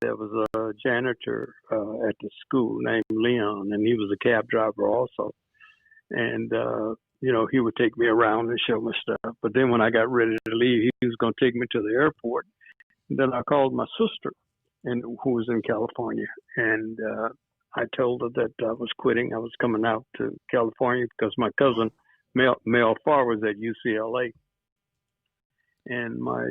there was a janitor at the school named Leon, and he was a cab driver also. And he would take me around and show me stuff. But then when I got ready to leave, he was going to take me to the airport. And then I called my sister, who was in California, and I told her that I was quitting. I was coming out to California because my cousin, Mel Farr, was at UCLA. And my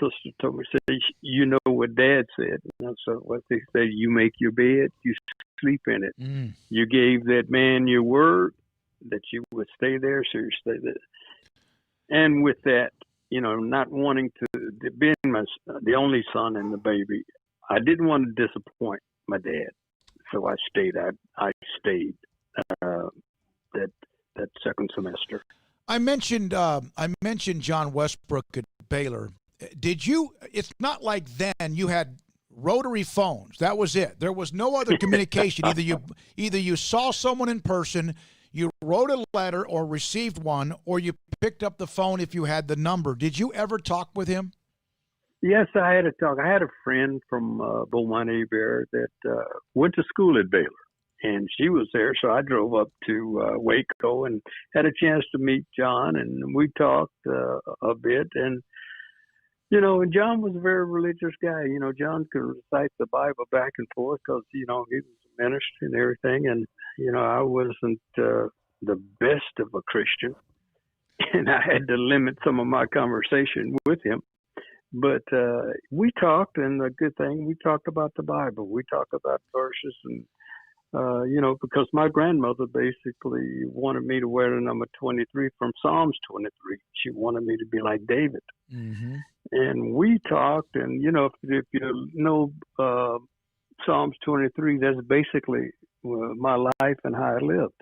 sister told me, said, "You know what Dad said?" And I said, "What?" They said, "You make your bed, you sleep in it. You gave that man your word that you would stay there, so you stay there." And with that, not wanting to, being the only son and the baby, I didn't want to disappoint my dad, so I stayed. I stayed that second semester. I mentioned John Westbrook at Baylor. Did you? It's not like then you had rotary phones. That was it. There was no other communication. Either you saw someone in person, you wrote a letter or received one, or you picked up the phone if you had the number. Did you ever talk with him? Yes, I had a talk. I had a friend from Beaumont Bear that went to school at Baylor, and she was there. So I drove up to Waco and had a chance to meet John, and we talked a bit. And and John was a very religious guy. John could recite the Bible back and forth because he was a minister and everything. And I wasn't the best of a Christian, and I had to limit some of my conversation with him. But we talked, and the good thing, we talked about the Bible. We talked about verses, and because my grandmother basically wanted me to wear the number 23 from Psalms 23. She wanted me to be like David. Mm-hmm. And we talked, and if you know Psalms 23, that's basically my life and how I lived.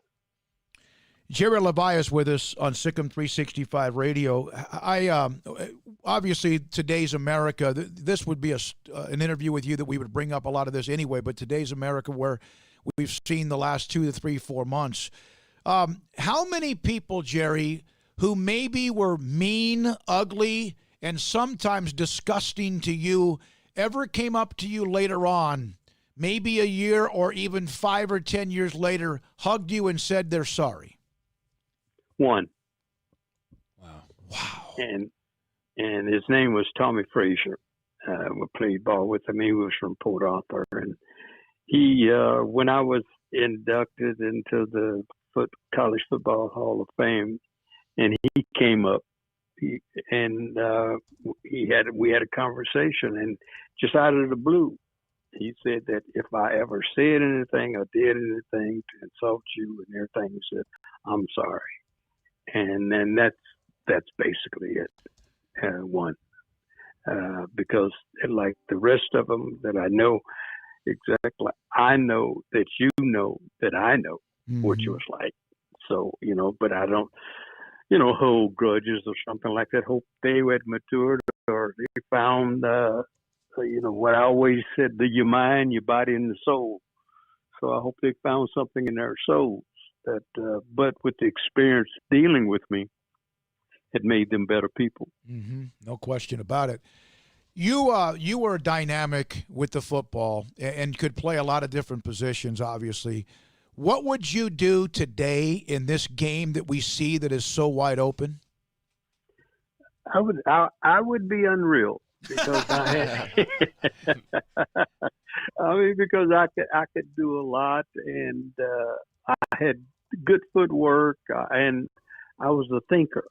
Jerry Levi is with us on SicEm365 Radio. Obviously, today's America, this would be an interview with you that we would bring up a lot of this anyway, but today's America, where we've seen the last 2 to 3, 4 months. How many people, Jerry, who maybe were mean, ugly, and sometimes disgusting to you, ever came up to you later on, maybe a year or even 5 or 10 years later, hugged you and said they're sorry? One. Wow. And his name was Tommy Frazier. We played ball with him. He was from Port Arthur, and he, when I was inducted into the College Football Hall of Fame, and he came up, we had a conversation, and just out of the blue, he said that if I ever said anything or did anything to insult you and everything, he said, "I'm sorry." And then that's basically it. One, because like the rest of them that I know exactly, I know that you know that I know what you was like. So but I don't hold grudges or something like that. Hope they had matured or they found what I always said: your mind, your body, and the soul. So I hope they found something in their souls that, but with the experience dealing with me, it made them better people. Mm-hmm. No question about it. You were dynamic with the football and could play a lot of different positions, obviously. What would you do today in this game that we see that is so wide open? I would be unreal because because I could do a lot, and I had good footwork, and I was a thinker.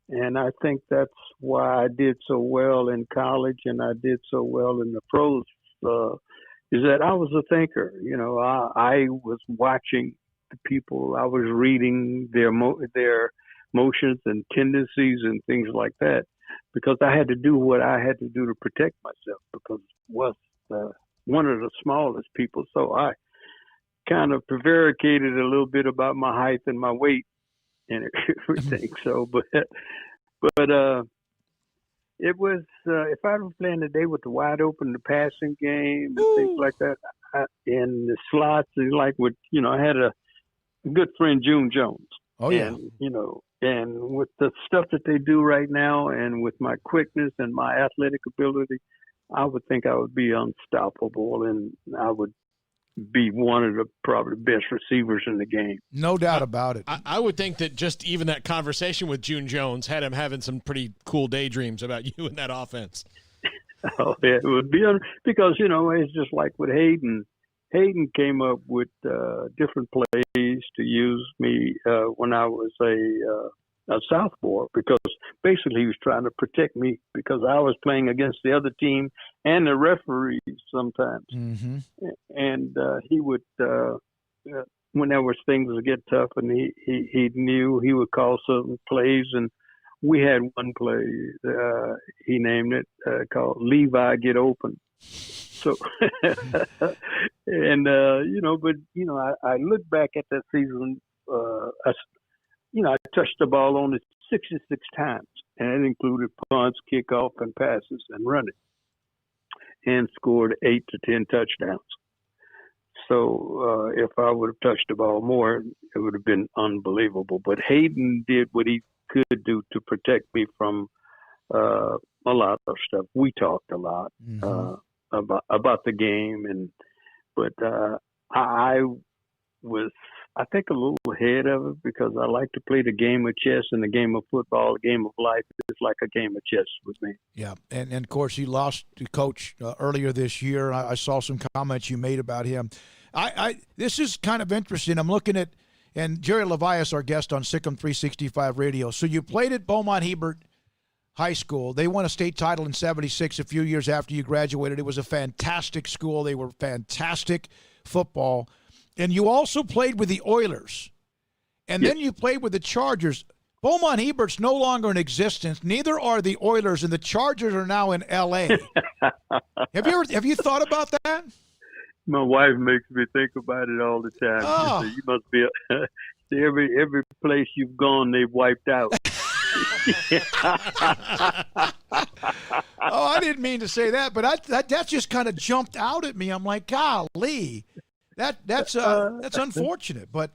And I think that's why I did so well in college and I did so well in the pros, is that I was a thinker. I was watching the people. I was reading their motions and tendencies and things like that, because I had to do what I had to do to protect myself, because I was one of the smallest people. So I kind of prevaricated a little bit about my height and my weight, and everything. So, but it was if I was playing today with the wide open, the passing game and things like that, and the slots, and like with I had a good friend June Jones. Oh yeah. And and with the stuff that they do right now, and with my quickness and my athletic ability, I would think I would be unstoppable, and I would be one of the probably best receivers in the game. No doubt about it. I would think that just even that conversation with June Jones had him having some pretty cool daydreams about you in that offense. Oh, yeah, it would be because it's just like with Hayden. Hayden came up with different plays to use me when I was a southpaw, because basically he was trying to protect me because I was playing against the other team and the referees sometimes. Mm-hmm. And he would, when there was things that get tough, and he knew he would call certain plays. And we had one play, he named it, called Levi Get Open. So, and, I look back at that season, I touched the ball only 66 times, and it included punts, kickoff, and passes and running, and scored 8 to 10 touchdowns. So if I would have touched the ball more, it would have been unbelievable. But Hayden did what he could do to protect me from a lot of stuff. We talked a lot about the game, but I was, I think, a little ahead of it because I like to play the game of chess, and the game of football, the game of life is like a game of chess with me. Yeah, and of course you lost to Coach earlier this year. I saw some comments you made about him. This is kind of interesting. I'm looking at, and Jerry Levias, our guest on SicEm365 Radio. So you played at Beaumont Hebert High School. They won a state title in '76 a few years after you graduated. It was a fantastic school. They were fantastic football. And you also played with the Oilers. And then you played with the Chargers. Beaumont Hebert's no longer in existence. Neither are the Oilers, and the Chargers are now in L.A. Have you thought about that? My wife makes me think about it all the time. Oh. You must be every place you've gone, they've wiped out. Oh, I didn't mean to say that, but that just kind of jumped out at me. I'm like, golly. That's unfortunate, but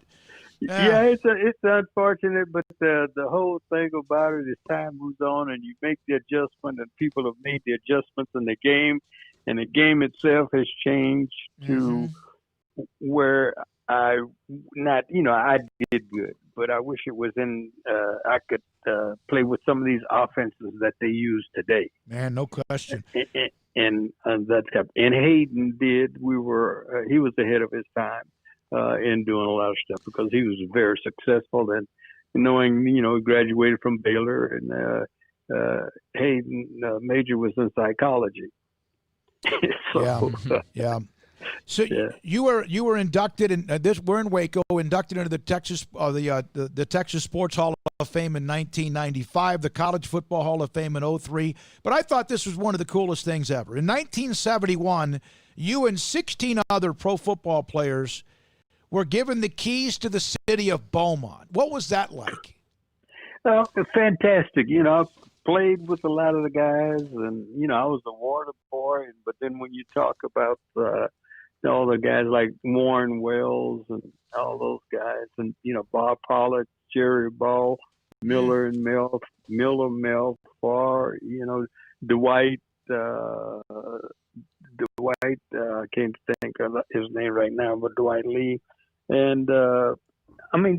yeah, it's unfortunate. But the whole thing about it is time moves on, and you make the adjustment, and people have made the adjustments in the game, and the game itself has changed to where I did good, but I wish it was I could play with some of these offenses that they use today. Man, no question. And that's and Hayden did. He was ahead of his time in doing a lot of stuff because he was very successful. And knowing, he graduated from Baylor, and Hayden major was in psychology. Yeah. So you were inducted in we're in Waco, inducted into the Texas Sports Hall of Fame in 1995, the College Football Hall of Fame in 2003. But I thought this was one of the coolest things ever. In 1971, you and 16 other pro football players were given the keys to the city of Beaumont. What was that like? Well, fantastic. I played with a lot of the guys, and I was a water boy. But then when you talk about all the guys like Warren Wells and all those guys, and Bob Pollard, Jerry Ball, Miller and Mel Farr, Dwight. I can't think of his name right now, but Dwight Lee, and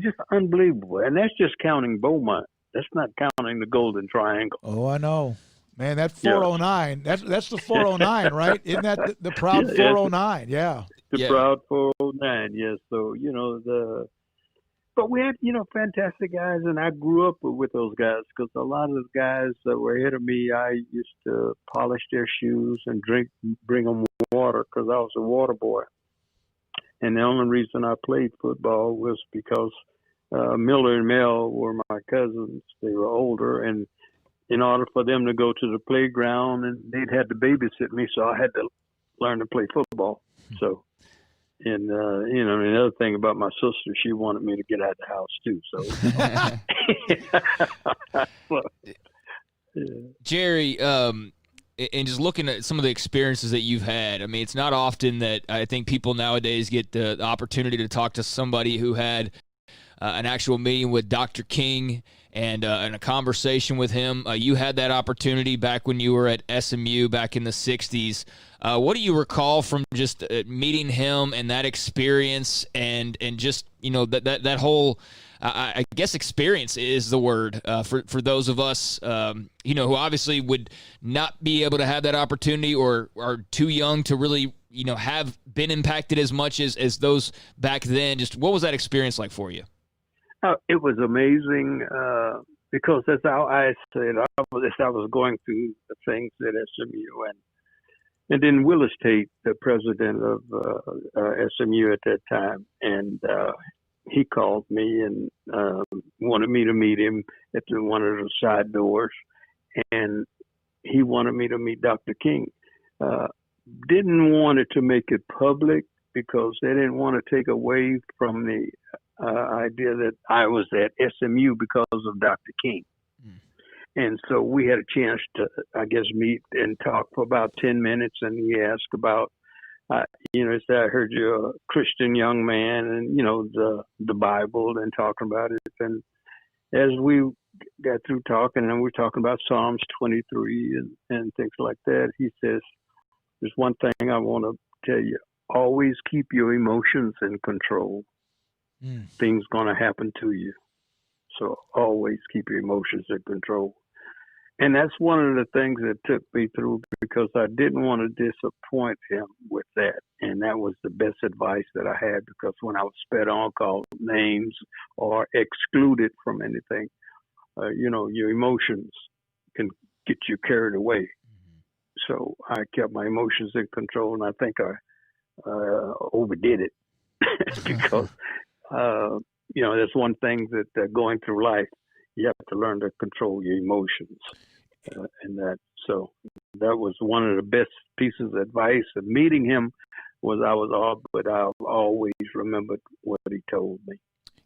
just unbelievable. And that's just counting Beaumont. That's not counting the Golden Triangle. Oh, I know. Man, that 409, that's the 409, right? Isn't that the proud 409? Yeah. The proud 409, yes. So, but we had, fantastic guys, and I grew up with those guys because a lot of the guys that were ahead of me, I used to polish their shoes and bring them water because I was a water boy. And the only reason I played football was because Miller and Mel were my cousins. They were older, and in order for them to go to the playground, and they'd had to babysit me, so I had to learn to play football. So, And another thing about my sister, she wanted me to get out of the house too. So, well, yeah. Jerry, and just looking at some of the experiences that you've had, I mean, it's not often that I think people nowadays get the opportunity to talk to somebody who had an actual meeting with Dr. King and a conversation with him. You had that opportunity back when you were at SMU back in the 60s. What do you recall from just meeting him and that experience and just, that whole, I guess experience is the word for those of us, who obviously would not be able to have that opportunity or are too young to really, have been impacted as much as those back then. Just what was that experience like for you? It was amazing because that's how I said I was going through the things at SMU and then Willis Tate, the president of SMU at that time, and he called me and wanted me to meet him at one of the side doors, and he wanted me to meet Dr. King. Didn't want it to make it public because they didn't want to take away from the idea that I was at SMU because of Dr. King. And so we had a chance to, I guess, meet and talk for about 10 minutes. And he asked about, he said, I heard you're a Christian young man and, the Bible and talking about it. And as we got through talking and we were talking about Psalms 23 and things like that, he says, there's one thing I want to tell you. Always keep your emotions in control. Things going to happen to you. So always keep your emotions in control. And that's one of the things that took me through because I didn't want to disappoint him with that. And that was the best advice that I had because when I was sped on, called names or excluded from anything, your emotions can get you carried away. So I kept my emotions in control, and I think I overdid it because that's one thing that going through life, you have to learn to control your emotions, so that was one of the best pieces of advice. And meeting him but I've always remembered what he told me.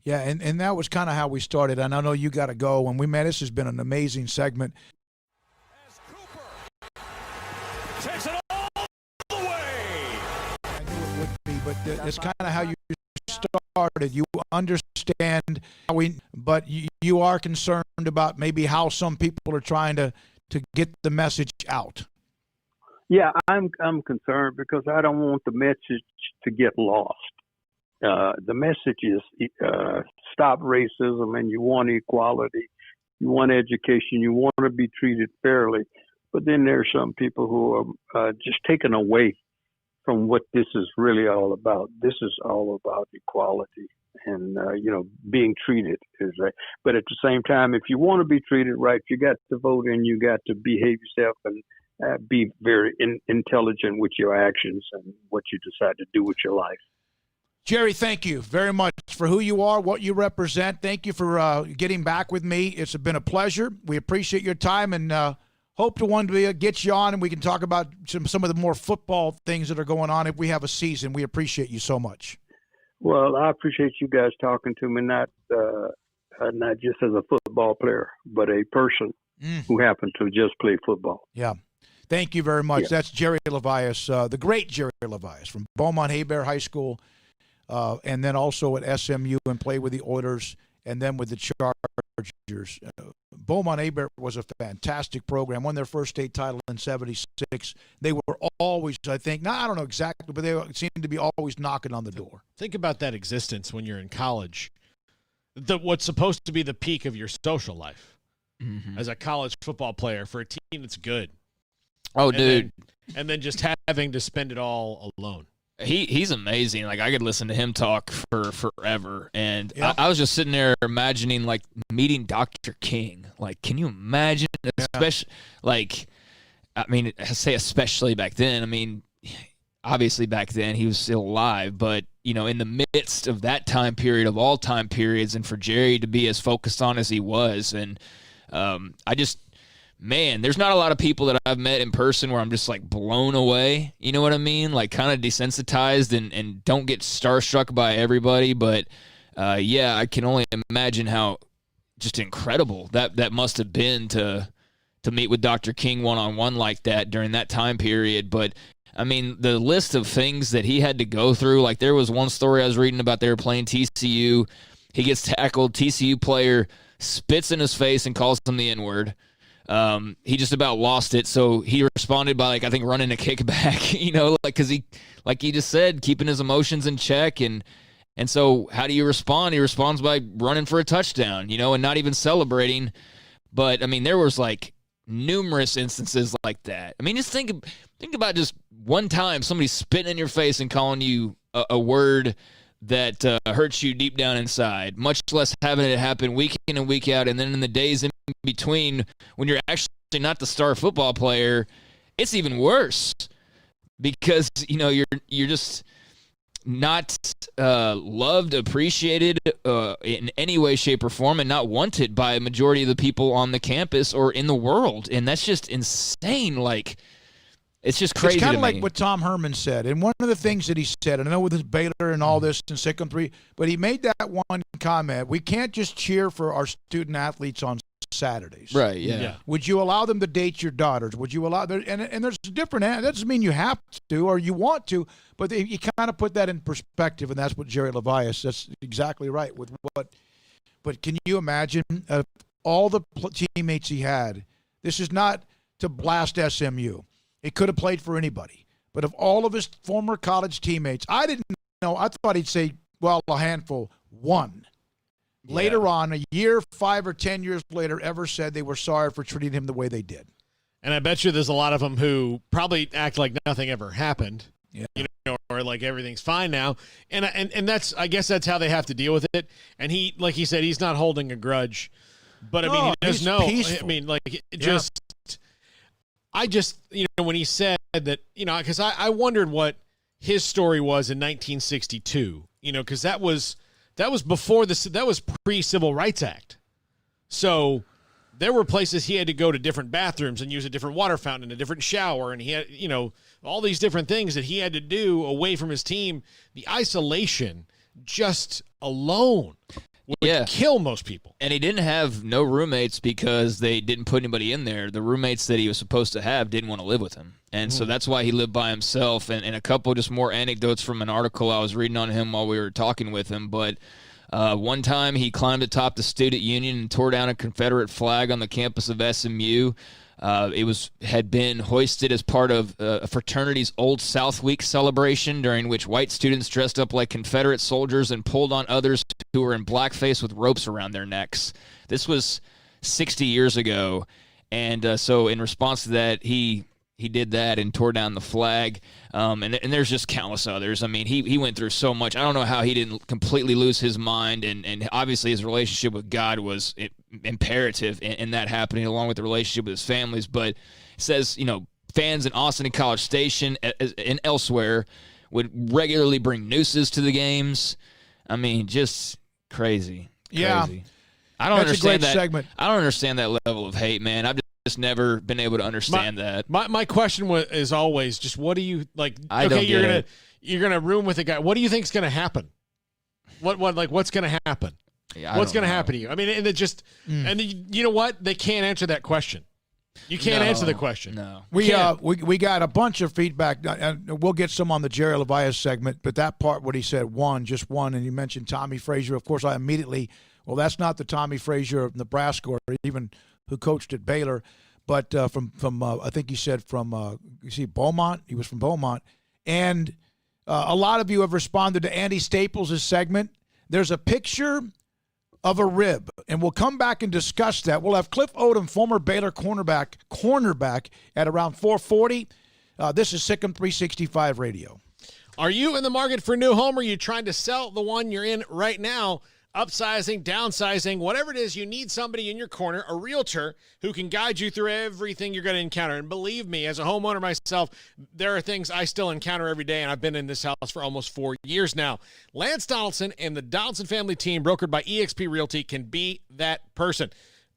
Yeah, and that was kind of how we started. And I know you got to go. When we met, this has been an amazing segment. Takes it all the way. I knew it would be, but that's kind of how you started. You understand but you are concerned about maybe how some people are trying to get the message out. Yeah, I'm concerned because I don't want the message to get lost. The message is stop racism, and you want equality, you want education, you want to be treated fairly. But then there are some people who are just taken away from what this is really all about. This is all about equality and, being treated is right. But at the same time, if you want to be treated right, you got to vote and you got to behave yourself and be very intelligent with your actions and what you decide to do with your life. Jerry, thank you very much for who you are, what you represent. Thank you for getting back with me. It's been a pleasure. We appreciate your time and hope to one day get you on and we can talk about some of the more football things that are going on if we have a season. We appreciate you so much. Well, I appreciate you guys talking to me, not just as a football player, but a person who happened to just play football. Yeah. Thank you very much. Yeah. That's Jerry Levias, the great Jerry Levias from Beaumont-Hebert High School, and then also at SMU and played with the Oilers and then with the Chargers. Beaumont-Hebert was a fantastic program, won their first state title in '76. They were always, I think, I don't know exactly, but they seemed to be always knocking on the door. Think about that existence when you're in college. What's supposed to be the peak of your social life as a college football player for a team that's good. Oh, dude. And then just having to spend it all alone. He's amazing. Like, I could listen to him talk for forever. And I was just sitting there imagining, like, meeting Dr. King. Like, can you imagine? Especially, I say especially back then. I mean, obviously back then he was still alive. But, in the midst of that time period of all time periods and for Jerry to be as focused on as he was. And man, there's not a lot of people that I've met in person where I'm just like blown away. You know what I mean? Like kind of desensitized and don't get starstruck by everybody. But yeah, I can only imagine how just incredible that must have been to meet with Dr. King one-on-one like that during that time period. But I mean, the list of things that he had to go through, like there was one story I was reading about, they were playing TCU. He gets tackled, TCU player spits in his face and calls him the N-word. He just about lost it, so he responded by, like, I think running a kickback, you know, like, because he, like he just said, keeping his emotions in check. And so how do you respond? He responds by running for a touchdown, you know, and not even celebrating. But, I mean, there was, like, numerous instances like that. I mean, just think about just one time somebody spitting in your face and calling you a word that hurts you deep down inside, much less having it happen week in and week out. And then in the days in between when you're actually not the star football player, it's even worse because, you know, you're just not loved, appreciated in any way, shape, or form, and not wanted by a majority of the people on the campus or in the world. And that's just insane. Like, it's just crazy. It's kind to of like me. what Tom Herman said. And one of the things that he said, and I know with his Baylor and all this and SicEm3, but he made that one comment. We can't just cheer for our student athletes on Saturdays. Right, yeah. Would you allow them to date your daughters? Would you allow them? And there's a different, that doesn't mean you have to or you want to, but you kind of put that in perspective, and that's what Jerry Levias, that's exactly right. But can you imagine all the teammates he had? This is not to blast SMU. It could have played for anybody. But of all of his former college teammates, I didn't know. I thought he'd say, well, a handful. One. Yeah. Later on, a year, 5 or 10 years later, ever said they were sorry for treating him the way they did. And I bet you there's a lot of them who probably act like nothing ever happened. Yeah. You know, or like everything's fine now. And that's, I guess that's how they have to deal with it. And he, like he said, he's not holding a grudge. But I mean, he does know. Peaceful. I mean, like, I just, you know, when he said that, you know, because I wondered what his story was in 1962, you know, because that was before that was pre-Civil Rights Act. So there were places he had to go to different bathrooms and use a different water fountain, a different shower, and he had, you know, all these different things that he had to do away from his team. The isolation just alone would kill most people. And he didn't have no roommates because they didn't put anybody in there. The roommates that he was supposed to have didn't want to live with him. And so that's why he lived by himself. And a couple just more anecdotes from an article I was reading on him while we were talking with him. But one time he climbed atop the student union and tore down a Confederate flag on the campus of SMU. It had been hoisted as part of a fraternity's Old South Week celebration, during which white students dressed up like Confederate soldiers and pulled on others who were in blackface with ropes around their necks. This was 60 years ago, and so in response to that, he did that and tore down the flag. And there's just countless others. I mean, he went through so much. I don't know how he didn't completely lose his mind, and obviously his relationship with God was imperative in that happening, along with the relationship with his families. But it says, you know, fans in Austin and College Station and elsewhere would regularly bring nooses to the games. I mean, just crazy. Yeah. I don't understand that segment. I don't understand that level of hate, man. I've just never been able to understand that. My question is always just, what do you like? You're gonna room with a guy. What do you think's gonna happen? What's gonna happen? Yeah, what's gonna happen to you? I mean, and it just and you know what? They can't answer that question. You can't answer the question. No. We got a bunch of feedback, and we'll get some on the Jerry Levias segment, but that part, what he said, just one, and you mentioned Tommy Frazier. Of course, I immediately, well, that's not the Tommy Frazier of Nebraska or even who coached at Baylor, but from I think he said from, Beaumont. He was from Beaumont. And a lot of you have responded to Andy Staples' segment. There's a picture of a rib, and we'll come back and discuss that. We'll have Cliff Odom, former Baylor cornerback at around 4:40. This is SicEm365 Radio. Are you in the market for a new home, or are you trying to sell the one you're in right now? Upsizing, downsizing, whatever it is, you need somebody in your corner, a realtor who can guide you through everything you're going to encounter. And believe me, as a homeowner myself, there are things I still encounter every day, and I've been in this house for almost 4 years now. Lance Donaldson and the Donaldson family team, brokered by eXp Realty, can be that person.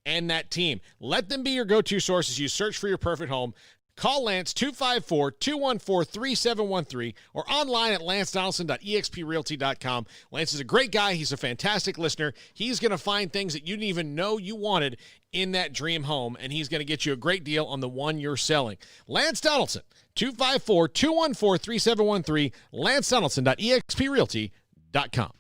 and that team. Let them be your go-to source as you search for your perfect home. Call Lance 254-214-3713 or online at lancedonaldson.exprealty.com. Lance is a great guy. He's a fantastic listener. He's going to find things that you didn't even know you wanted in that dream home, and he's going to get you a great deal on the one you're selling. Lance Donaldson, 254-214-3713, lancedonaldson.exprealty.com.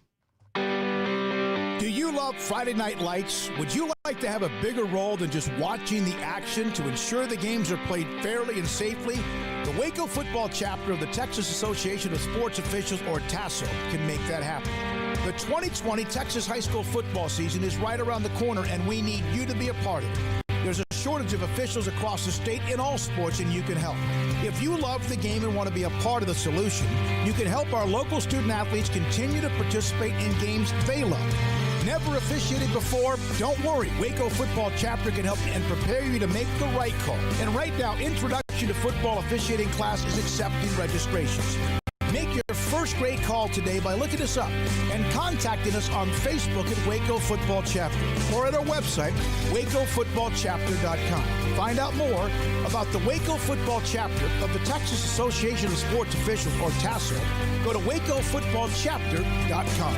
Do you love Friday Night Lights? Would you like to have a bigger role than just watching the action to ensure the games are played fairly and safely? The Waco football chapter of the Texas Association of Sports Officials, or TASO, can make that happen. The 2020 Texas high school football season is right around the corner, and we need you to be a part of it. There's a shortage of officials across the state in all sports, and you can help. If you love the game and want to be a part of the solution, you can help our local student athletes continue to participate in games they love. Never officiated before? Don't worry. Waco Football Chapter can help and prepare you to make the right call. And right now, Introduction to Football Officiating class is accepting registrations. Make your first grade call today by looking us up and contacting us on Facebook at Waco Football Chapter or at our website, wacofootballchapter.com. Find out more about the Waco Football Chapter of the Texas Association of Sports Officials, or TASO. Go to wacofootballchapter.com.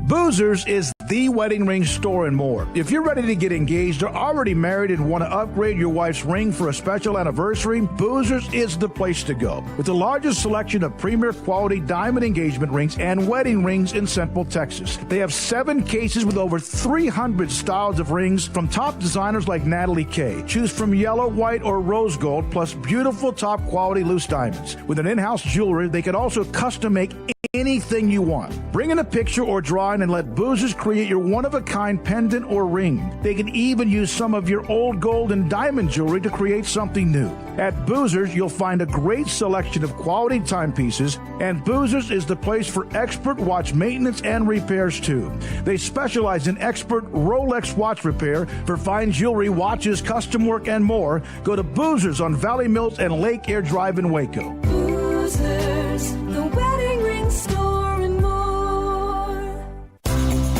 Boozers is the wedding ring store and more. If you're ready to get engaged or already married and want to upgrade your wife's ring for a special anniversary, Boozers is the place to go. With the largest selection of premier quality diamond engagement rings and wedding rings in Central Texas. They have 7 cases with over 300 styles of rings from top designers like Natalie Kay. Choose from yellow, white, or rose gold, plus beautiful top quality loose diamonds. With an in-house jewelry, they can also custom make anything you want. Bring in a picture or drawing and let Boozers create your one-of-a-kind pendant or ring. They can even use some of your old gold and diamond jewelry to create something new. At Boozers, you'll find a great selection of quality timepieces, and Boozers is the place for expert watch maintenance and repairs too. They specialize in expert Rolex watch repair for fine jewelry, watches, custom work, and more. Go to Boozers on Valley Mills and Lake Air Drive in Waco. Boozers, the wedding ring store and more.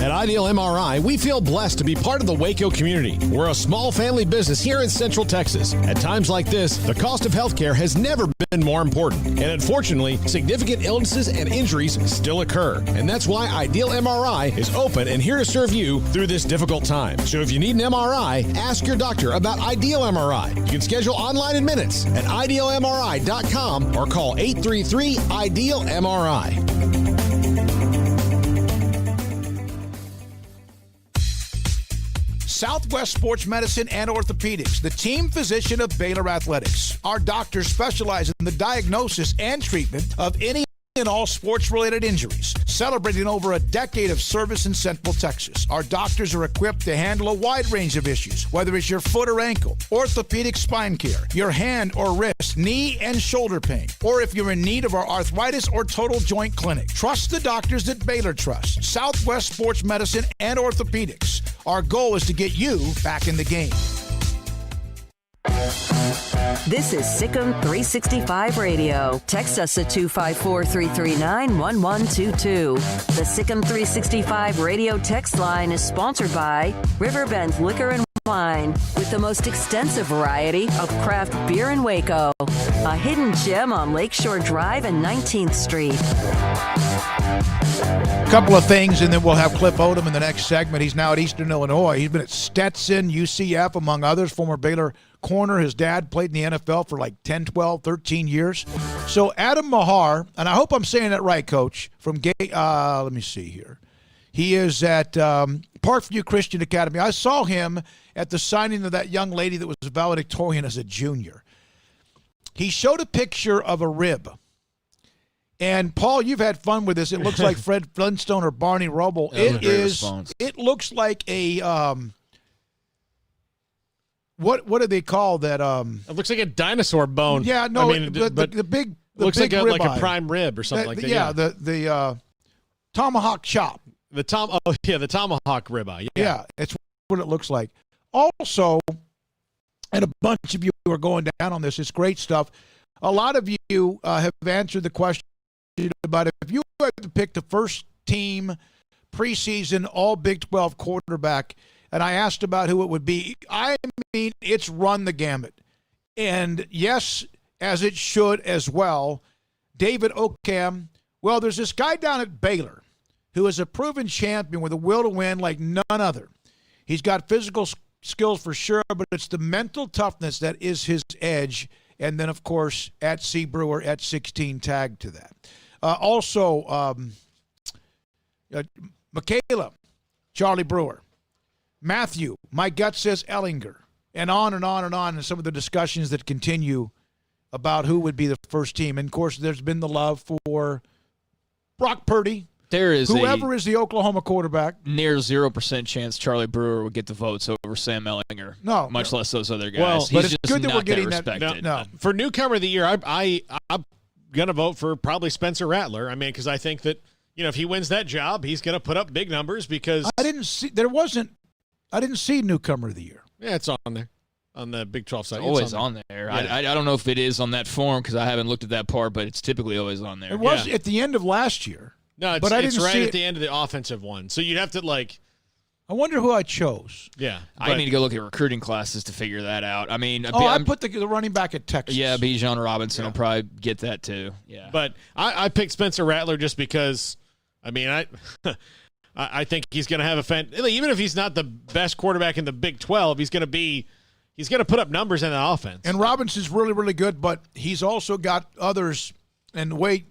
At Ideal MRI, we feel blessed to be part of the Waco community. We're a small family business here in Central Texas. At times like this, the cost of healthcare has never been more important. And unfortunately, significant illnesses and injuries still occur. And that's why Ideal MRI is open and here to serve you through this difficult time. So if you need an MRI, ask your doctor about Ideal MRI. You can schedule online in minutes at idealmri.com or call 833-IDEAL-MRI. Southwest Sports Medicine and Orthopedics, the team physician of Baylor Athletics. Our doctors specialize in the diagnosis and treatment of any and all sports-related injuries, celebrating over a decade of service in Central Texas. Our doctors are equipped to handle a wide range of issues, whether it's your foot or ankle, orthopedic spine care, your hand or wrist, knee and shoulder pain, or if you're in need of our arthritis or total joint clinic. Trust the doctors that Baylor trusts. Southwest Sports Medicine and Orthopedics. Our goal is to get you back in the game. This is SicEm365 Radio. Text us at 254-339-1122. The SicEm365 Radio text line is sponsored by Riverbend Liquor and Wine, with the most extensive variety of craft beer in Waco. A hidden gem on Lakeshore Drive and 19th Street. A couple of things, and then we'll have Cliff Odom in the next segment. He's now at Eastern Illinois. He's been at Stetson, UCF, among others, former Baylor corner. His dad played in the NFL for like 10, 12, 13 years. So Adam Mahar, and I hope I'm saying that right, Coach, from let me see here. He is at Parkview Christian Academy. I saw him at the signing of that young lady that was valedictorian as a junior. He showed a picture of a rib. And, Paul, you've had fun with this. It looks like Fred Flintstone or Barney Rubble. It looks like a what do they call that? It looks like a dinosaur bone. Yeah, no, I mean, the big looks big like a prime rib or something like that. Yeah, the tomahawk chop. The tomahawk ribeye. Yeah, it's what it looks like. Also, and a bunch of you are going down on this. It's great stuff. A lot of you have answered the question about it. If you had to pick the first team preseason all Big 12 quarterback, and I asked about who it would be, I mean, it's run the gamut. And yes, as it should as well, David Ockham. Well, there's this guy down at Baylor who is a proven champion with a will to win like none other. He's got physical skills for sure, but it's the mental toughness that is his edge. And then, of course, at C. Brewer at 16 tagged to that. Michaela, Charlie Brewer. Matthew, my gut says Ellinger. And on and on and on, and some of the discussions that continue about who would be the first team. And, of course, there's been the love for Brock Purdy. There is whoever is the Oklahoma quarterback. Near 0% chance Charlie Brewer would get the votes over Sam Ellinger. No. Much less those other guys. Well, He's but it's just good that not we're getting that that. respected. No. For newcomer of the year, I'm going to vote for probably Spencer Rattler. I mean, because I think that, if he wins that job, he's going to put up big numbers because I didn't see newcomer of the year. Yeah, it's on there. On the Big 12 site. It's always on there. Yeah. I don't know if it is on that form because I haven't looked at that part, but it's typically always on there. It was at the end of last year. No, but I it's didn't right see at the end of the offensive one. So you'd have to, I wonder who I chose. Yeah. I need to go look at recruiting classes to figure that out. I mean, I put the running back at Texas. Yeah, Bijan Robinson will probably get that too. Yeah. But I picked Spencer Rattler just because, I mean, I think he's going to have even if he's not the best quarterback in the Big 12, he's going to put up numbers in the offense. And Robinson's really, really good, but he's also got others. And the way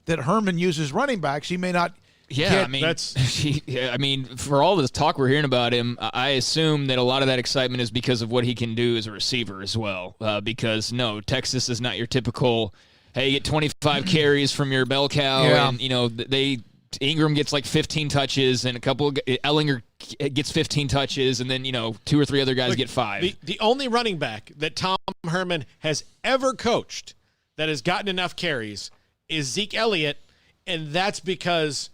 that Herman uses running backs, he may not. Yeah, I mean, for all this talk we're hearing about him, I assume that a lot of that excitement is because of what he can do as a receiver as well. Because no, Texas is not your typical. Hey, you get 25 carries from your bell cow, and Ingram gets like 15 touches, and Ellinger gets 15 touches, and then 2 or 3 other guys get 5. The only running back that Tom Herman has ever coached that has gotten enough carries is Zeke Elliott, and that's because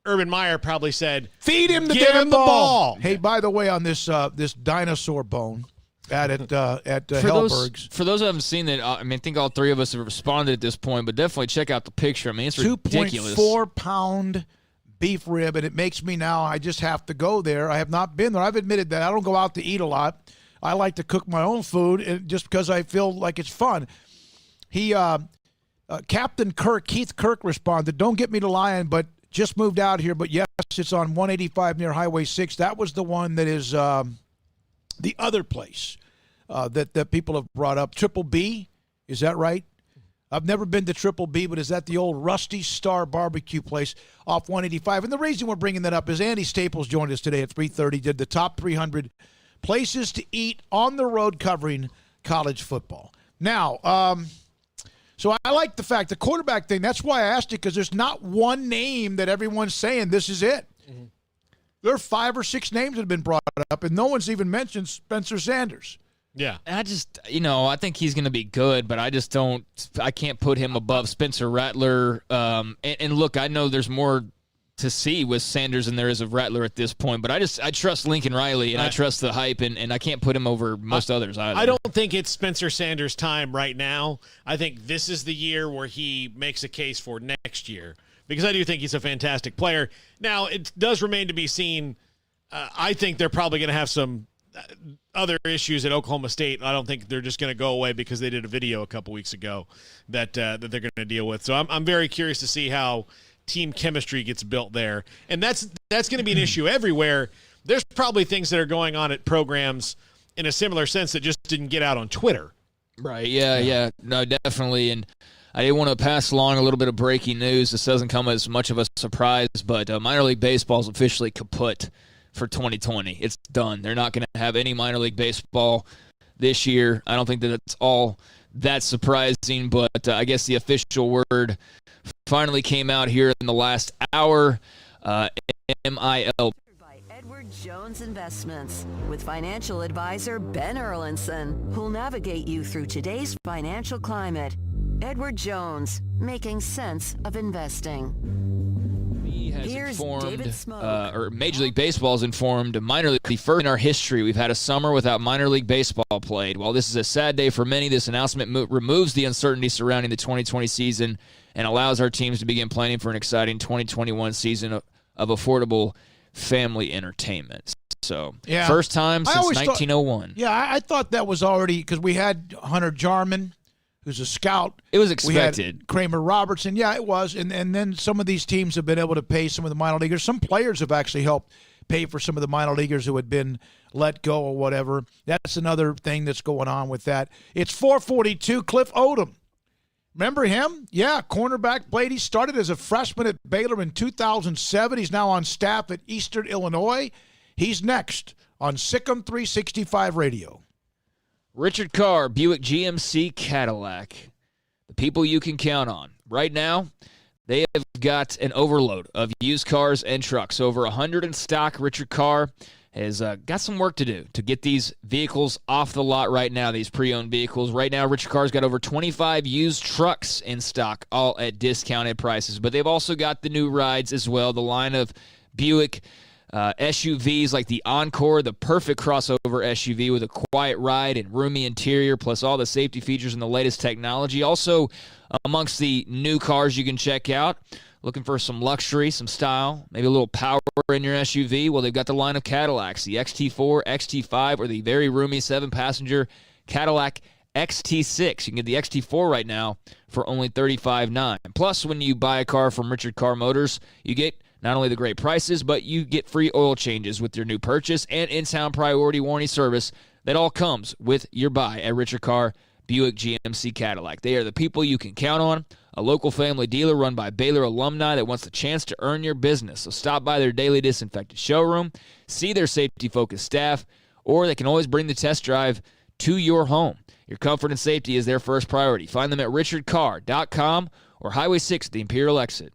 Urban Meyer probably said, "Feed him the give damn him the ball." Hey, by the way, on this dinosaur bone at Hellberg's. For those who haven't seen that, I think all 3 of us have responded at this point, but definitely check out the picture. I mean, it's ridiculous. 2.4-pound beef rib, and it makes me now. I just have to go there. I have not been there. I've admitted that I don't go out to eat a lot. I like to cook my own food, and just because I feel like it's fun. He. Captain Kirk, Keith Kirk responded, "Don't get me to lying, but just moved out here. But yes, it's on 185 near Highway 6. That was the one that is the other place that people have brought up. Triple B, is that right? I've never been to Triple B, but is that the old Rusty Star barbecue place off 185? And the reason we're bringing that up is Andy Staples joined us today at 3:30, did the top 300 places to eat on the road covering college football. Now, so I like the fact, the quarterback thing, that's why I asked it, because there's not one name that everyone's saying this is it. Mm-hmm. There are 5 or 6 names that have been brought up, and no one's even mentioned Spencer Sanders. Yeah. I just, I think he's going to be good, but I can't put him above Spencer Rattler. And look, I know there's more to see with Sanders than there is of Rattler at this point, but I trust Lincoln Riley, and I trust the hype, and I can't put him over most others either. I don't think it's Spencer Sanders' time right now. I think this is the year where he makes a case for next year, because I do think he's a fantastic player. Now, it does remain to be seen. I think they're probably going to have some other issues at Oklahoma State. I don't think they're just going to go away because they did a video a couple weeks ago that they're going to deal with. So I'm very curious to see how team chemistry gets built there. And that's going to be an issue everywhere. There's probably things that are going on at programs in a similar sense that just didn't get out on Twitter. Right, yeah. No, definitely. And I didn't want to pass along a little bit of breaking news. This doesn't come as much of a surprise, but minor league baseball is officially kaput for 2020. It's done. They're not going to have any minor league baseball this year. I don't think that it's all that surprising, but I guess the official word finally came out here in the last hour. MIL. By Edward Jones Investments with financial advisor Ben Erlinson, who'll navigate you through today's financial climate. Edward Jones, making sense of investing. We Here's David Smoke. Or Major League Baseball has informed minor league. The first in our history we've had a summer without minor league baseball played. While this is a sad day for many, this announcement removes the uncertainty surrounding the 2020 season and allows our teams to begin planning for an exciting 2021 season of affordable family entertainment. So, first time since 1901. I thought that was already, because we had Hunter Jarman, who's a scout. It was expected. We had Kramer Robertson. Yeah, it was. And then some of these teams have been able to pay some of the minor leaguers. Some players have actually helped pay for some of the minor leaguers who had been let go or whatever. That's another thing that's going on with that. It's 442, Cliff Odom. Remember him? Yeah, cornerback played. He started as a freshman at Baylor in 2007. He's now on staff at Eastern Illinois. He's next on SicEm365 Radio. Richard Carr, Buick GMC Cadillac. The people you can count on. Right now, they have got an overload of used cars and trucks. Over 100 in stock. Richard Carr has got some work to do to get these vehicles off the lot right now, these pre-owned vehicles. Right now, Richard Carr's got over 25 used trucks in stock, all at discounted prices. But they've also got the new rides as well, the line of Buick SUVs like the Encore, the perfect crossover SUV with a quiet ride and roomy interior, plus all the safety features and the latest technology. Also, amongst the new cars you can check out, looking for some luxury, some style, maybe a little power in your SUV, well, they've got the line of Cadillacs, the XT4, XT5, or the very roomy 7-passenger Cadillac XT6. You can get the XT4 right now for only $35,900. Plus, when you buy a car from Richard Carr Motors, you get not only the great prices, but you get free oil changes with your new purchase and in-town priority warranty service. That all comes with your buy at Richard Carr Buick GMC Cadillac. They are the people you can count on, a local family dealer run by Baylor alumni that wants the chance to earn your business. So stop by their daily disinfected showroom, see their safety-focused staff, or they can always bring the test drive to your home. Your comfort and safety is their first priority. Find them at richardcarr.com or Highway 6 at the Imperial Exit.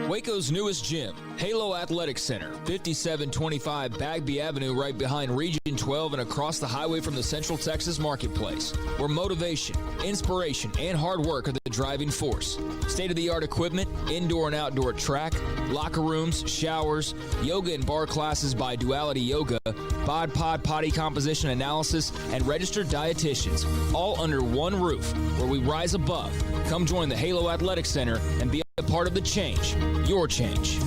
Waco's newest gym, Halo Athletic Center, 5725 Bagby Avenue, right behind Region 12 and across the highway from the Central Texas Marketplace, where motivation, inspiration, and hard work are the driving force. State-of-the-art equipment, indoor and outdoor track, locker rooms, showers, yoga and bar classes by Duality Yoga, bod pod potty composition analysis, and registered dietitians, all under one roof, where we rise above. Come join the Halo Athletic Center and be a part of the change, your change.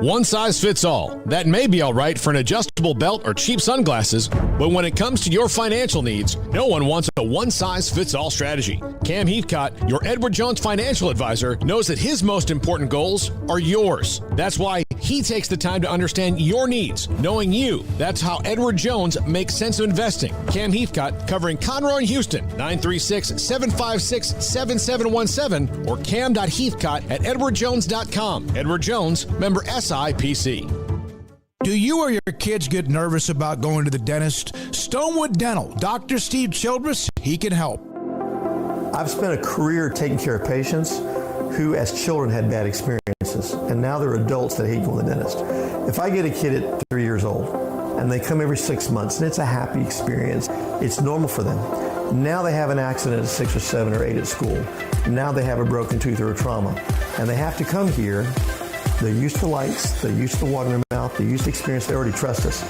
One size fits all. That may be all right for an adjustable belt or cheap sunglasses, but when it comes to your financial needs, no one wants a one-size-fits-all strategy. Cam Heathcott, your Edward Jones financial advisor, knows that his most important goals are yours. That's why he takes the time to understand your needs, knowing you. That's how Edward Jones makes sense of investing. Cam Heathcott, covering Conroe and Houston, 936-756-7717 or cam.heathcott@edwardjones.com. Edward Jones, member SIPC. Do you or your kids get nervous about going to the dentist? Stonewood Dental, Dr. Steve Childress, he can help. I've spent a career taking care of patients who as children had bad experiences, and now they're adults that hate going to the dentist. If I get a kid at 3 years old and they come every 6 months and it's a happy experience, it's normal for them. Now they have an accident at 6 or 7 or 8 at school. Now they have a broken tooth or a trauma, and they have to come here. They're used to lights, they're used to water in their mouth, they're used to experience, they already trust us.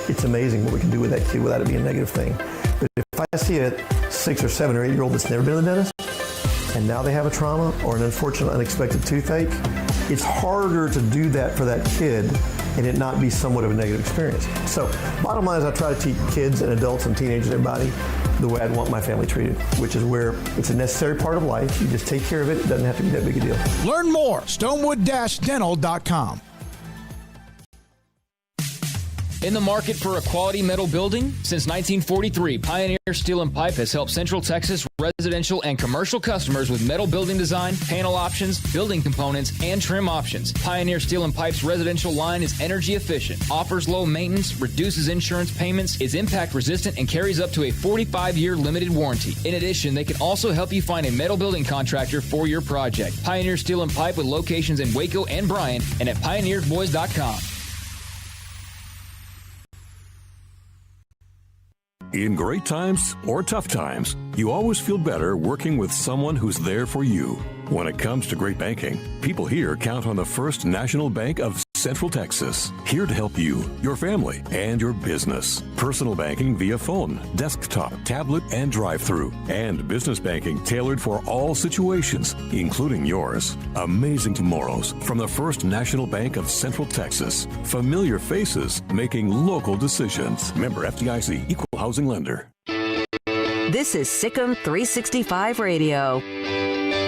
It's amazing what we can do with that kid without it being a negative thing. But if I see a 6 or 7 or 8 year old that's never been to the dentist, and now they have a trauma or an unfortunate unexpected toothache, it's harder to do that for that kid and it not be somewhat of a negative experience. So bottom line is I try to teach kids and adults and teenagers and everybody the way I'd want my family treated, which is where it's a necessary part of life. You just take care of it. It doesn't have to be that big a deal. Learn more, stonewood-dental.com. In the market for a quality metal building? Since 1943, Pioneer Steel and Pipe has helped Central Texas residential and commercial customers with metal building design, panel options, building components, and trim options. Pioneer Steel and Pipe's residential line is energy efficient, offers low maintenance, reduces insurance payments, is impact resistant, and carries up to a 45-year limited warranty. In addition, they can also help you find a metal building contractor for your project. Pioneer Steel and Pipe with locations in Waco and Bryan and at pioneerboys.com. In great times or tough times, you always feel better working with someone who's there for you. When it comes to great banking, people here count on the First National Bank of Central Texas, here to help you, your family, and your business. Personal banking via phone, desktop, tablet, and drive-through. And business banking tailored for all situations, including yours. Amazing tomorrows from the First National Bank of Central Texas. Familiar faces making local decisions. Member FDIC, Equal Housing Lender. This is SicEm365 Radio.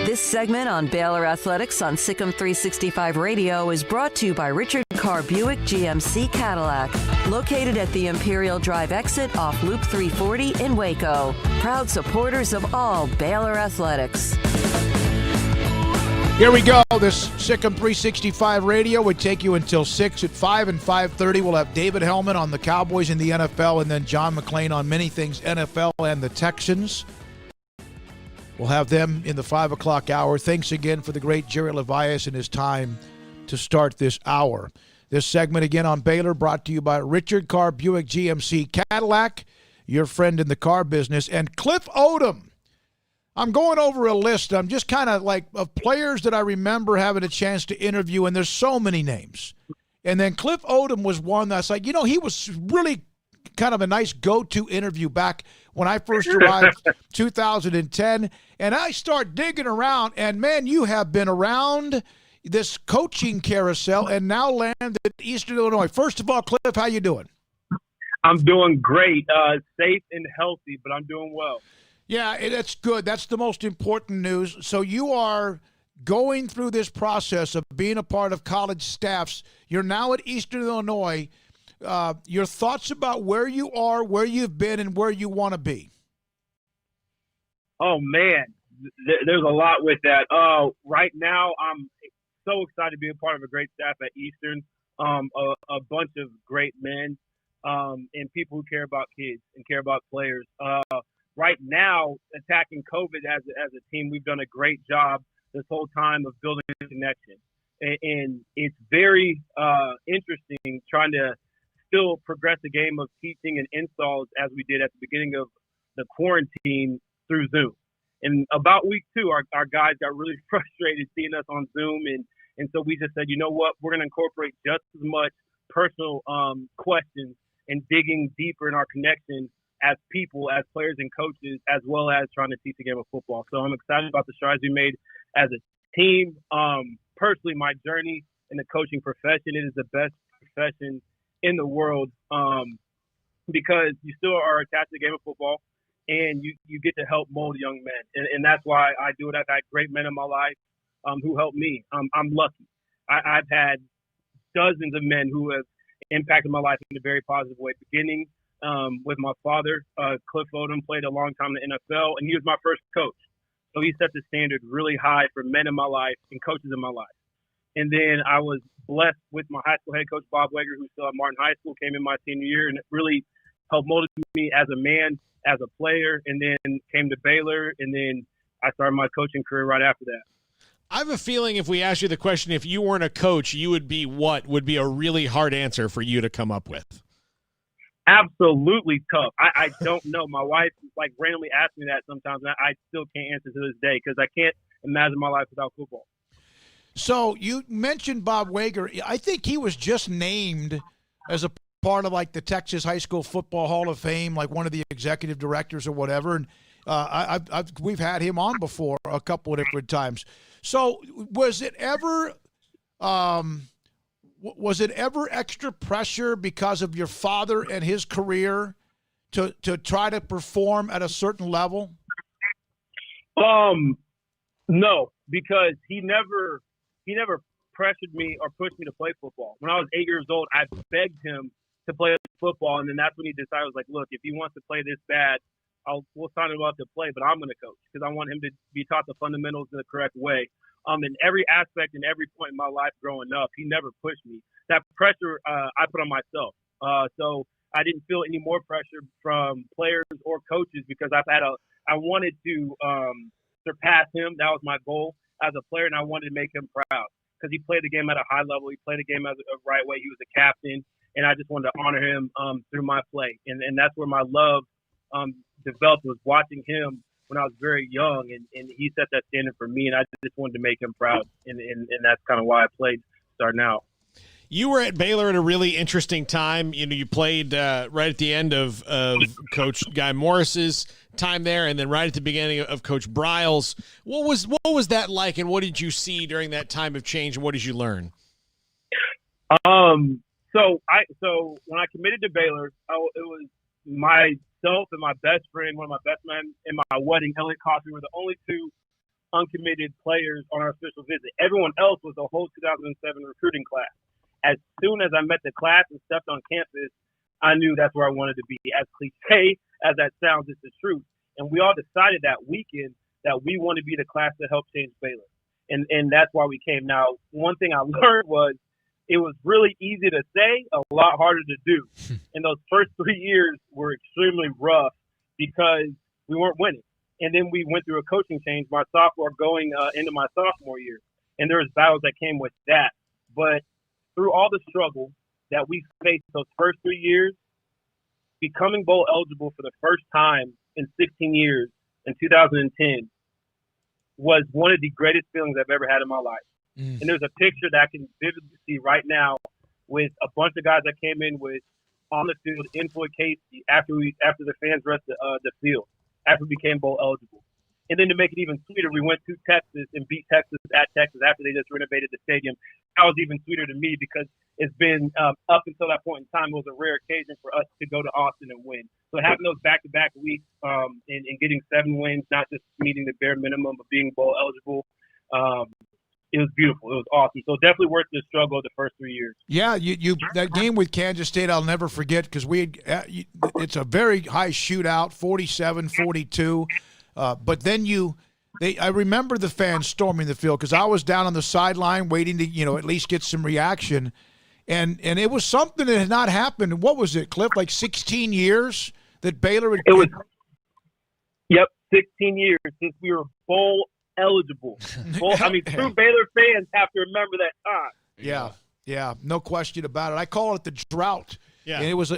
This segment on Baylor Athletics on SicEm365 Radio is brought to you by Richard Carr Buick GMC Cadillac, located at the Imperial Drive exit off Loop 340 in Waco. Proud supporters of all Baylor Athletics. Here we go. This SicEm365 Radio would take you until 6 at 5 and 5:30. We'll have David Hellman on the Cowboys and the NFL, and then John McClain on many things NFL and the Texans. We'll have them in the 5 o'clock hour. Thanks again for the great Jerry Levias and his time to start this hour. This segment again on Baylor brought to you by Richard Carr Buick GMC Cadillac, your friend in the car business, and Cliff Odom. I'm going over a list. I'm just kind of like of players that I remember having a chance to interview, and there's so many names. And then Cliff Odom was one that's like, he was really kind of a nice go-to interview back when I first arrived 2010. And I start digging around, and man, you have been around this coaching carousel and now landed at Eastern Illinois. First of all, Cliff, how you doing? I'm doing great. Safe and healthy, but I'm doing well. Yeah, that's good. That's the most important news. So you are going through this process of being a part of college staffs. You're now at Eastern Illinois. Your thoughts about where you are, where you've been, and where you want to be? Oh, man, there's a lot with that. Right now, I'm so excited to be a part of a great staff at Eastern, a bunch of great men and people who care about kids and care about players. Right now, attacking COVID as a team, we've done a great job this whole time of building a connection. And it's very interesting trying to still progress the game of teaching and installs as we did at the beginning of the quarantine through Zoom. And about week 2, our guys got really frustrated seeing us on Zoom. And so we just said, you know what, we're going to incorporate just as much personal questions and digging deeper in our connection as people, as players and coaches, as well as trying to teach the game of football. So I'm excited about the strides we made as a team. Personally, my journey in the coaching profession, it is the best profession in the world because you still are attached to the game of football and you get to help mold young men. And that's why I do it. I've had great men in my life who helped me. I'm lucky. I've had dozens of men who have impacted my life in a very positive way, beginning with my father. Cliff Odom played a long time in the NFL, and he was my first coach. So he set the standard really high for men in my life and coaches in my life. And then I was blessed with my high school head coach, Bob Wager, who's still at Martin High School, came in my senior year, and it really helped mold me as a man, as a player, and then came to Baylor, and then I started my coaching career right after that. I have a feeling if we asked you the question, if you weren't a coach, you would be what would be a really hard answer for you to come up with? Absolutely tough. I don't know. My wife randomly asks me that sometimes, and I still can't answer to this day because I can't imagine my life without football. So you mentioned Bob Wager. I think he was just named as a part of the Texas High School Football Hall of Fame, like one of the executive directors or whatever. And we've had him on before a couple of different times. So was it ever extra pressure because of your father and his career to try to perform at a certain level? No, because he never pressured me or pushed me to play football. When I was 8 years old, I begged him to play football, and then that's when he decided, look, if he wants to play this bad, we'll sign him up to play, but I'm going to coach because I want him to be taught the fundamentals in the correct way. In every aspect and every point in my life growing up, he never pushed me. That pressure I put on myself. So I didn't feel any more pressure from players or coaches because I wanted to surpass him. That was my goal as a player, and I wanted to make him proud because he played the game at a high level. He played the game as a right way. He was a captain, and I just wanted to honor him through my play. And that's where my love developed was watching him when I was very young, and he set that standard for me, and I just wanted to make him proud, and that's kind of why I played starting out. You were at Baylor at a really interesting time. You know, you played right at the end of Coach Guy Morris's time there, and then right at the beginning of Coach Briles. What was that like, and what did you see during that time of change, and what did you learn? So when I committed to Baylor, it was myself and my best friend, one of my best men in my wedding, Elliot Coffey, were the only two uncommitted players on our official visit. Everyone else was the whole 2007 recruiting class. As soon as I met the class and stepped on campus, I knew that's where I wanted to be. As cliche as that sounds, it's the truth. And we all decided that weekend that we want to be the class that helped change Baylor. And that's why we came. Now, one thing I learned was it was really easy to say, a lot harder to do. And those first 3 years were extremely rough because we weren't winning. And then we went through a coaching change my sophomore going into my sophomore year. And there was battles that came with that. But through all the struggle that we faced those first 3 years, becoming bowl eligible for the first time in 16 years in 2010 was one of the greatest feelings I've ever had in my life. And there's a picture that I can vividly see right now with a bunch of guys that came in with on the field in Floyd Casey after the fans rushed the field, after we became bowl eligible. And then to make it even sweeter, we went to Texas and beat Texas at Texas after they just renovated the stadium. That was even sweeter to me because it's been up until that point in time, it was a rare occasion for us to go to Austin and win. So having those back-to-back weeks and getting 7 wins, not just meeting the bare minimum but being bowl eligible, it was beautiful. It was awesome. So definitely worth the struggle of the first 3 years. Yeah, you that game with Kansas State I'll never forget because it's a very high shootout, 47-42. But then I remember the fans storming the field because I was down on the sideline waiting to, at least get some reaction. And it was something that had not happened. What was it, Cliff? Like 16 years that Baylor had. It was. Yep, 16 years since we were bowl eligible. True Baylor fans have to remember that time. Yeah, no question about it. I call it the drought. Yeah, and it was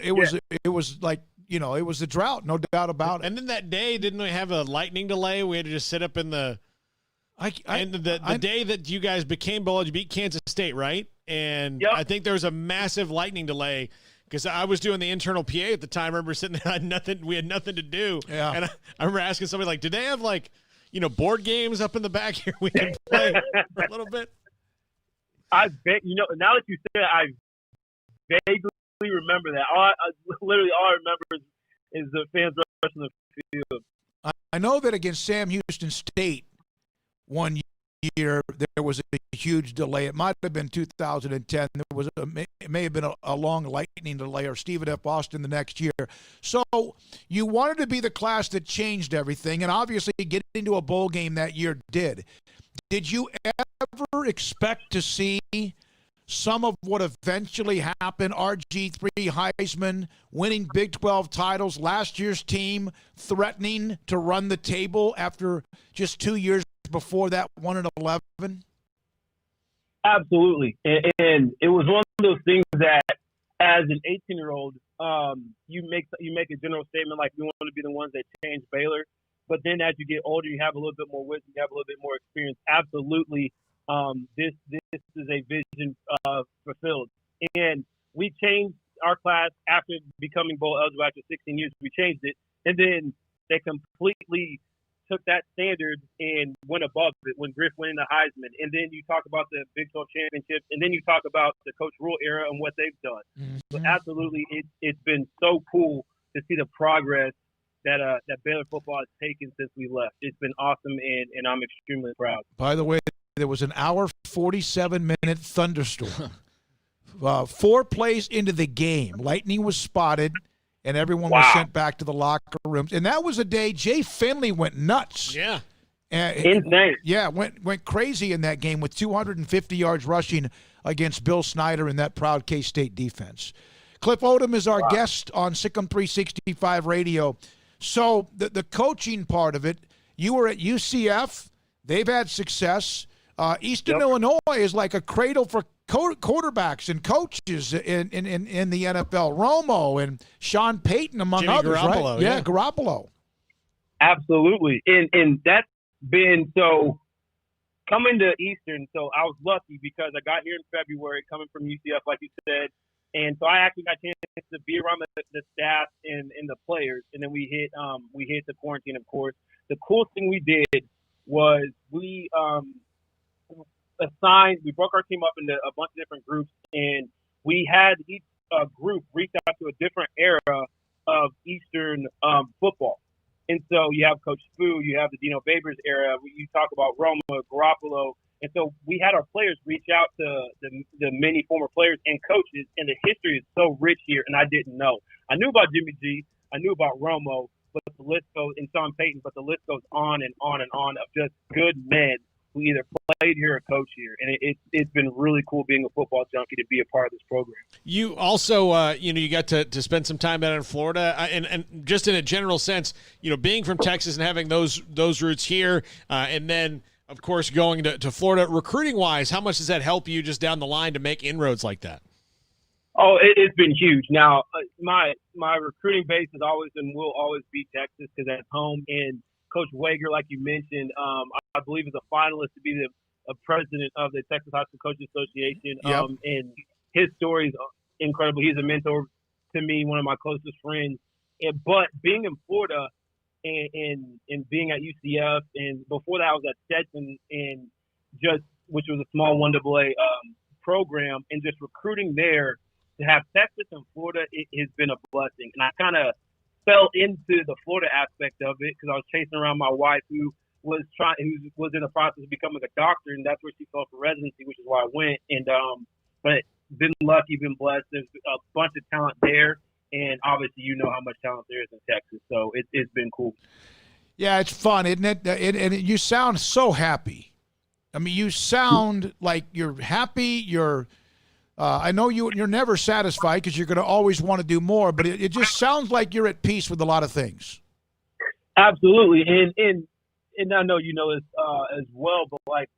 like. It was the drought, no doubt about it. And then that day, didn't we have a lightning delay? We had to just sit up in the the day that you guys became bowl, you beat Kansas State, right? And I think there was a massive lightning delay because I was doing the internal PA at the time. I remember sitting there, we had nothing to do. Yeah. And I remember asking somebody, like, do they have, board games up in the back here we can play for a little bit? I bet, now that you say it, I vaguely remember that. Literally all I remember is the fans rushing the field. I know that against Sam Houston State one year there was a huge delay. It might have been 2010. It may have been a long lightning delay, or Stephen F. Austin the next year. So you wanted to be the class that changed everything, and obviously getting into a bowl game that year did. Did you ever expect to see some of what eventually happened, RG3, Heisman, winning Big 12 titles, last year's team threatening to run the table after just 2 years before that 1-11? Absolutely. And it was one of those things that as an 18-year-old, you make a general statement like we want to be the ones that change Baylor. But then as you get older, you have a little bit more wisdom, you have a little bit more experience. Absolutely. This is a vision fulfilled, and we changed our class after becoming bowl eligible after 16 years. We changed it, and then they completely took that standard and went above it when Griff went into Heisman. And then you talk about the Big 12 championships, and then you talk about the Coach Rule era and what they've done. Mm-hmm. So absolutely, it's been so cool to see the progress that Baylor football has taken since we left. It's been awesome, and I'm extremely proud. By the way, there was an 47-minute thunderstorm. 4 plays into the game, lightning was spotted, and everyone was sent back to the locker rooms. And that was a day Jay Finley went nuts. Yeah. Insane. Yeah, went crazy in that game with 250 yards rushing against Bill Snyder and that proud K-State defense. Cliff Odom is our guest on SicEm365 Radio. So the coaching part of it, you were at UCF. They've had success. Eastern Illinois is like a cradle quarterbacks and coaches in the NFL, Romo and Sean Payton, among Jimmy others, Garoppolo, right? yeah. Garoppolo. Absolutely. And that's been so coming to Eastern. So I was lucky because I got here in February coming from UCF, like you said. And so I actually got a chance to be around the staff and the players. And then we hit the quarantine, of course. The cool thing we did was we broke our team up into a bunch of different groups, and we had each group reach out to a different era of Eastern football. And so you have Coach Spoo, you have the Dino Babers era, you talk about Roma, Garoppolo. And so we had our players reach out to the many former players and coaches, and the history is so rich here, and I didn't know. I knew about Jimmy G, I knew about Romo, but the list goes, and Sean Payton, but the list goes on and on and on of just good men who either played here or coached here. And it's been really cool being a football junkie to be a part of this program. You also, you got to spend some time out in Florida, and just in a general sense, being from Texas and having those roots here, and then, of course, going to Florida. Recruiting-wise, how much does that help you just down the line to make inroads like that? Oh, it's been huge. Now, my recruiting base has always and will always be Texas because that's home. And Coach Wager, like you mentioned, I believe is a finalist to be the president of the Texas High School Coaches Association. Yep. And his story is incredible. He's a mentor to me, one of my closest friends. But being in Florida and being at UCF, and before that I was at Stetson, and which was a small 1AA program, and just recruiting there. To have Texas and Florida, it has been a blessing. And I kind of fell into the Florida aspect of it because I was chasing around my wife who was in the process of becoming a doctor, and that's where she fell for residency, which is why I went. And but been lucky, been blessed. There's a bunch of talent there, and obviously you know how much talent there is in Texas. So it's been cool. Yeah, it's fun, isn't it? And you sound so happy. I mean, you sound like you're happy. I know you're never satisfied because you're going to always want to do more, but it just sounds like you're at peace with a lot of things. Absolutely. And I know you know this as well, but like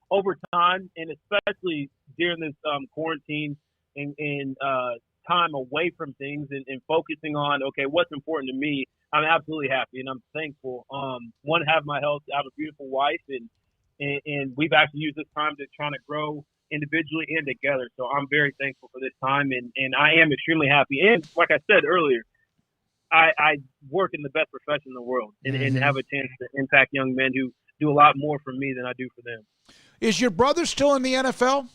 over time, and especially during this quarantine and time away from things and focusing on, okay, what's important to me, I'm absolutely happy and I'm thankful. One, have my health, I have a beautiful wife, and we've actually used this time to try to grow individually and together. So I'm very thankful for this time, and I am extremely happy. And like I said earlier, I work in the best profession in the world and have a chance to impact young men who do a lot more for me than I do for them. Is your brother still in the NFL?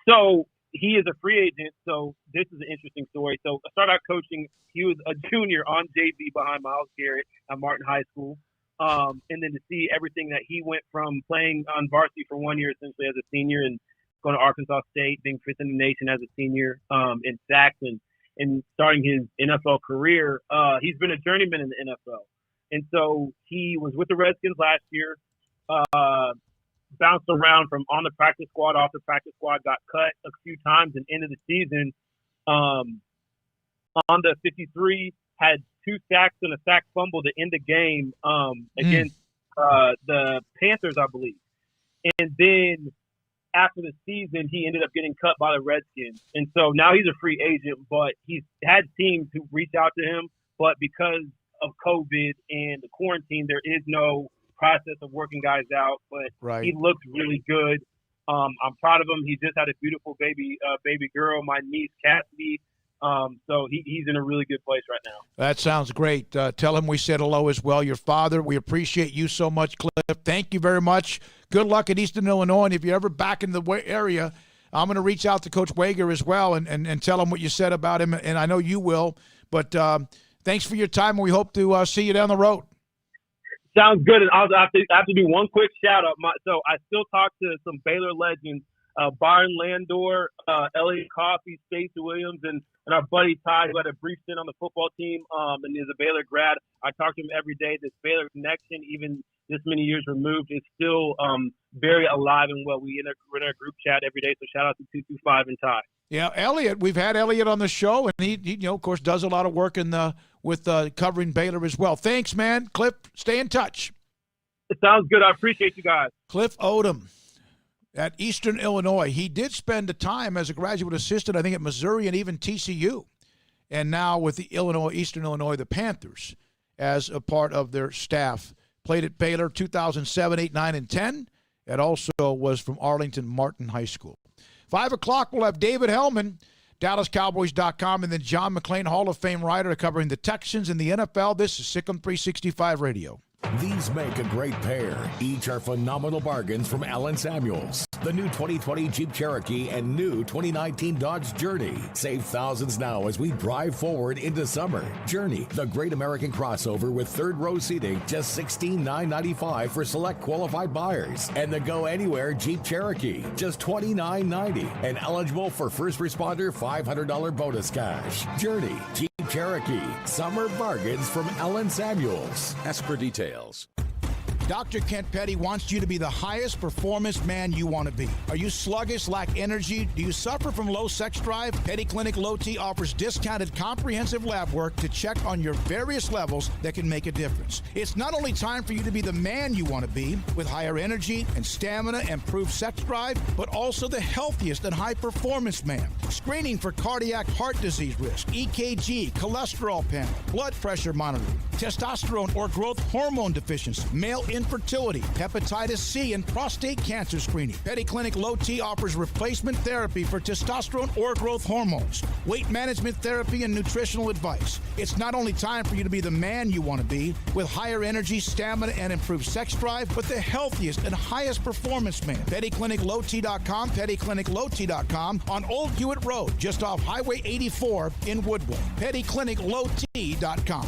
So he is a free agent. So this is an interesting story. So I started out coaching. He was a junior on JV behind Miles Garrett at Martin High School. And then to see everything that he went from playing on varsity for 1 year essentially as a senior and going to Arkansas State, being fifth in the nation as a senior in sacks and starting his NFL career, he's been a journeyman in the NFL. And so he was with the Redskins last year, bounced around from on the practice squad, off the practice squad, got cut a few times, and end of the season on the 53 had 2 sacks and a sack fumble to end the game against the Panthers, I believe. And then after the season, he ended up getting cut by the Redskins. And so now he's a free agent, but he's had teams who reach out to him. But because of COVID and the quarantine, there is no process of working guys out. But He looks really good. I'm proud of him. He just had a beautiful baby girl, my niece, Cassidy. So he's in a really good place right now. That sounds great. Tell him we said hello as well. Your father, we appreciate you so much, Cliff. Thank you very much. Good luck at Eastern Illinois. And if you're ever back in the area, I'm going to reach out to Coach Wager as well and tell him what you said about him. And I know you will. But thanks for your time, and we hope to see you down the road. Sounds good. And I have to do one quick shout out. So I still talk to some Baylor legends, Byron Landor, Elliot Coffey, Stacey Williams, and our buddy Ty, who had a brief stint on the football team and is a Baylor grad. I talk to him every day. This Baylor connection, even this many years removed, is still very alive and well. We're in our group chat every day, so shout out to 225 and Ty. Yeah, Elliot. We've had Elliot on the show, and he of course, does a lot of work with covering Baylor as well. Thanks, man. Cliff, stay in touch. It sounds good. I appreciate you guys. Cliff Odom, at Eastern Illinois. He did spend a time as a graduate assistant, I think, at Missouri and even TCU. And now with the Eastern Illinois, the Panthers, as a part of their staff. Played at Baylor 2007, 8, 9, and 10, and also was from Arlington Martin High School. 5 o'clock, we'll have David Hellman, DallasCowboys.com, and then John McClain, Hall of Fame writer, covering the Texans and the NFL. This is SicEm365 Radio. These make a great pair. Each are phenomenal bargains from Allen Samuels. The new 2020 Jeep Cherokee and new 2019 Dodge Journey. Save thousands now as we drive forward into summer. Journey, the great American crossover with third row seating, just $16,995 for select qualified buyers. And the Go Anywhere Jeep Cherokee, just $29.90 and eligible for first responder $500 bonus cash. Journey, Jeep Cherokee, summer bargains from Allen Samuels. Ask for details. Dr. Kent Petty wants you to be the highest performance man you want to be. Are you sluggish, lack energy? Do you suffer from low sex drive? Petty Clinic Low T offers discounted comprehensive lab work to check on your various levels that can make a difference. It's not only time for you to be the man you want to be with higher energy and stamina and improved sex drive, but also the healthiest and high performance man. Screening for cardiac heart disease risk, EKG, cholesterol panel, blood pressure monitoring, testosterone or growth hormone deficiency, male infertility, hepatitis C, and prostate cancer screening. Petty Clinic Low T offers replacement therapy for testosterone or growth hormones, weight management therapy, and nutritional advice. It's not only time for you to be the man you want to be with higher energy, stamina, and improved sex drive, but the healthiest and highest performance man. PettyClinicLowT.com, PettyClinicLowT.com on Old Hewitt Road, just off Highway 84 in Woodward. PettyClinicLowT.com.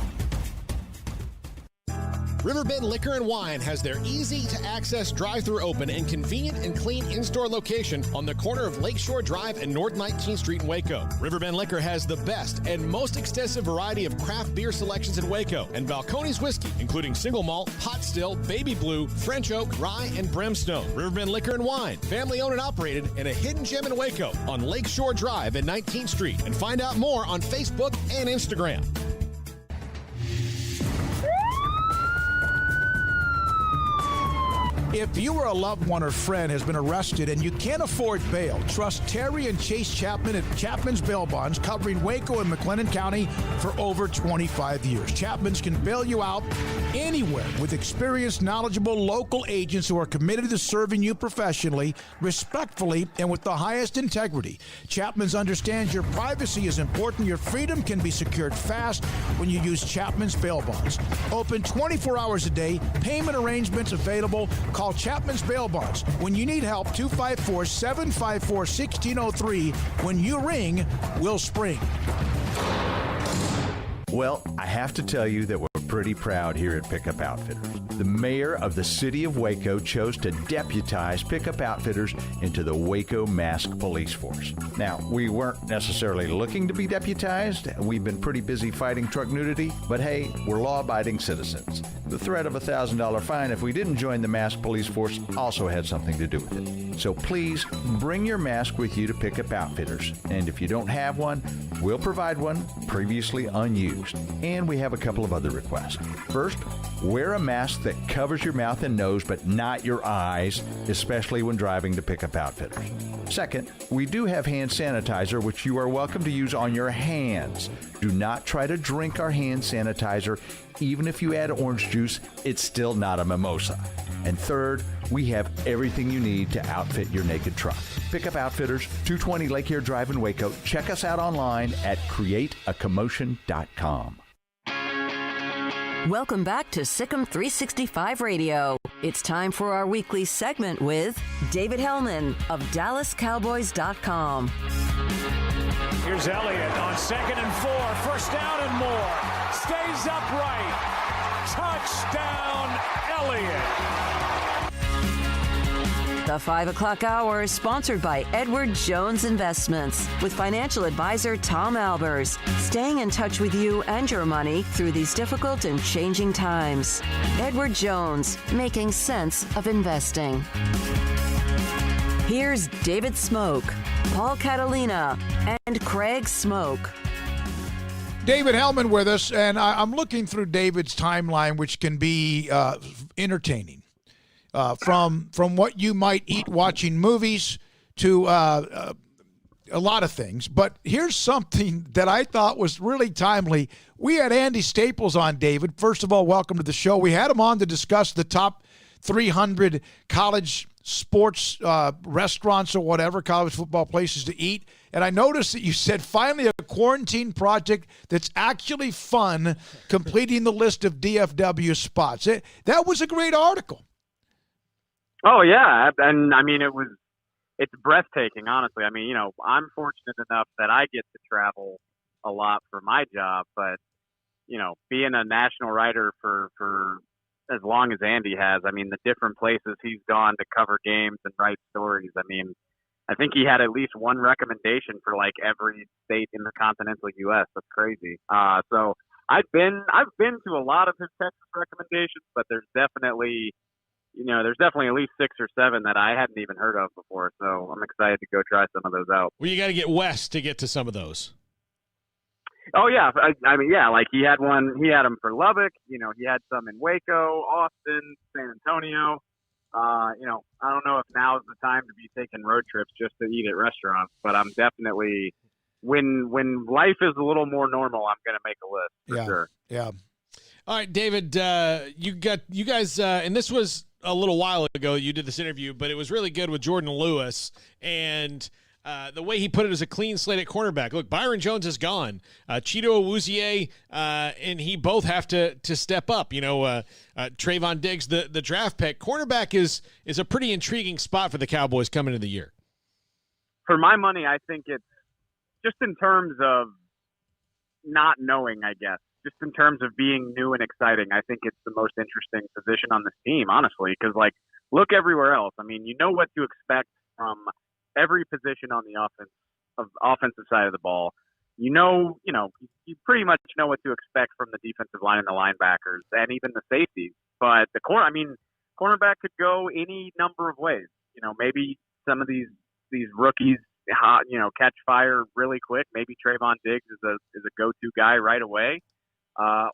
Riverbend Liquor and Wine has their easy-to-access drive-thru open and convenient and clean in-store location on the corner of Lakeshore Drive and North 19th Street in Waco. Riverbend Liquor has the best and most extensive variety of craft beer selections in Waco and Balcones whiskey, including single malt, hot still, baby blue, French oak, rye, and brimstone. Riverbend Liquor and Wine, family-owned and operated, and a hidden gem in Waco on Lakeshore Drive and 19th Street. And find out more on Facebook and Instagram. If you or a loved one or friend has been arrested and you can't afford bail, trust Terry and Chase Chapman at Chapman's Bail Bonds, covering Waco and McLennan County for over 25 years. Chapman's can bail you out anywhere with experienced, knowledgeable local agents who are committed to serving you professionally, respectfully, and with the highest integrity. Chapman's understands your privacy is important. Your freedom can be secured fast when you use Chapman's Bail Bonds. Open 24 hours a day, payment arrangements available. Call Chapman's Bail Bonds. When you need help, 254-754-1603. When you ring, we'll spring. Well, I have to tell you that we're pretty proud here at Pickup Outfitters. The mayor of the city of Waco chose to deputize Pickup Outfitters into the Waco Mask Police Force. Now, we weren't necessarily looking to be deputized. We've been pretty busy fighting truck nudity, but hey, we're law-abiding citizens. The threat of a $1,000 fine if we didn't join the Mask Police Force also had something to do with it. So please, bring your mask with you to Pickup Outfitters. And if you don't have one, we'll provide one previously unused. And we have a couple of other requests. First, wear a mask that covers your mouth and nose but not your eyes, especially when driving to Pickup Outfitters. Second, we do have hand sanitizer, which you are welcome to use on your hands. Do not try to drink our hand sanitizer. Even if you add orange juice, it's still not a mimosa. And third, we have everything you need to outfit your naked truck. Pickup Outfitters, 220 Lake Erie Drive in Waco. Check us out online at createacommotion.com. Welcome back to SicEm365 Radio. It's time for our weekly segment with David Hellman of DallasCowboys.com. Here's Elliott on 2nd and 4. First down and more. Stays upright. Touchdown, Elliott. The 5 o'clock hour is sponsored by Edward Jones Investments with financial advisor Tom Albers, staying in touch with you and your money through these difficult and changing times. Edward Jones, making sense of investing. Here's David Smoke, Paul Catalina, and Craig Smoke. David Hellman with us, and I'm looking through David's timeline, which can be entertaining. from what you might eat watching movies to a lot of things. But here's something that I thought was really timely. We had Andy Staples on, David. First of all, welcome to the show. We had him on to discuss the top 300 college sports restaurants or whatever, college football places to eat. And I noticed that you said finally a quarantine project that's actually fun, completing the list of DFW spots. That was a great article. Oh, yeah. And, I mean, it's breathtaking, honestly. I mean, you know, I'm fortunate enough that I get to travel a lot for my job. But, you know, being a national writer for as long as Andy has, I mean, the different places he's gone to cover games and write stories. I mean, I think he had at least one recommendation for like every state in the continental U.S. That's crazy. So I've been to a lot of his Texas recommendations, but there's definitely at least 6 or 7 that I hadn't even heard of before. So I'm excited to go try some of those out. Well, you got to get west to get to some of those. Oh yeah, I mean, yeah, like he had them for Lubbock. You know, he had some in Waco, Austin, San Antonio. You know, I don't know if now is the time to be taking road trips just to eat at restaurants, but I'm definitely when life is a little more normal, I'm going to make a list for sure. Yeah. All right, David, you guys, and this was a little while ago. You did this interview, but it was really good with Jordan Lewis, and the way he put it is a clean slate at cornerback. Look, Byron Jones is gone. Cheeto Awuzie and he both have to step up. You know, Trayvon Diggs, the draft pick. Cornerback is a pretty intriguing spot for the Cowboys coming into the year. For my money, I think it's just in terms of not knowing, I guess. Just in terms of being new and exciting, I think it's the most interesting position on this team, honestly, because, like, look everywhere else. I mean, you know what to expect from every position on the offensive side of the ball. You pretty much know what to expect from the defensive line and the linebackers and even the safeties. But cornerback could go any number of ways. You know, maybe some of these rookies, catch fire really quick. Maybe Trayvon Diggs is a go-to guy right away.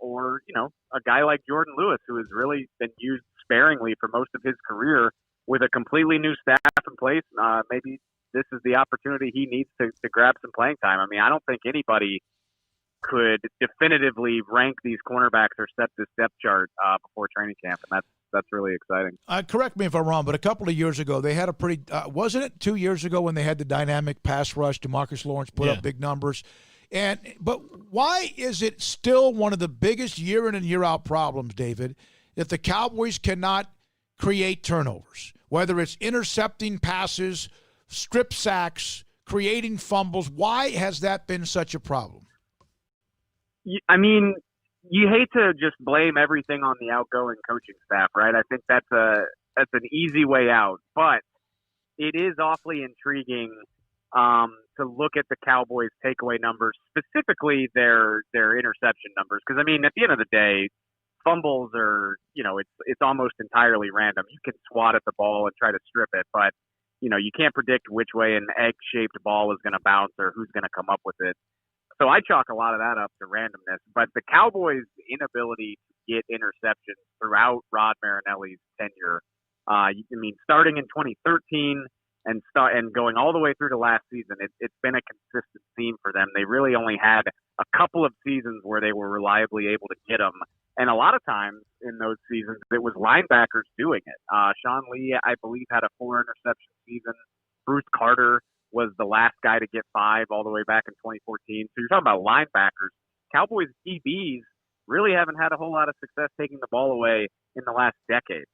Or, you know, a guy like Jordan Lewis, who has really been used sparingly for most of his career with a completely new staff in place. Maybe this is the opportunity he needs to grab some playing time. I mean, I don't think anybody could definitively rank these cornerbacks or set this depth chart before training camp, and that's really exciting. Correct me if I'm wrong, but a couple of years ago they had a pretty wasn't it 2 years ago when they had the dynamic pass rush? DeMarcus Lawrence put up big numbers. But why is it still one of the biggest year in and year out problems, David, that the Cowboys cannot create turnovers, whether it's intercepting passes, strip sacks, creating fumbles? Why has that been such a problem? I mean, you hate to just blame everything on the outgoing coaching staff, right? I think that's an easy way out, but it is awfully intriguing to look at the Cowboys' takeaway numbers, specifically their interception numbers. Because I mean, at the end of the day, fumbles are, you know, it's almost entirely random. You can swat at the ball and try to strip it, but you know, you can't predict which way an egg-shaped ball is going to bounce or who's going to come up with it. So I chalk a lot of that up to randomness. But the Cowboys' inability to get interceptions throughout Rod Marinelli's tenure, I mean, starting in 2013 and going all the way through to last season, it's been a consistent theme for them. They really only had a couple of seasons where they were reliably able to get them. And a lot of times in those seasons, it was linebackers doing it. Sean Lee, I believe, had a 4-interception season. Bruce Carter was the last guy to get 5 all the way back in 2014. So you're talking about linebackers. Cowboys DBs really haven't had a whole lot of success taking the ball away in the last decade.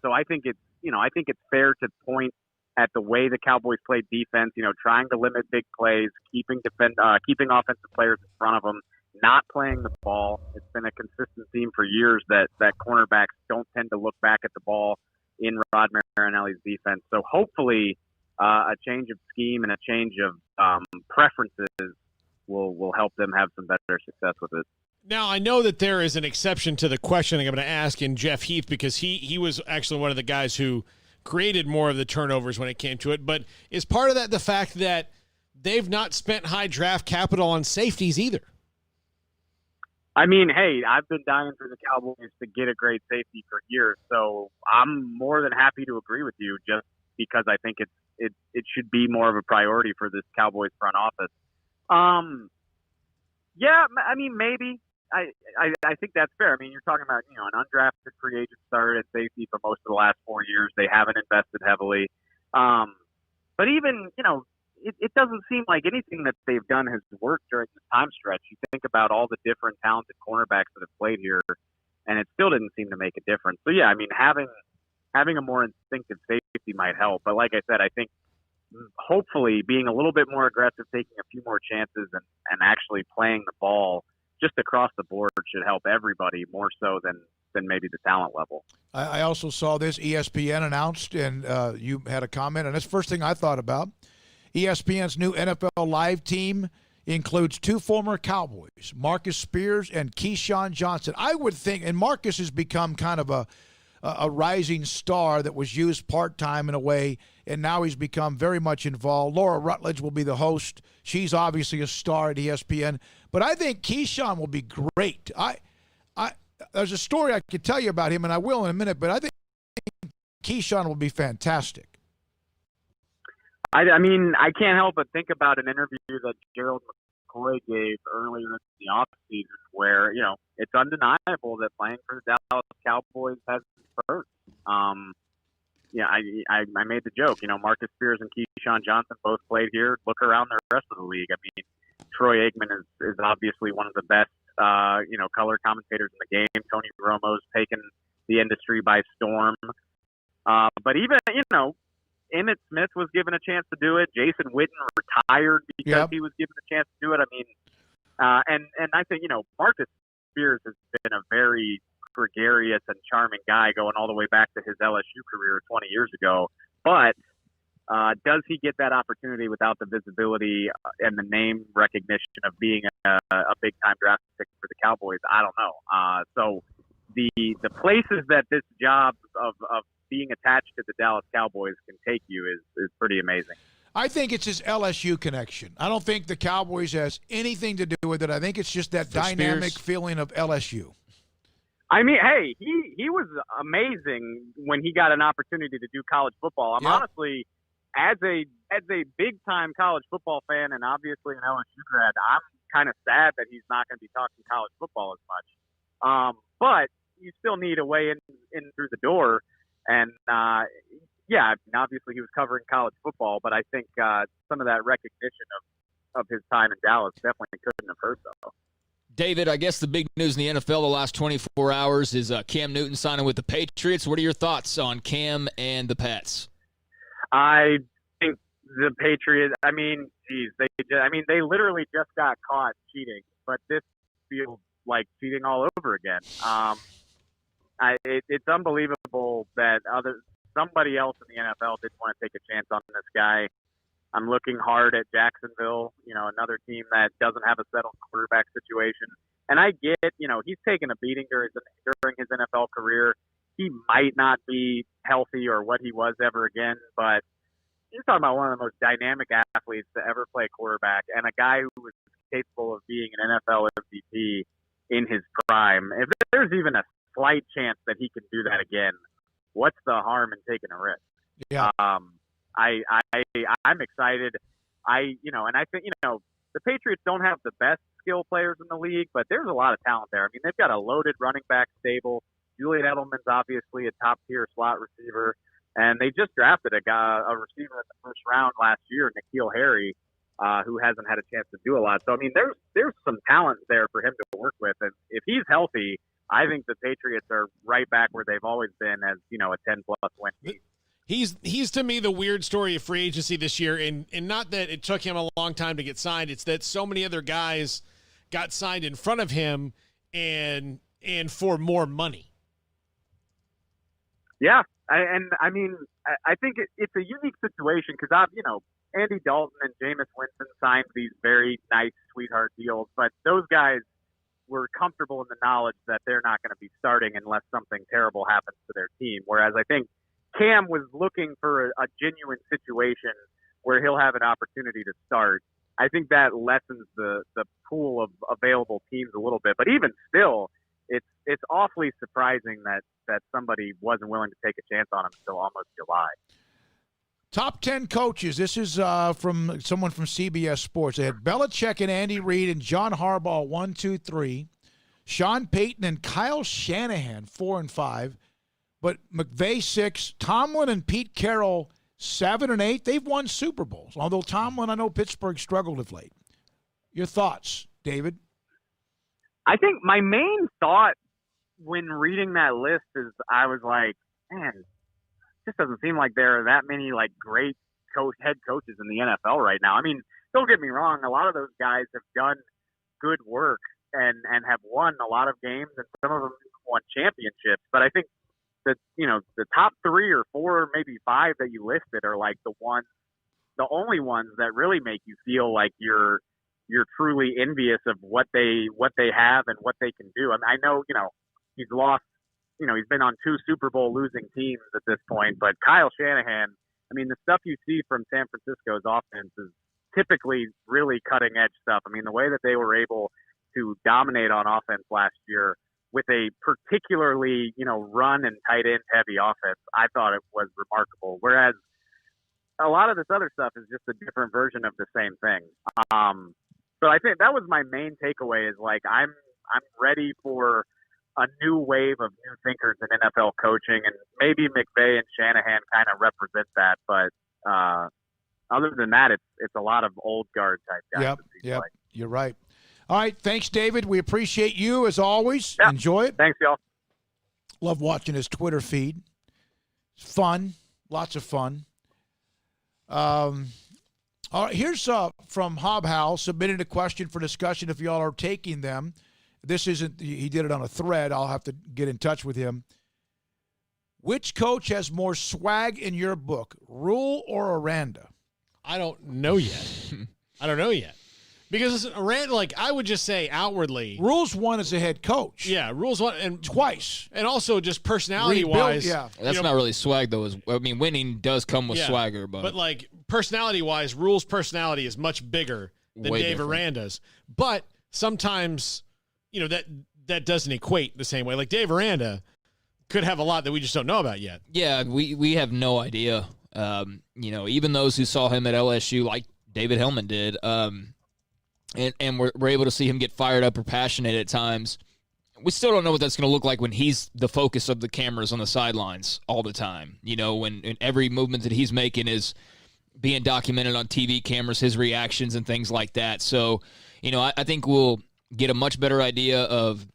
So I think it's fair to point at the way the Cowboys played defense, you know, trying to limit big plays, keeping offensive players in front of them, not playing the ball. It's been a consistent theme for years that cornerbacks don't tend to look back at the ball in Rod Marinelli's defense. So hopefully a change of scheme and a change of preferences will help them have some better success with it. Now, I know that there is an exception to the question I'm going to ask in Jeff Heath, because he was actually one of the guys who created more of the turnovers when it came to it. But is part of that the fact that they've not spent high draft capital on safeties either? I mean, hey, I've been dying for the Cowboys to get a great safety for years, so I'm more than happy to agree with you. Just because I think it should be more of a priority for this Cowboys front office. Yeah, I mean, maybe. I think that's fair. I mean, you're talking about, an undrafted free agent started at safety for most of the last 4 years. They haven't invested heavily. But even, it doesn't seem like anything that they've done has worked during this time stretch. You think about all the different talented cornerbacks that have played here, and it still didn't seem to make a difference. So, yeah, I mean, having a more instinctive safety might help. But like I said, I think hopefully being a little bit more aggressive, taking a few more chances, and actually playing the ball just across the board should help everybody more so than maybe the talent level. I also saw this ESPN announced, and you had a comment, and that's the first thing I thought about. ESPN's new NFL Live team includes 2 former Cowboys, Marcus Spears and Keyshawn Johnson. I would think, and Marcus has become kind of a rising star that was used part-time in a way, and now he's become very much involved. Laura Rutledge will be the host. She's obviously a star at ESPN. But I think Keyshawn will be great. There's a story I could tell you about him, and I will in a minute, but I think Keyshawn will be fantastic. I mean, I can't help but think about an interview that Gerald McCoy gave earlier in the offseason where, it's undeniable that playing for the Dallas Cowboys has its perks. I made the joke, Marcus Spears and Keyshawn Johnson both played here. Look around the rest of the league. I mean, Troy Aikman is obviously one of the best, color commentators in the game. Tony Romo's taken the industry by storm. But even, Emmitt Smith was given a chance to do it. Jason Witten retired because he was given a chance to do it. I mean, and I think, Marcus Spears has been a very gregarious and charming guy going all the way back to his LSU career 20 years ago. But does he get that opportunity without the visibility and the name recognition of being a big-time draft pick for the Cowboys? I don't know. So the places that this job of being attached to the Dallas Cowboys can take you is pretty amazing. I think it's his LSU connection. I don't think the Cowboys has anything to do with it. I think it's just that dynamic feeling of LSU. I mean, hey, he was amazing when he got an opportunity to do college football. I'm honestly, as a big time college football fan and obviously an LSU grad, I'm kind of sad that he's not going to be talking college football as much. But you still need a way in through the door. And obviously he was covering college football, but I think some of that recognition of his time in Dallas definitely couldn't have hurt though. David, I guess the big news in the NFL the last 24 hours is Cam Newton signing with the Patriots. What are your thoughts on Cam and the Pats? I think the Patriots, they literally just got caught cheating, but this feels like cheating all over again. It's unbelievable that somebody else in the NFL didn't want to take a chance on this guy. I'm looking hard at Jacksonville, another team that doesn't have a settled quarterback situation. And I get, he's taken a beating during his NFL career. He might not be healthy or what he was ever again, but you're talking about one of the most dynamic athletes to ever play quarterback and a guy who was capable of being an NFL MVP in his prime. If there's even a slight chance that he can do that again, what's the harm in taking a risk? Yeah. I'm excited. And I think, the Patriots don't have the best skill players in the league, but there's a lot of talent there. I mean, they've got a loaded running back stable. Julian Edelman's obviously a top-tier slot receiver, and they just drafted a receiver in the first round last year, N'Keal Harry, who hasn't had a chance to do a lot. So, I mean, there's some talent there for him to work with, and if he's healthy, I think the Patriots are right back where they've always been as, a 10-plus win team. He's to me the weird story of free agency this year, and not that it took him a long time to get signed. It's that so many other guys got signed in front of him and for more money. Yeah, I think it's a unique situation because Andy Dalton and Jameis Winston signed these very nice sweetheart deals, but those guys were comfortable in the knowledge that they're not going to be starting unless something terrible happens to their team. Whereas I think Cam was looking for a genuine situation where he'll have an opportunity to start. I think that lessens the pool of available teams a little bit. But even still, it's awfully surprising that somebody wasn't willing to take a chance on him until almost July. Top 10 coaches. This is from someone from CBS Sports. They had Belichick and Andy Reid and John Harbaugh 1, 2, 3. Sean Payton and Kyle Shanahan 4 and 5. But McVay 6. Tomlin and Pete Carroll 7 and 8. They've won Super Bowls. Although Tomlin, I know Pittsburgh struggled of late. Your thoughts, David? I think my main thought when reading that list is I was like, man, it just doesn't seem like there are that many like great head coaches in the NFL right now. I mean, don't get me wrong, a lot of those guys have done good work and have won a lot of games, and some of them won championships. But I think that, you know, the top 3 or 4, maybe 5 that you listed are like the only ones that really make you feel like you're truly envious of what they have and what they can do. I mean, I know, you know, he's lost, you know, he's been on 2 Super Bowl losing teams at this point, but Kyle Shanahan, I mean, the stuff you see from San Francisco's offense is typically really cutting edge stuff. I mean, the way that they were able to dominate on offense last year with a particularly, you know, run and tight end heavy offense, I thought it was remarkable. Whereas a lot of this other stuff is just a different version of the same thing. So I think that was my main takeaway is like, I'm ready for a new wave of new thinkers in NFL coaching, and maybe McVay and Shanahan kind of represent that. But other than that, it's a lot of old guard type guys. Yep. Like. You're right. All right. Thanks, David. We appreciate you as always. Yep. Enjoy it. Thanks, y'all. Love watching his Twitter feed. It's fun. Lots of fun. All right, here's from Hob Howell, submitted a question for discussion if y'all are taking them. This isn't, he did it on a thread. I'll have to get in touch with him. Which coach has more swag in your book, Rule or Aranda? I don't know yet. Because listen, Aranda, like, I would just say outwardly. Rule's won as a head coach. Yeah, Rule's won. And twice. And also just personality-wise. Yeah. That's not really swag, though. I mean, winning does come with swagger. But like, personality-wise, Rule's personality is much bigger than Dave Aranda's. But sometimes, you know, that doesn't equate the same way. Like, Dave Aranda could have a lot that we just don't know about yet. Yeah, we have no idea. You know, even those who saw him at LSU, like David Hellman did, and we're able to see him get fired up or passionate at times. We still don't know what that's going to look like when he's the focus of the cameras on the sidelines all the time. You know, when every movement that he's making is being documented on TV cameras, his reactions and things like that. So, you know, I think we'll get a much better idea of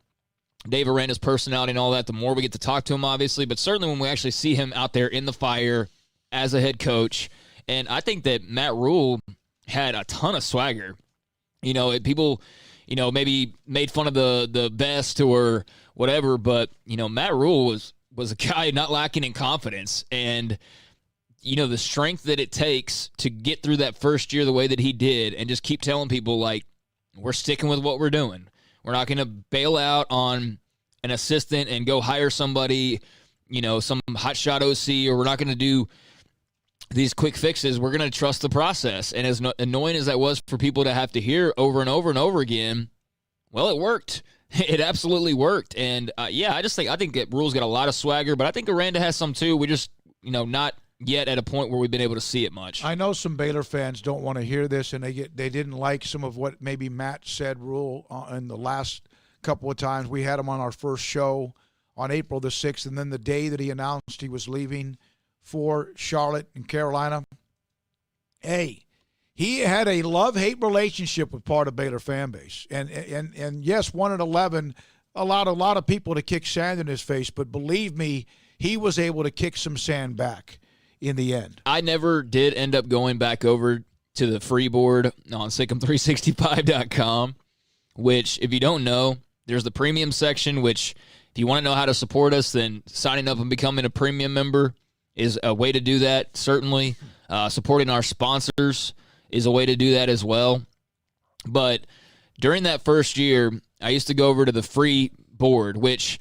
Dave Aranda's personality and all that the more we get to talk to him, obviously. But certainly when we actually see him out there in the fire as a head coach. And I think that Matt Rule had a ton of swagger. You know, people, you know, maybe made fun of the best or whatever, but, you know, Matt Rule was a guy not lacking in confidence. And, you know, the strength that it takes to get through that first year the way that he did and just keep telling people, like, we're sticking with what we're doing. We're not going to bail out on an assistant and go hire somebody, you know, some hotshot OC, or we're not going to do these quick fixes. We're going to trust the process. And as annoying as that was for people to have to hear over and over and over again, well, it worked. It absolutely worked. And, I think that Rule's got a lot of swagger, but I think Aranda has some too. We just, you know, not yet at a point where we've been able to see it much. I know some Baylor fans don't want to hear this, and they didn't like some of what maybe Matt said, Rule, in the last couple of times. We had him on our first show on April the 6th, and then the day that he announced he was leaving for Charlotte and Carolina. Hey, he had a love-hate relationship with part of Baylor fan base. And yes, 1-11 allowed a lot of people to kick sand in his face, but believe me, he was able to kick some sand back in the end. I never did end up going back over to the free board on SicEm365.com, which, if you don't know, there's the premium section, which if you want to know how to support us, then signing up and becoming a premium member is a way to do that, certainly. Supporting our sponsors is a way to do that as well. But during that first year, I used to go over to the free board, which,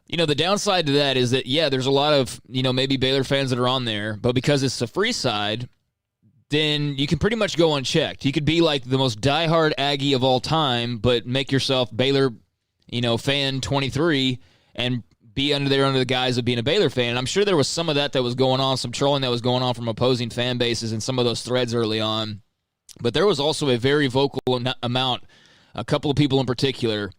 you know, the downside to that is that, yeah, there's a lot of, you know, maybe Baylor fans that are on there, but because it's the free side, then you can pretty much go unchecked. You could be like the most diehard Aggie of all time, but make yourself Baylor, fan 23 and be under the guise of being a Baylor fan. And I'm sure there was some of that was going on, some trolling that was going on from opposing fan bases and some of those threads early on. But there was also a very vocal amount, a couple of people in particular,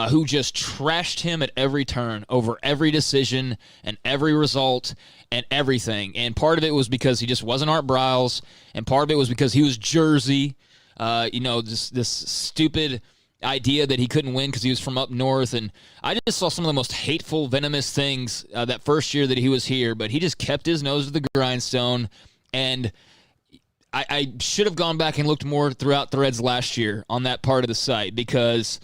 who just trashed him at every turn over every decision and every result and everything. And part of it was because he just wasn't Art Briles, and part of it was because he was Jersey. This stupid idea that he couldn't win because he was from up north. And I just saw some of the most hateful, venomous things that first year that he was here, but he just kept his nose to the grindstone. And I should have gone back and looked more throughout threads last year on that part of the site, because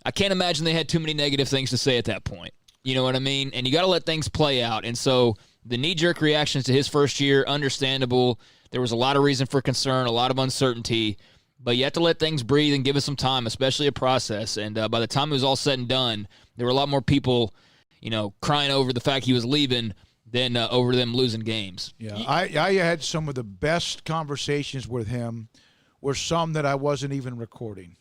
I can't imagine they had too many negative things to say at that point. You know what I mean? And you got to let things play out. And so the knee-jerk reactions to his first year, understandable. There was a lot of reason for concern, a lot of uncertainty. But you have to let things breathe and give it some time, especially a process. And by the time it was all said and done, there were a lot more people, crying over the fact he was leaving than over them losing games. Yeah, I had some of the best conversations with him were some that I wasn't even recording.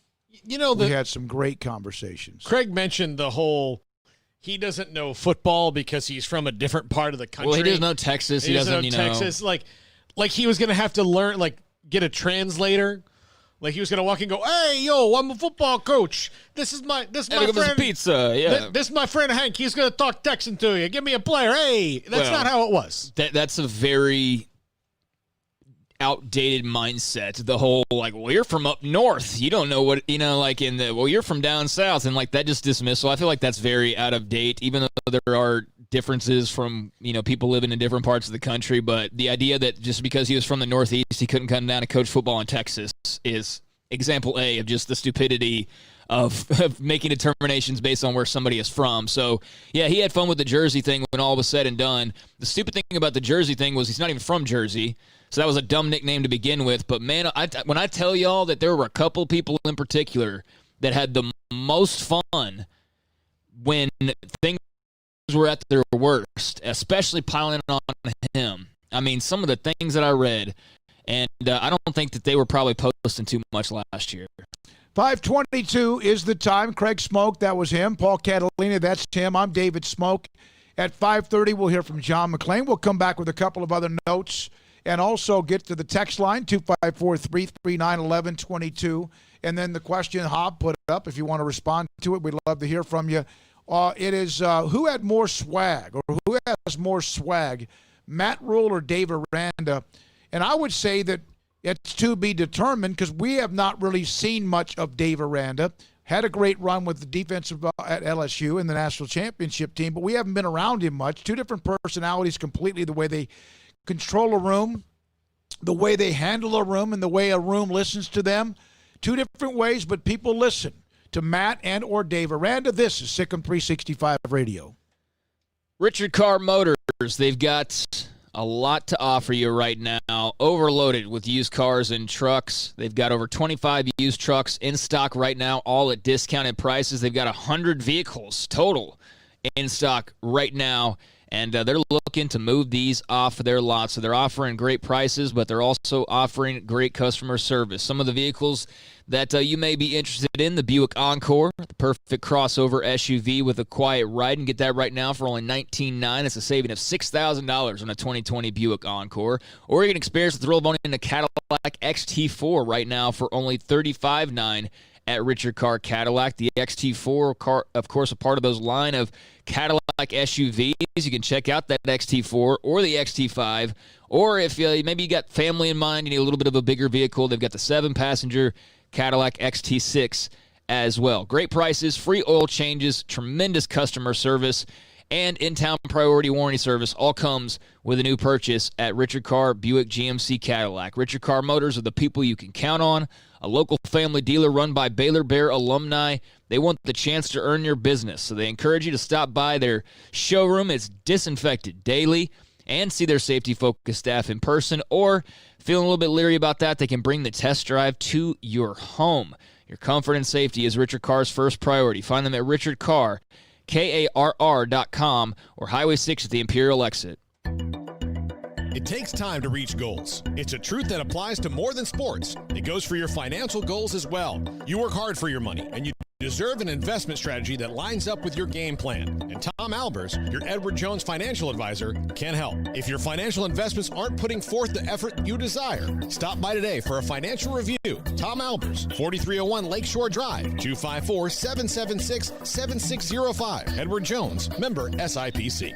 We had some great conversations. Craig mentioned the whole he doesn't know football because he's from a different part of the country. Well, he doesn't know Texas. He doesn't know Texas. Like he was going to have to learn, get a translator. Like he was gonna walk and go, "Hey, yo, I'm a football coach. This is my friend. Pizza, yeah. This is my friend Hank. He's gonna talk Texan to you. Give me a player. Hey, that's not how it was. That's a very outdated mindset. The whole you're from up north. You don't know what you're from down south, and that just dismissal. I feel like that's very out of date. Even though there are differences from people living in different parts of the country, but the idea that just because he was from the Northeast he couldn't come down and coach football in Texas is example A of just the stupidity of making determinations based on where somebody is from. So yeah, he had fun with the Jersey thing when all was said and done. The stupid thing about the Jersey thing was he's not even from Jersey, so that was a dumb nickname to begin with. But man, when I tell y'all that there were a couple people in particular that had the most fun when things were at their worst, especially piling on him. I mean, some of the things that I read, and I don't think that they were probably posting too much last year. 5:22 is the time. Craig Smoke, that was him. Paul Catalina, that's him. I'm David Smoke. At 5:30, we'll hear from John McClain. We'll come back with a couple of other notes and also get to the text line, 254-339-1122. And then the question Hob put up, if you want to respond to it, we'd love to hear from you. It is who had more swag, or who has more swag, Matt Rule or Dave Aranda? And I would say that it's to be determined, because we have not really seen much of Dave Aranda. Had a great run with the defensive at LSU in the national championship team, but we haven't been around him much. Two different personalities completely, the way they control a room, the way they handle a room, and the way a room listens to them. Two different ways, but people listen to Matt and or Dave Aranda. This is SicEm365 Radio. Richard Carr Motors, they've got a lot to offer you right now. Overloaded with used cars and trucks. They've got over 25 used trucks in stock right now, all at discounted prices. They've got 100 vehicles total in stock right now, and they're looking to move these off their lot. So they're offering great prices, but they're also offering great customer service. Some of the vehicles that you may be interested in, the Buick Encore, the perfect crossover SUV with a quiet ride, and get that right now for only $19,900. It's a saving of $6,000 on a 2020 Buick Encore. Or you can experience the thrill of owning a Cadillac XT4 right now for only $35,900 at Richard Carr Cadillac. The XT4 car, of course, a part of those line of Cadillac SUVs. You can check out that XT4 or the XT5. Or if maybe you got family in mind, you need a little bit of a bigger vehicle, they've got the 7-passenger Cadillac XT6 as well. Great prices, free oil changes, tremendous customer service, and in-town priority warranty service all comes with a new purchase at Richard Carr Buick GMC Cadillac. Richard Carr Motors are the people you can count on. A local family dealer run by Baylor Bear alumni. They want the chance to earn your business, so they encourage you to stop by their showroom. It's disinfected daily, and see their safety-focused staff in person. Or feeling a little bit leery about that, they can bring the test drive to your home. Your comfort and safety is Richard Carr's first priority. Find them at Richard Carr, KARR.com, or Highway 6 at the Imperial exit. It takes time to reach goals. It's a truth that applies to more than sports. It goes for your financial goals as well. You work hard for your money, and you deserve an investment strategy that lines up with your game plan. And Tom Albers, your Edward Jones financial advisor, can help. If your financial investments aren't putting forth the effort you desire, stop by today for a financial review. Tom Albers, 4301 Lakeshore Drive, 254-776-7605. Edward Jones, member SIPC.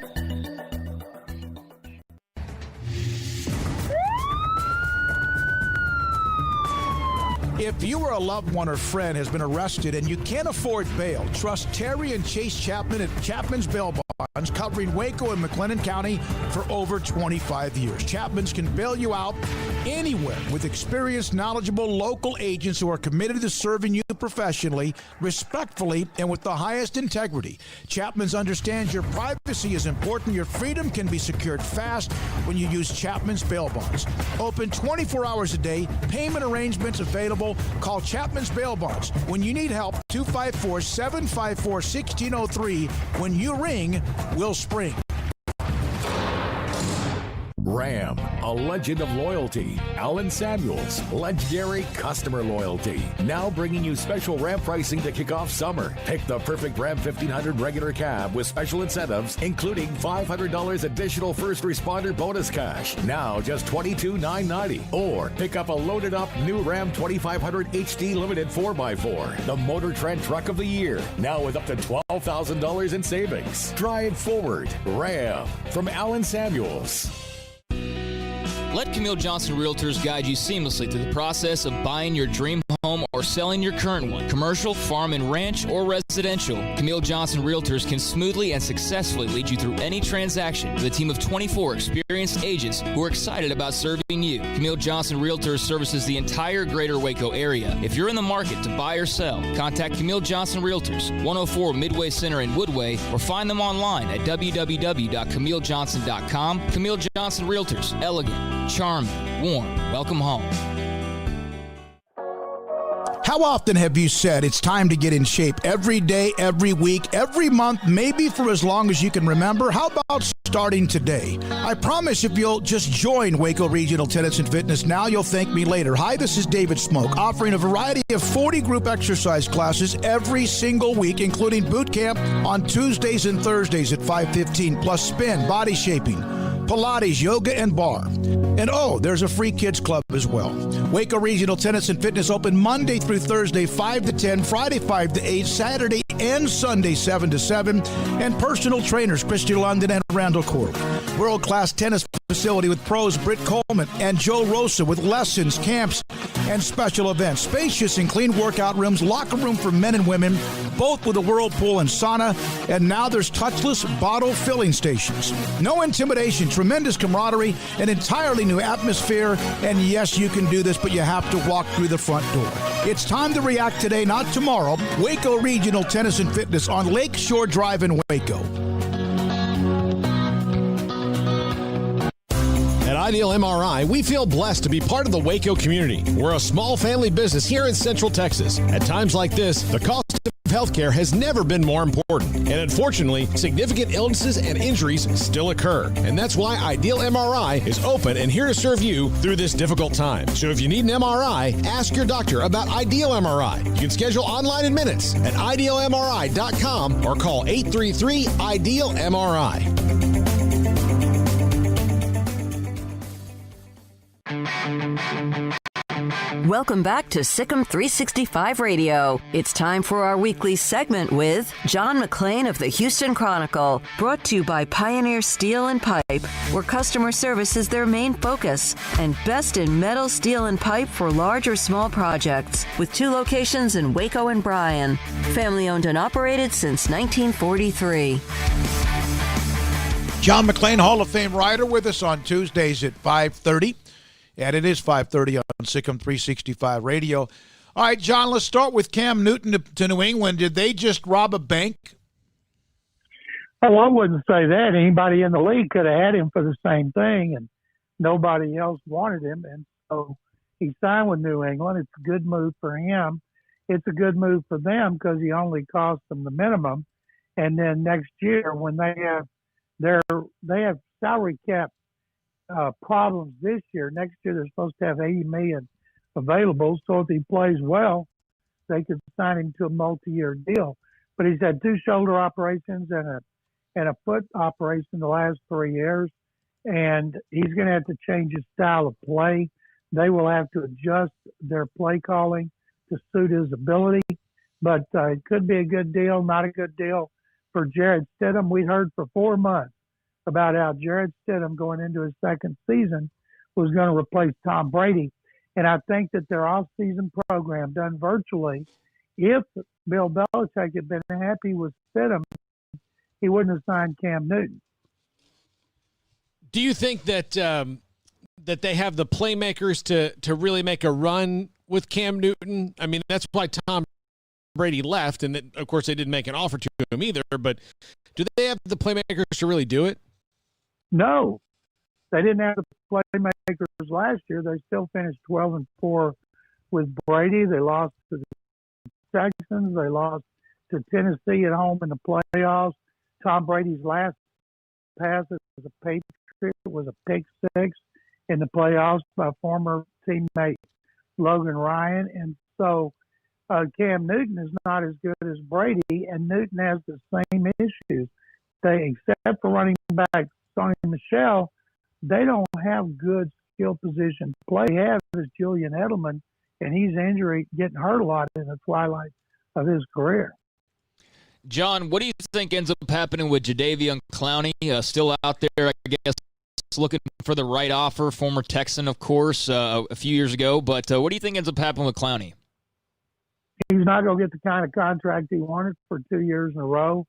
If you or a loved one or friend has been arrested and you can't afford bail, trust Terry and Chase Chapman at Chapman's Bail Bonds, covering Waco and McLennan County for over 25 years. Chapman's can bail you out anywhere with experienced, knowledgeable local agents who are committed to serving you professionally, respectfully, and with the highest integrity. Chapman's understands your privacy is important. Your freedom can be secured fast when you use Chapman's Bail Bonds. Open 24 hours a day, payment arrangements available. Call Chapman's Bail Bonds. When you need help, 254-754-1603. When you ring, we'll spring. Ram, a legend of loyalty. Alan Samuels, legendary customer loyalty. Now bringing you special Ram pricing to kick off summer. Pick the perfect Ram 1500 regular cab with special incentives, including $500 additional first responder bonus cash. Now just $22,990. Or pick up a loaded up new Ram 2500 HD Limited 4x4. The Motor Trend Truck of the Year. Now with up to $12,000 in savings. Drive forward. Ram from Alan Samuels. Let Camille Johnson Realtors guide you seamlessly through the process of buying your dream home or selling your current one. Commercial, farm and ranch, or residential, Camille Johnson Realtors can smoothly and successfully lead you through any transaction with a team of 24 experienced agents who are excited about serving you. Camille Johnson Realtors services the entire greater Waco area. If you're in the market to buy or sell, contact Camille Johnson Realtors, 104 Midway Center in Woodway, or find them online at www.camillejohnson.com. Camille Johnson Realtors, elegant, charming, warm. Welcome home. How often have you said it's time to get in shape? Every day, every week, every month, maybe for as long as you can remember? How about starting today? I promise if you'll just join Waco Regional Tennis and Fitness now, you'll thank me later. Hi, this is David Smoke, offering a variety of 40 group exercise classes every single week, including boot camp on Tuesdays and Thursdays at 5:15, plus spin, body shaping, Pilates, yoga, and bar. And oh, there's a free kids club as well. Waco Regional Tennis and Fitness open Monday through Thursday 5 to 10, Friday 5 to 8, Saturday and Sunday 7 to 7, and personal trainers Christy London and Randall Court. World-class tennis facility with pros Britt Coleman and Joe Rosa with lessons, camps, and special events. Spacious and clean workout rooms, locker room for men and women, both with a whirlpool and sauna, and now there's touchless bottle filling stations. No intimidation, tremendous camaraderie, an entirely new atmosphere, and yes, you can do this, but you have to walk through the front door. It's time to react today, not tomorrow. Waco Regional Tennis and Fitness on Lakeshore Drive in Waco. At Ideal MRI, we feel blessed to be part of the Waco community. We're a small family business here in Central Texas. At times like this, the cost of healthcare has never been more important. And unfortunately, significant illnesses and injuries still occur. And that's why Ideal MRI is open and here to serve you through this difficult time. So if you need an MRI, ask your doctor about Ideal MRI. You can schedule online in minutes at idealmri.com or call 833-IDEAL-MRI. Welcome back to SicEm365 Radio. It's time for our weekly segment with John McClain of the Houston Chronicle, brought to you by Pioneer Steel and Pipe, where customer service is their main focus, and best in metal, steel, and pipe for large or small projects, with 2 locations in Waco and Bryan. Family owned and operated since 1943. John McClain, Hall of Fame writer, with us on Tuesdays at 5:30. And it is 5:30 on SicEm365 Radio. All right, John, let's start with Cam Newton to New England. Did they just rob a bank? Oh, I wouldn't say that. Anybody in the league could have had him for the same thing, and nobody else wanted him. And so he signed with New England. It's a good move for him. It's a good move for them because he only cost them the minimum. And then next year, when they have salary cap problems this year. Next year they're supposed to have $80 million available. So if he plays well, they could sign him to a multi-year deal. But he's had 2 shoulder operations and a foot operation the last 3 years, and he's going to have to change his style of play. They will have to adjust their play calling to suit his ability. But it could be a good deal, not a good deal for Jarrett Stidham. We heard for 4 months about how Jarrett Stidham going into his second season was going to replace Tom Brady. And I think that their off-season program done virtually, if Bill Belichick had been happy with Stidham, he wouldn't have signed Cam Newton. Do you think that that they have the playmakers to really make a run with Cam Newton? I mean, that's why Tom Brady left, and that, of course they didn't make an offer to him either. But do they have the playmakers to really do it? No, they didn't have the playmakers last year. They still finished 12-4 with Brady. They lost to the Texans. They lost to Tennessee at home in the playoffs. Tom Brady's last pass as a Patriot was a pick six in the playoffs by former teammate Logan Ryan. And so Cam Newton is not as good as Brady, and Newton has the same issues. They, except for running back Sonny Michel, they don't have good skill position play. They have is Julian Edelman, and he's getting hurt a lot in the twilight of his career. John, what do you think ends up happening with Jadeveon Clowney? Still out there, I guess, looking for the right offer. Former Texan, of course, a few years ago. But what do you think ends up happening with Clowney? He's not going to get the kind of contract he wanted for 2 years in a row.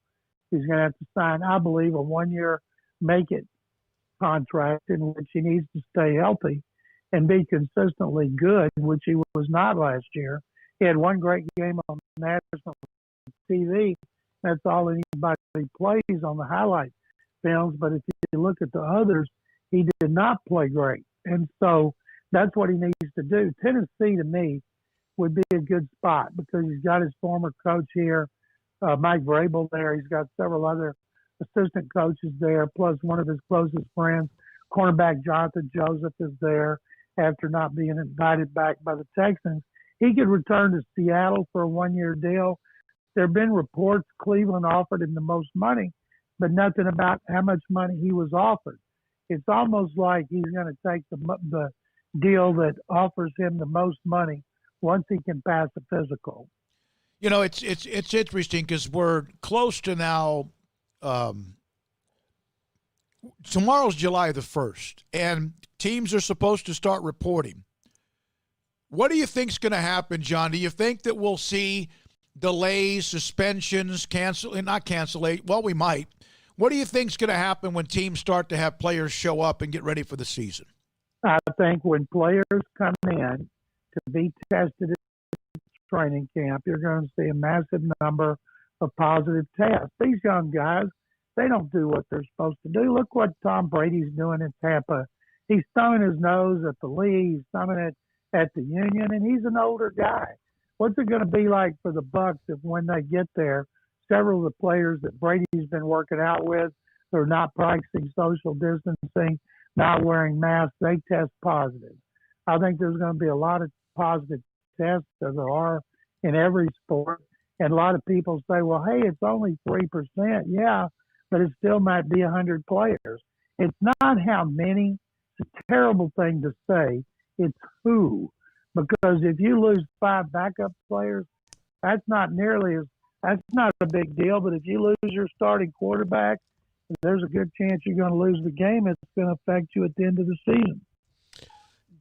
He's going to have to sign, I believe, a 1-year make-it contract in which he needs to stay healthy and be consistently good, which he was not last year. He had one great game on national TV. That's all anybody plays on the highlight films. But if you look at the others, he did not play great. And so that's what he needs to do. Tennessee, to me, would be a good spot because he's got his former coach here, Mike Vrabel there. He's got several other assistant coaches there, plus one of his closest friends, cornerback Jonathan Joseph, is there after not being invited back by the Texans. He could return to Seattle for a 1-year deal. There have been reports Cleveland offered him the most money, but nothing about how much money he was offered. It's almost like he's going to take the deal that offers him the most money once he can pass the physical. You know, it's interesting because we're close to now. Tomorrow's July the 1st, and teams are supposed to start reporting. What do you think's going to happen, John? Do you think that we'll see delays, suspensions, well, we might. What do you think's going to happen when teams start to have players show up and get ready for the season? I think when players come in to be tested at training camp, you're going to see a massive number of positive tests. These young guys, they don't do what they're supposed to do. Look what Tom Brady's doing in Tampa. He's thumbing his nose at the league, he's thumbing it at the union, and he's an older guy. What's it going to be like for the Bucs if when they get there, several of the players that Brady's been working out with, they're not practicing social distancing, not wearing masks, they test positive. I think there's going to be a lot of positive tests, as there are in every sport. And a lot of people say, well, hey, it's only 3%. Yeah, but it still might be 100 players. It's not how many. It's a terrible thing to say. It's who. Because if you lose 5 backup players, that's not a big deal. But if you lose your starting quarterback, there's a good chance you're going to lose the game. It's going to affect you at the end of the season.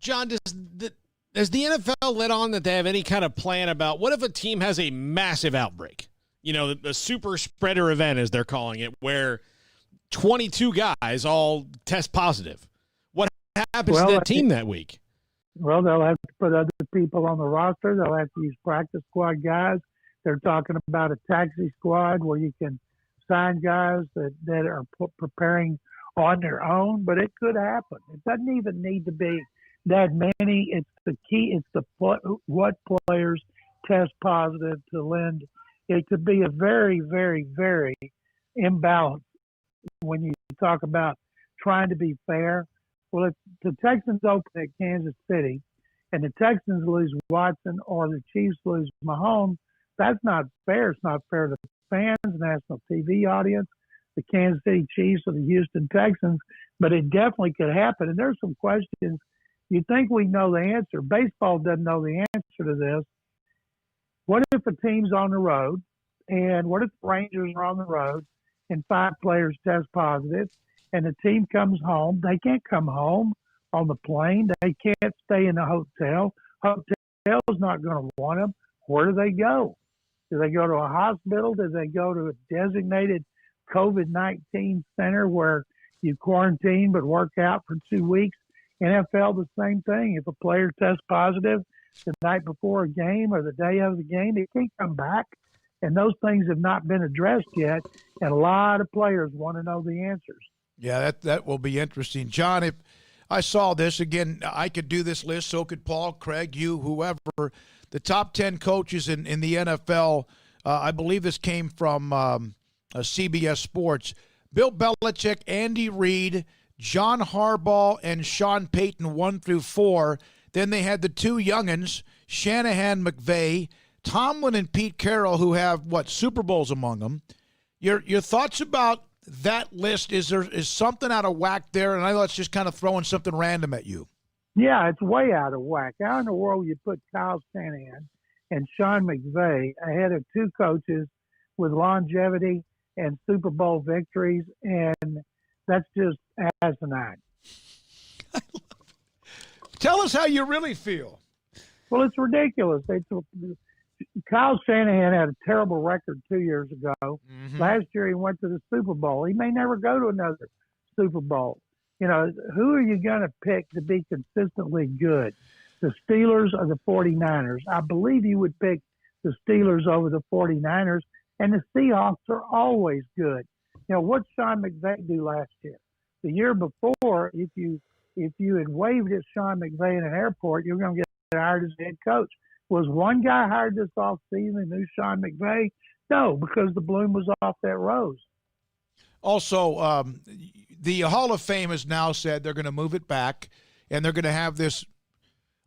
John, does the NFL let on that they have any kind of plan about what if a team has a massive outbreak? You know, the super spreader event, as they're calling it, where 22 guys all test positive. What happens to that team that week? Well, they'll have to put other people on the roster. They'll have to use practice squad guys. They're talking about a taxi squad where you can sign guys that are preparing on their own, but it could happen. It doesn't even need to be that many. It's the key. It's what players test positive to lend. It could be a very, very, very imbalance when you talk about trying to be fair. Well, if the Texans open at Kansas City and the Texans lose Watson or the Chiefs lose Mahomes, that's not fair. It's not fair to fans, national TV audience, the Kansas City Chiefs or the Houston Texans, but it definitely could happen. And there's some questions. You think we know the answer. Baseball doesn't know the answer to this. What if a team's on the road, and what if the Rangers are on the road and 5 players test positive, and the team comes home? They can't come home on the plane. They can't stay in the hotel. Hotel's not going to want them. Where do they go? Do they go to a hospital? Do they go to a designated COVID-19 center where you quarantine but work out for 2 weeks? NFL, the same thing. If a player tests positive the night before a game or the day of the game, they can't come back. And those things have not been addressed yet. And a lot of players want to know the answers. Yeah, that will be interesting. John, if I saw this, again, I could do this list, so could Paul, Craig, you, whoever. The top 10 coaches in the NFL, I believe this came from CBS Sports. Bill Belichick, Andy Reid, John Harbaugh, and Sean Payton 1 through 4. Then they had the 2 youngins, Shanahan, McVay, Tomlin, and Pete Carroll, who have, Super Bowls among them. Your thoughts about that list? Is something out of whack there? And I know it's just kind of throwing something random at you. Yeah, it's way out of whack. How in the world you put Kyle Shanahan and Sean McVay ahead of 2 coaches with longevity and Super Bowl victories? And that's just asinine. Tell us how you really feel. Well, it's ridiculous. Kyle Shanahan had a terrible record 2 years ago. Mm-hmm. Last year he went to the Super Bowl. He may never go to another Super Bowl. You know, who are you going to pick to be consistently good? The Steelers or the 49ers? I believe you would pick the Steelers over the 49ers, and the Seahawks are always good. You know, what did Sean McVay do last year? The year before, if you had waved at Sean McVay in an airport, you're going to get hired as head coach. Was one guy hired this offseason and knew Sean McVay? No, because the bloom was off that rose. Also, the Hall of Fame has now said they're going to move it back, and they're going to have this.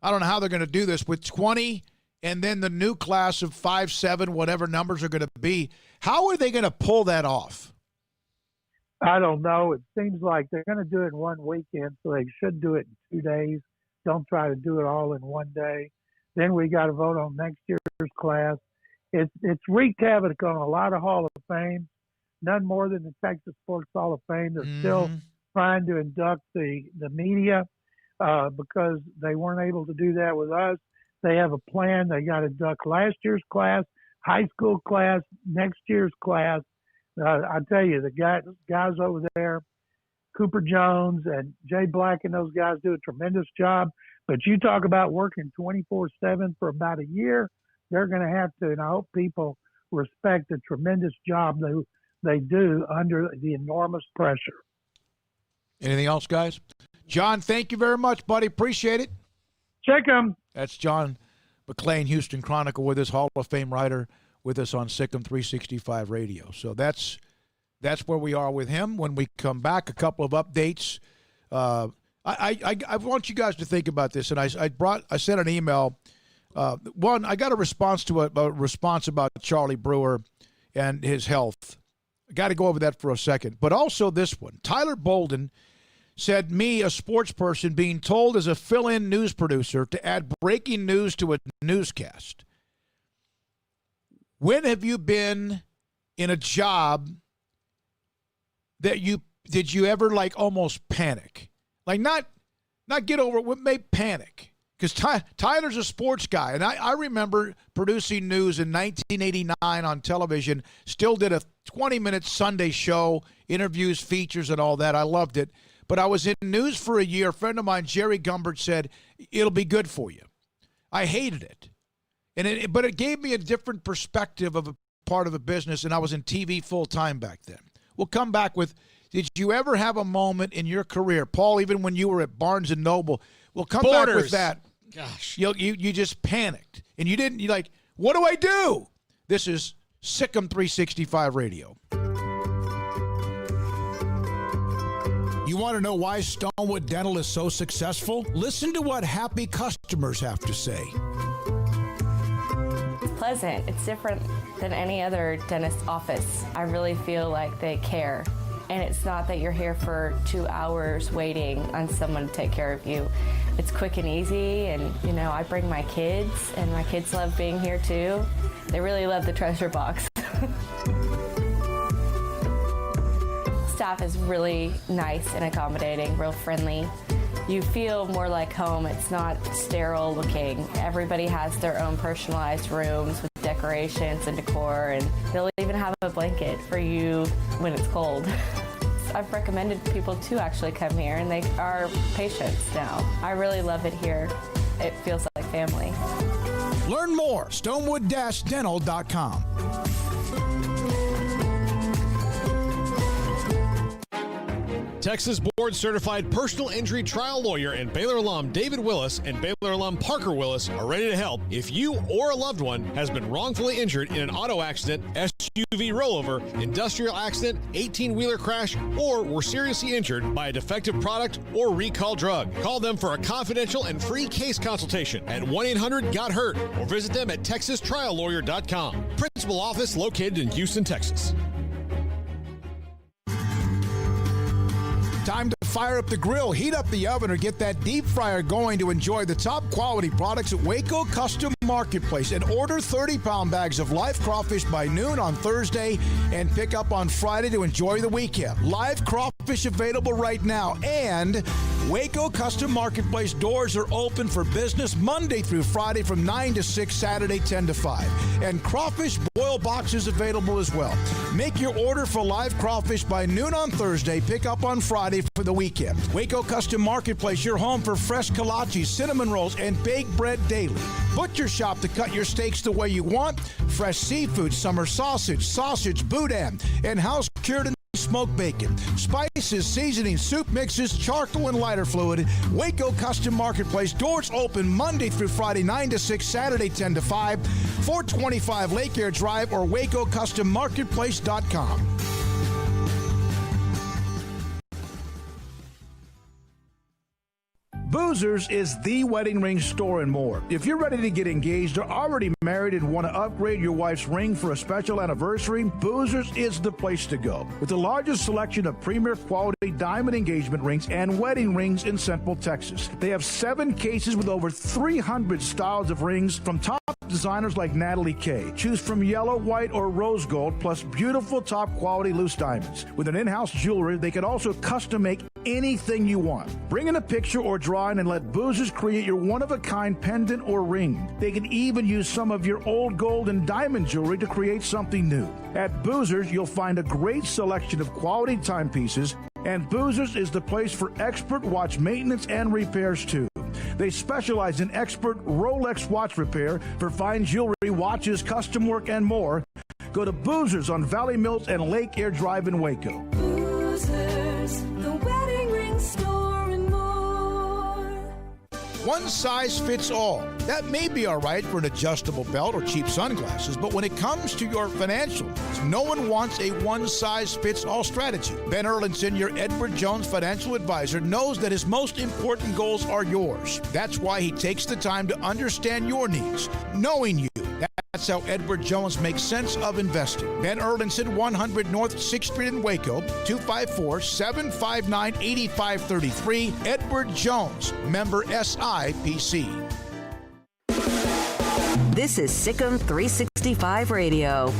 I don't know how they're going to do this with 20, and then the new class of 5, 7, whatever numbers are going to be. How are they going to pull that off? I don't know. It seems like they're going to do it in one weekend, so they should do it in 2 days. Don't try to do it all in one day. Then we got to vote on next year's class. It's wreaked havoc on a lot of Hall of Fame. None more than the Texas Sports Hall of Fame. They're still trying to induct the media because they weren't able to do that with us. They have a plan. They got to induct last year's class, high school class, next year's class. I tell you, the guys over there, Cooper Jones and Jay Black and those guys do a tremendous job. But you talk about working 24/7 for about a year, they're going to have to, and I hope people respect the tremendous job they do under the enormous pressure. Anything else, guys? John, thank you very much, buddy. Appreciate it. Check them. That's John McClain, Houston Chronicle, with us, Hall of Fame writer, with us on SicEm365 Radio. So that's where we are with him. When we come back, a couple of updates. I want you guys to think about this, and I sent an email. One, I got a response to a response about Charlie Brewer and his health. I got to go over that for a second. But also this one. Tyler Bolden said, me, a sports person, being told as a fill-in news producer to add breaking news to a newscast. When have you been in a job that did you ever almost panic? Not get over it, what made panic? Because Tyler's a sports guy, and I remember producing news in 1989 on television, still did a 20-minute Sunday show, interviews, features, and all that. I loved it. But I was in news for a year. A friend of mine, Jerry Gumbert, said, it'll be good for you. I hated it. But it gave me a different perspective of a part of the business, and I was in TV full-time back then. We'll come back with, did you ever have a moment in your career, Paul, even when you were at Barnes & Noble, we'll come back with that. Gosh. You just panicked, and you're like, what do I do? This is SicEm365 Radio. You want to know why Stonewood Dental is so successful? Listen to what happy customers have to say. It's pleasant. It's different than any other dentist office. I really feel like they care. And it's not that you're here for 2 hours waiting on someone to take care of you. It's quick and easy, and I bring my kids, and my kids love being here too. They really love the treasure box. Staff is really nice and accommodating, real friendly. You feel more like home. It's not sterile looking. Everybody has their own personalized rooms with decorations and decor, and they'll even have a blanket for you when it's cold. I've recommended people to actually come here, and they are patients now. I really love it here. It feels like family. Learn more, stonewood-dental.com. Texas Board Certified Personal Injury Trial Lawyer and Baylor alum David Willis and Baylor alum Parker Willis are ready to help if you or a loved one has been wrongfully injured in an auto accident, SUV rollover, industrial accident, 18-wheeler crash, or were seriously injured by a defective product or recall drug. Call them for a confidential and free case consultation at 1-800-GOT-HURT or visit them at texastriallawyer.com. Principal office located in Houston, Texas. Time to fire up the grill, heat up the oven, or get that deep fryer going to enjoy the top quality products at Waco Custom Marketplace. And order 30-pound bags of live crawfish by noon on Thursday and pick up on Friday to enjoy the weekend. Live crawfish available right now. And Waco Custom Marketplace doors are open for business Monday through Friday from 9 to 6, Saturday 10 to 5. And crawfish boil boxes available as well. Make your order for live crawfish by noon on Thursday. Pick up on Friday for the weekend. Waco Custom Marketplace, your home for fresh kolaches, cinnamon rolls, and baked bread daily. Butcher shop to cut your steaks the way you want. Fresh seafood, summer sausage, boudin, and house-cured and smoked bacon. Spices, seasonings, soup mixes, charcoal, and lighter fluid. Waco Custom Marketplace. Doors open Monday through Friday, 9 to 6, Saturday 10 to 5. 425 Lake Air Drive or WacoCustomMarketplace.com. Boozers is the wedding ring store and more. If you're ready to get engaged or already married and want to upgrade your wife's ring for a special anniversary, Boozers is the place to go. With the largest selection of premier quality diamond engagement rings and wedding rings in Central Texas. They have 7 cases with over 300 styles of rings from top designers like Natalie Kay. Choose from yellow, white, or rose gold, plus beautiful top quality loose diamonds. With an in-house jewelry, they can also custom make anything you want. Bring in a picture or drawing and let Boozers create your one-of-a-kind pendant or ring. They can even use some of your old gold and diamond jewelry to create something new. At Boozers, you'll find a great selection of quality timepieces, and Boozers is the place for expert watch maintenance and repairs too. They specialize in expert Rolex watch repair for fine jewelry, watches, custom work, and more. Go to Boozers on Valley Mills and Lake Air Drive in Waco. Boozers, the wedding ring store and more. One size fits all. That may be all right for an adjustable belt or cheap sunglasses, but when it comes to your financial needs, no one wants a one-size-fits-all strategy. Ben Erlinson, your Edward Jones financial advisor, knows that his most important goals are yours. That's why he takes the time to understand your needs, knowing you. That's how Edward Jones makes sense of investing. Ben Erlinson, 100 North 6th Street in Waco, 254-759-8533. Edward Jones, member SIPC. This is SicEm365 Radio.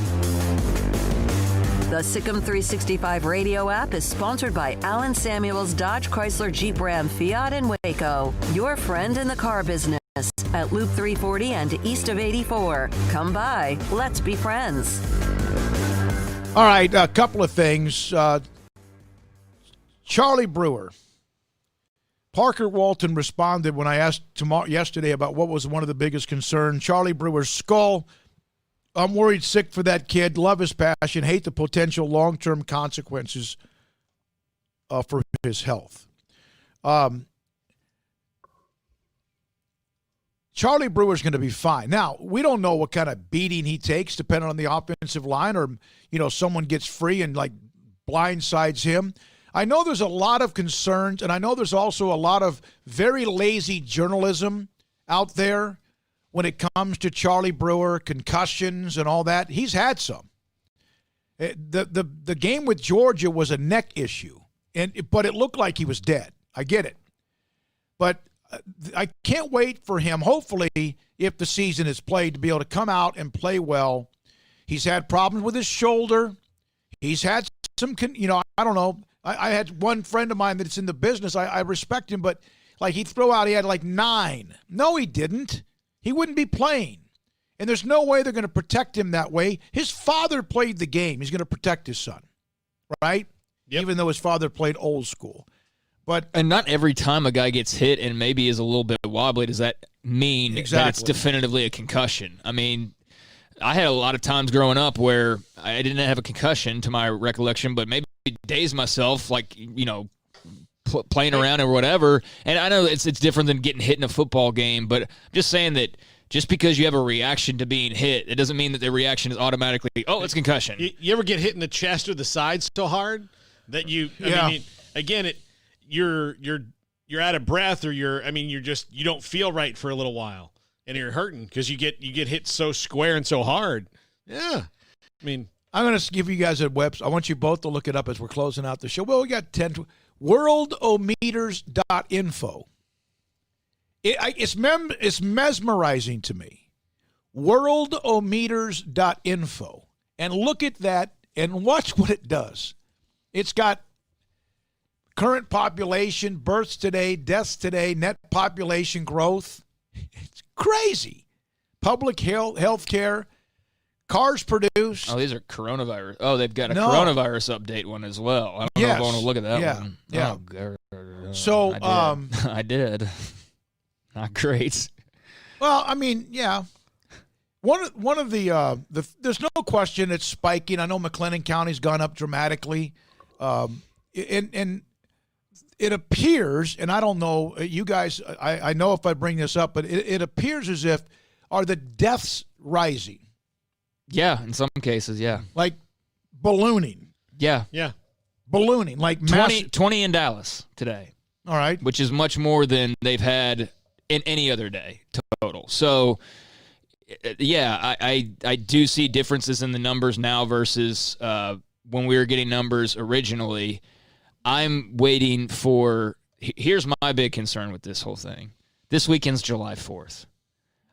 The SicEm365 Radio app is sponsored by Alan Samuels Dodge Chrysler Jeep Ram Fiat in Waco, your friend in the car business at Loop 340 and east of 84. Come by. Let's be friends. All right, a couple of things. Charlie Brewer. Parker Walton responded when I asked yesterday about what was one of the biggest concerns. Charlie Brewer's skull. I'm worried sick for that kid. Love his passion. Hate the potential long-term consequences for his health. Charlie Brewer's going to be fine. Now, we don't know what kind of beating he takes depending on the offensive line or, someone gets free and, blindsides him. I know there's a lot of concerns, and I know there's also a lot of very lazy journalism out there when it comes to Charlie Brewer, concussions and all that. He's had some. The game with Georgia was a neck issue, but it looked like he was dead. I get it. But I can't wait for him, hopefully, if the season is played, to be able to come out and play well. He's had problems with his shoulder. He's had some, I don't know. I had one friend of mine that's in the business. I respect him, but like he had like 9. No, he didn't. He wouldn't be playing. And there's no way they're going to protect him that way. His father played the game. He's going to protect his son, right? Yep. Even though his father played old school. And not every time a guy gets hit and maybe is a little bit wobbly, does that mean that it's definitively a concussion? I mean, I had a lot of times growing up where I didn't have a concussion to my recollection, but maybe dazed myself, like, playing around or whatever. And I know it's different than getting hit in a football game, but I'm just saying that just because you have a reaction to being hit, it doesn't mean that the reaction is automatically, it's concussion. You ever get hit in the chest or the side so hard that you you're out of breath, or you don't feel right for a little while, and you're hurting because you get hit so square and so hard. Yeah. I mean, I'm going to give you guys a website. I want you both to look it up as we're closing out the show. Well, we got worldometers.info. It's mesmerizing to me. Worldometers.info. And look at that and watch what it does. It's got current population, births today, deaths today, net population growth. It's crazy. Public health care, cars produced. Oh, these are coronavirus. Oh, they've got a coronavirus update one as well. I don't know if I want to look at that one. Yeah. Oh, God. So, I did. Not great. Well, I mean, yeah. One of the there's no question it's spiking. I know McLennan County's gone up dramatically. And it appears, and I don't know, you guys, I know if I bring this up, but it appears as if, are the deaths rising? Yeah, in some cases, yeah. Like ballooning. Yeah. Yeah. Ballooning. Like 20 in Dallas today. All right. Which is much more than they've had in any other day total. So, yeah, I do see differences in the numbers now versus when we were getting numbers originally. I'm waiting for – here's my big concern with this whole thing. This weekend's July 4th.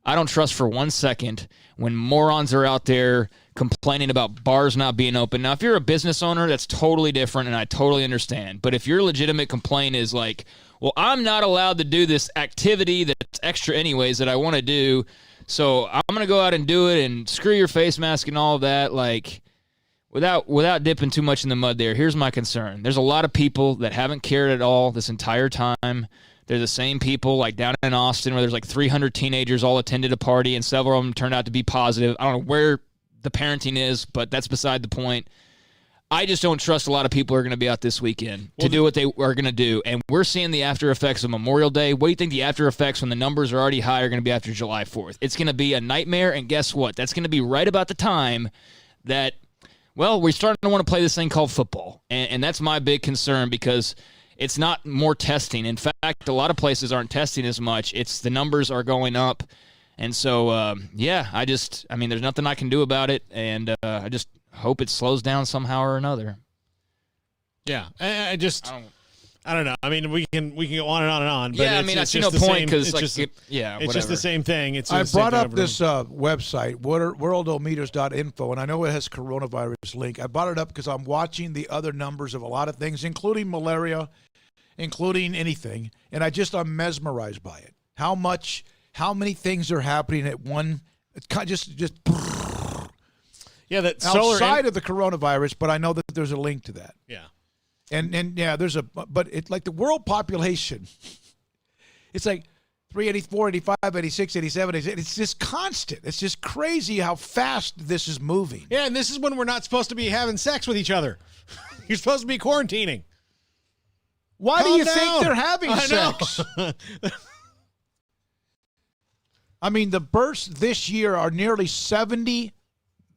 I don't trust for 1 second when morons are out there complaining about bars not being open. Now, if you're a business owner, that's totally different, and I totally understand. But if your legitimate complaint is like, well, I'm not allowed to do this activity that's extra anyways that I want to do, so I'm going to go out and do it and screw your face mask and all of that, like – Without dipping too much in the mud there, here's my concern. There's a lot of people that haven't cared at all this entire time. They're the same people like down in Austin where there's like 300 teenagers all attended a party and several of them turned out to be positive. I don't know where the parenting is, but that's beside the point. I just don't trust a lot of people are going to be out this weekend to do what they are going to do. And we're seeing the after effects of Memorial Day. What do you think the after effects when the numbers are already high are going to be after July 4th? It's going to be a nightmare, and guess what? That's going to be right about the time that – well, we're starting to want to play this thing called football, and that's my big concern because it's not more testing. In fact, a lot of places aren't testing as much. It's the numbers are going up, and so, there's nothing I can do about it, and I just hope it slows down somehow or another. Yeah, I don't know. I mean, we can go on and on and on. But yeah, I see no point because it's just the same thing. I brought up this website, worldometers.info, and I know it has coronavirus link. I brought it up because I'm watching the other numbers of a lot of things, including malaria, including anything, and I'm mesmerized by it. How many things are happening at one? It's kind of just yeah, that outside of the coronavirus, but I know that there's a link to that. Yeah. And yeah, but it's like the world population, it's like 384, 85, 86, 87, 88. It's just constant. It's just crazy how fast this is moving. Yeah, and this is when we're not supposed to be having sex with each other. You're supposed to be quarantining. Why do you think they're having sex? I mean, the births this year are nearly 70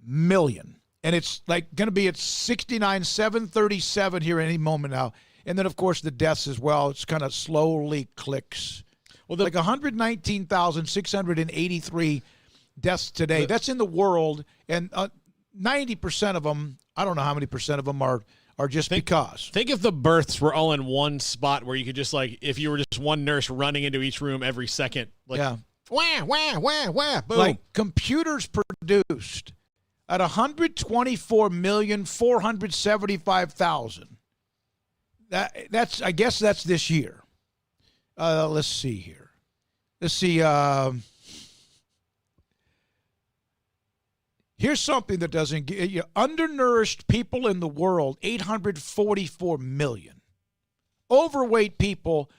million. And it's like going to be at 69,737 here any moment now. And then, of course, the deaths as well. It's kind of slowly clicks. Well, like 119,683 deaths today. That's in the world, and 90% of them, I don't know how many percent of them are just because. Think if the births were all in one spot where you could just, like, if you were just one nurse running into each room every second. Like, yeah. Wah, wah, wah, wah, boom. Like computers produced at 124,475,000. That's I guess that's this year. Let's see here. Let's see. Here's something that doesn't get you. Undernourished people in the world, 844 million. Overweight people,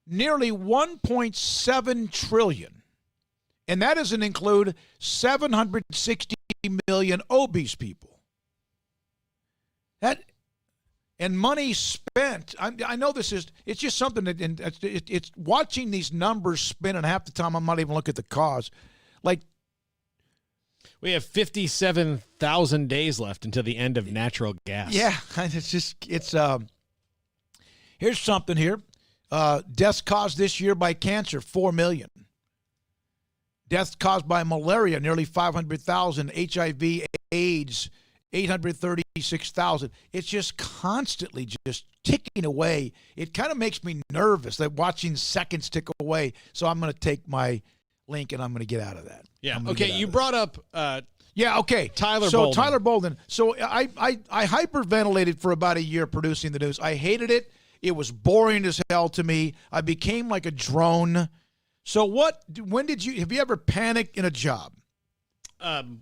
nearly 1.7 trillion. And that doesn't include 760 million obese people. And money spent. I know it's just something that it's watching these numbers spin, and half the time I'm not even looking at the cause. Like, we have 57,000 days left until the end of natural gas. Yeah, here's something here. Deaths caused this year by cancer, 4 million. Deaths caused by malaria, nearly 500,000. HIV, AIDS, 836,000. It's just constantly just ticking away. It kind of makes me nervous that watching seconds tick away. So I'm going to take my link and I'm going to get out of that. Yeah. Okay. You brought up. Yeah. Okay. Tyler Bolden. Tyler Bolden. So I hyperventilated for about a year producing the news. I hated it. It was boring as hell to me. I became like a drone. So when have you ever panicked in a job?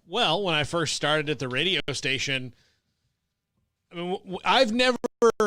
Well, when I first started at the radio station, I mean, I've never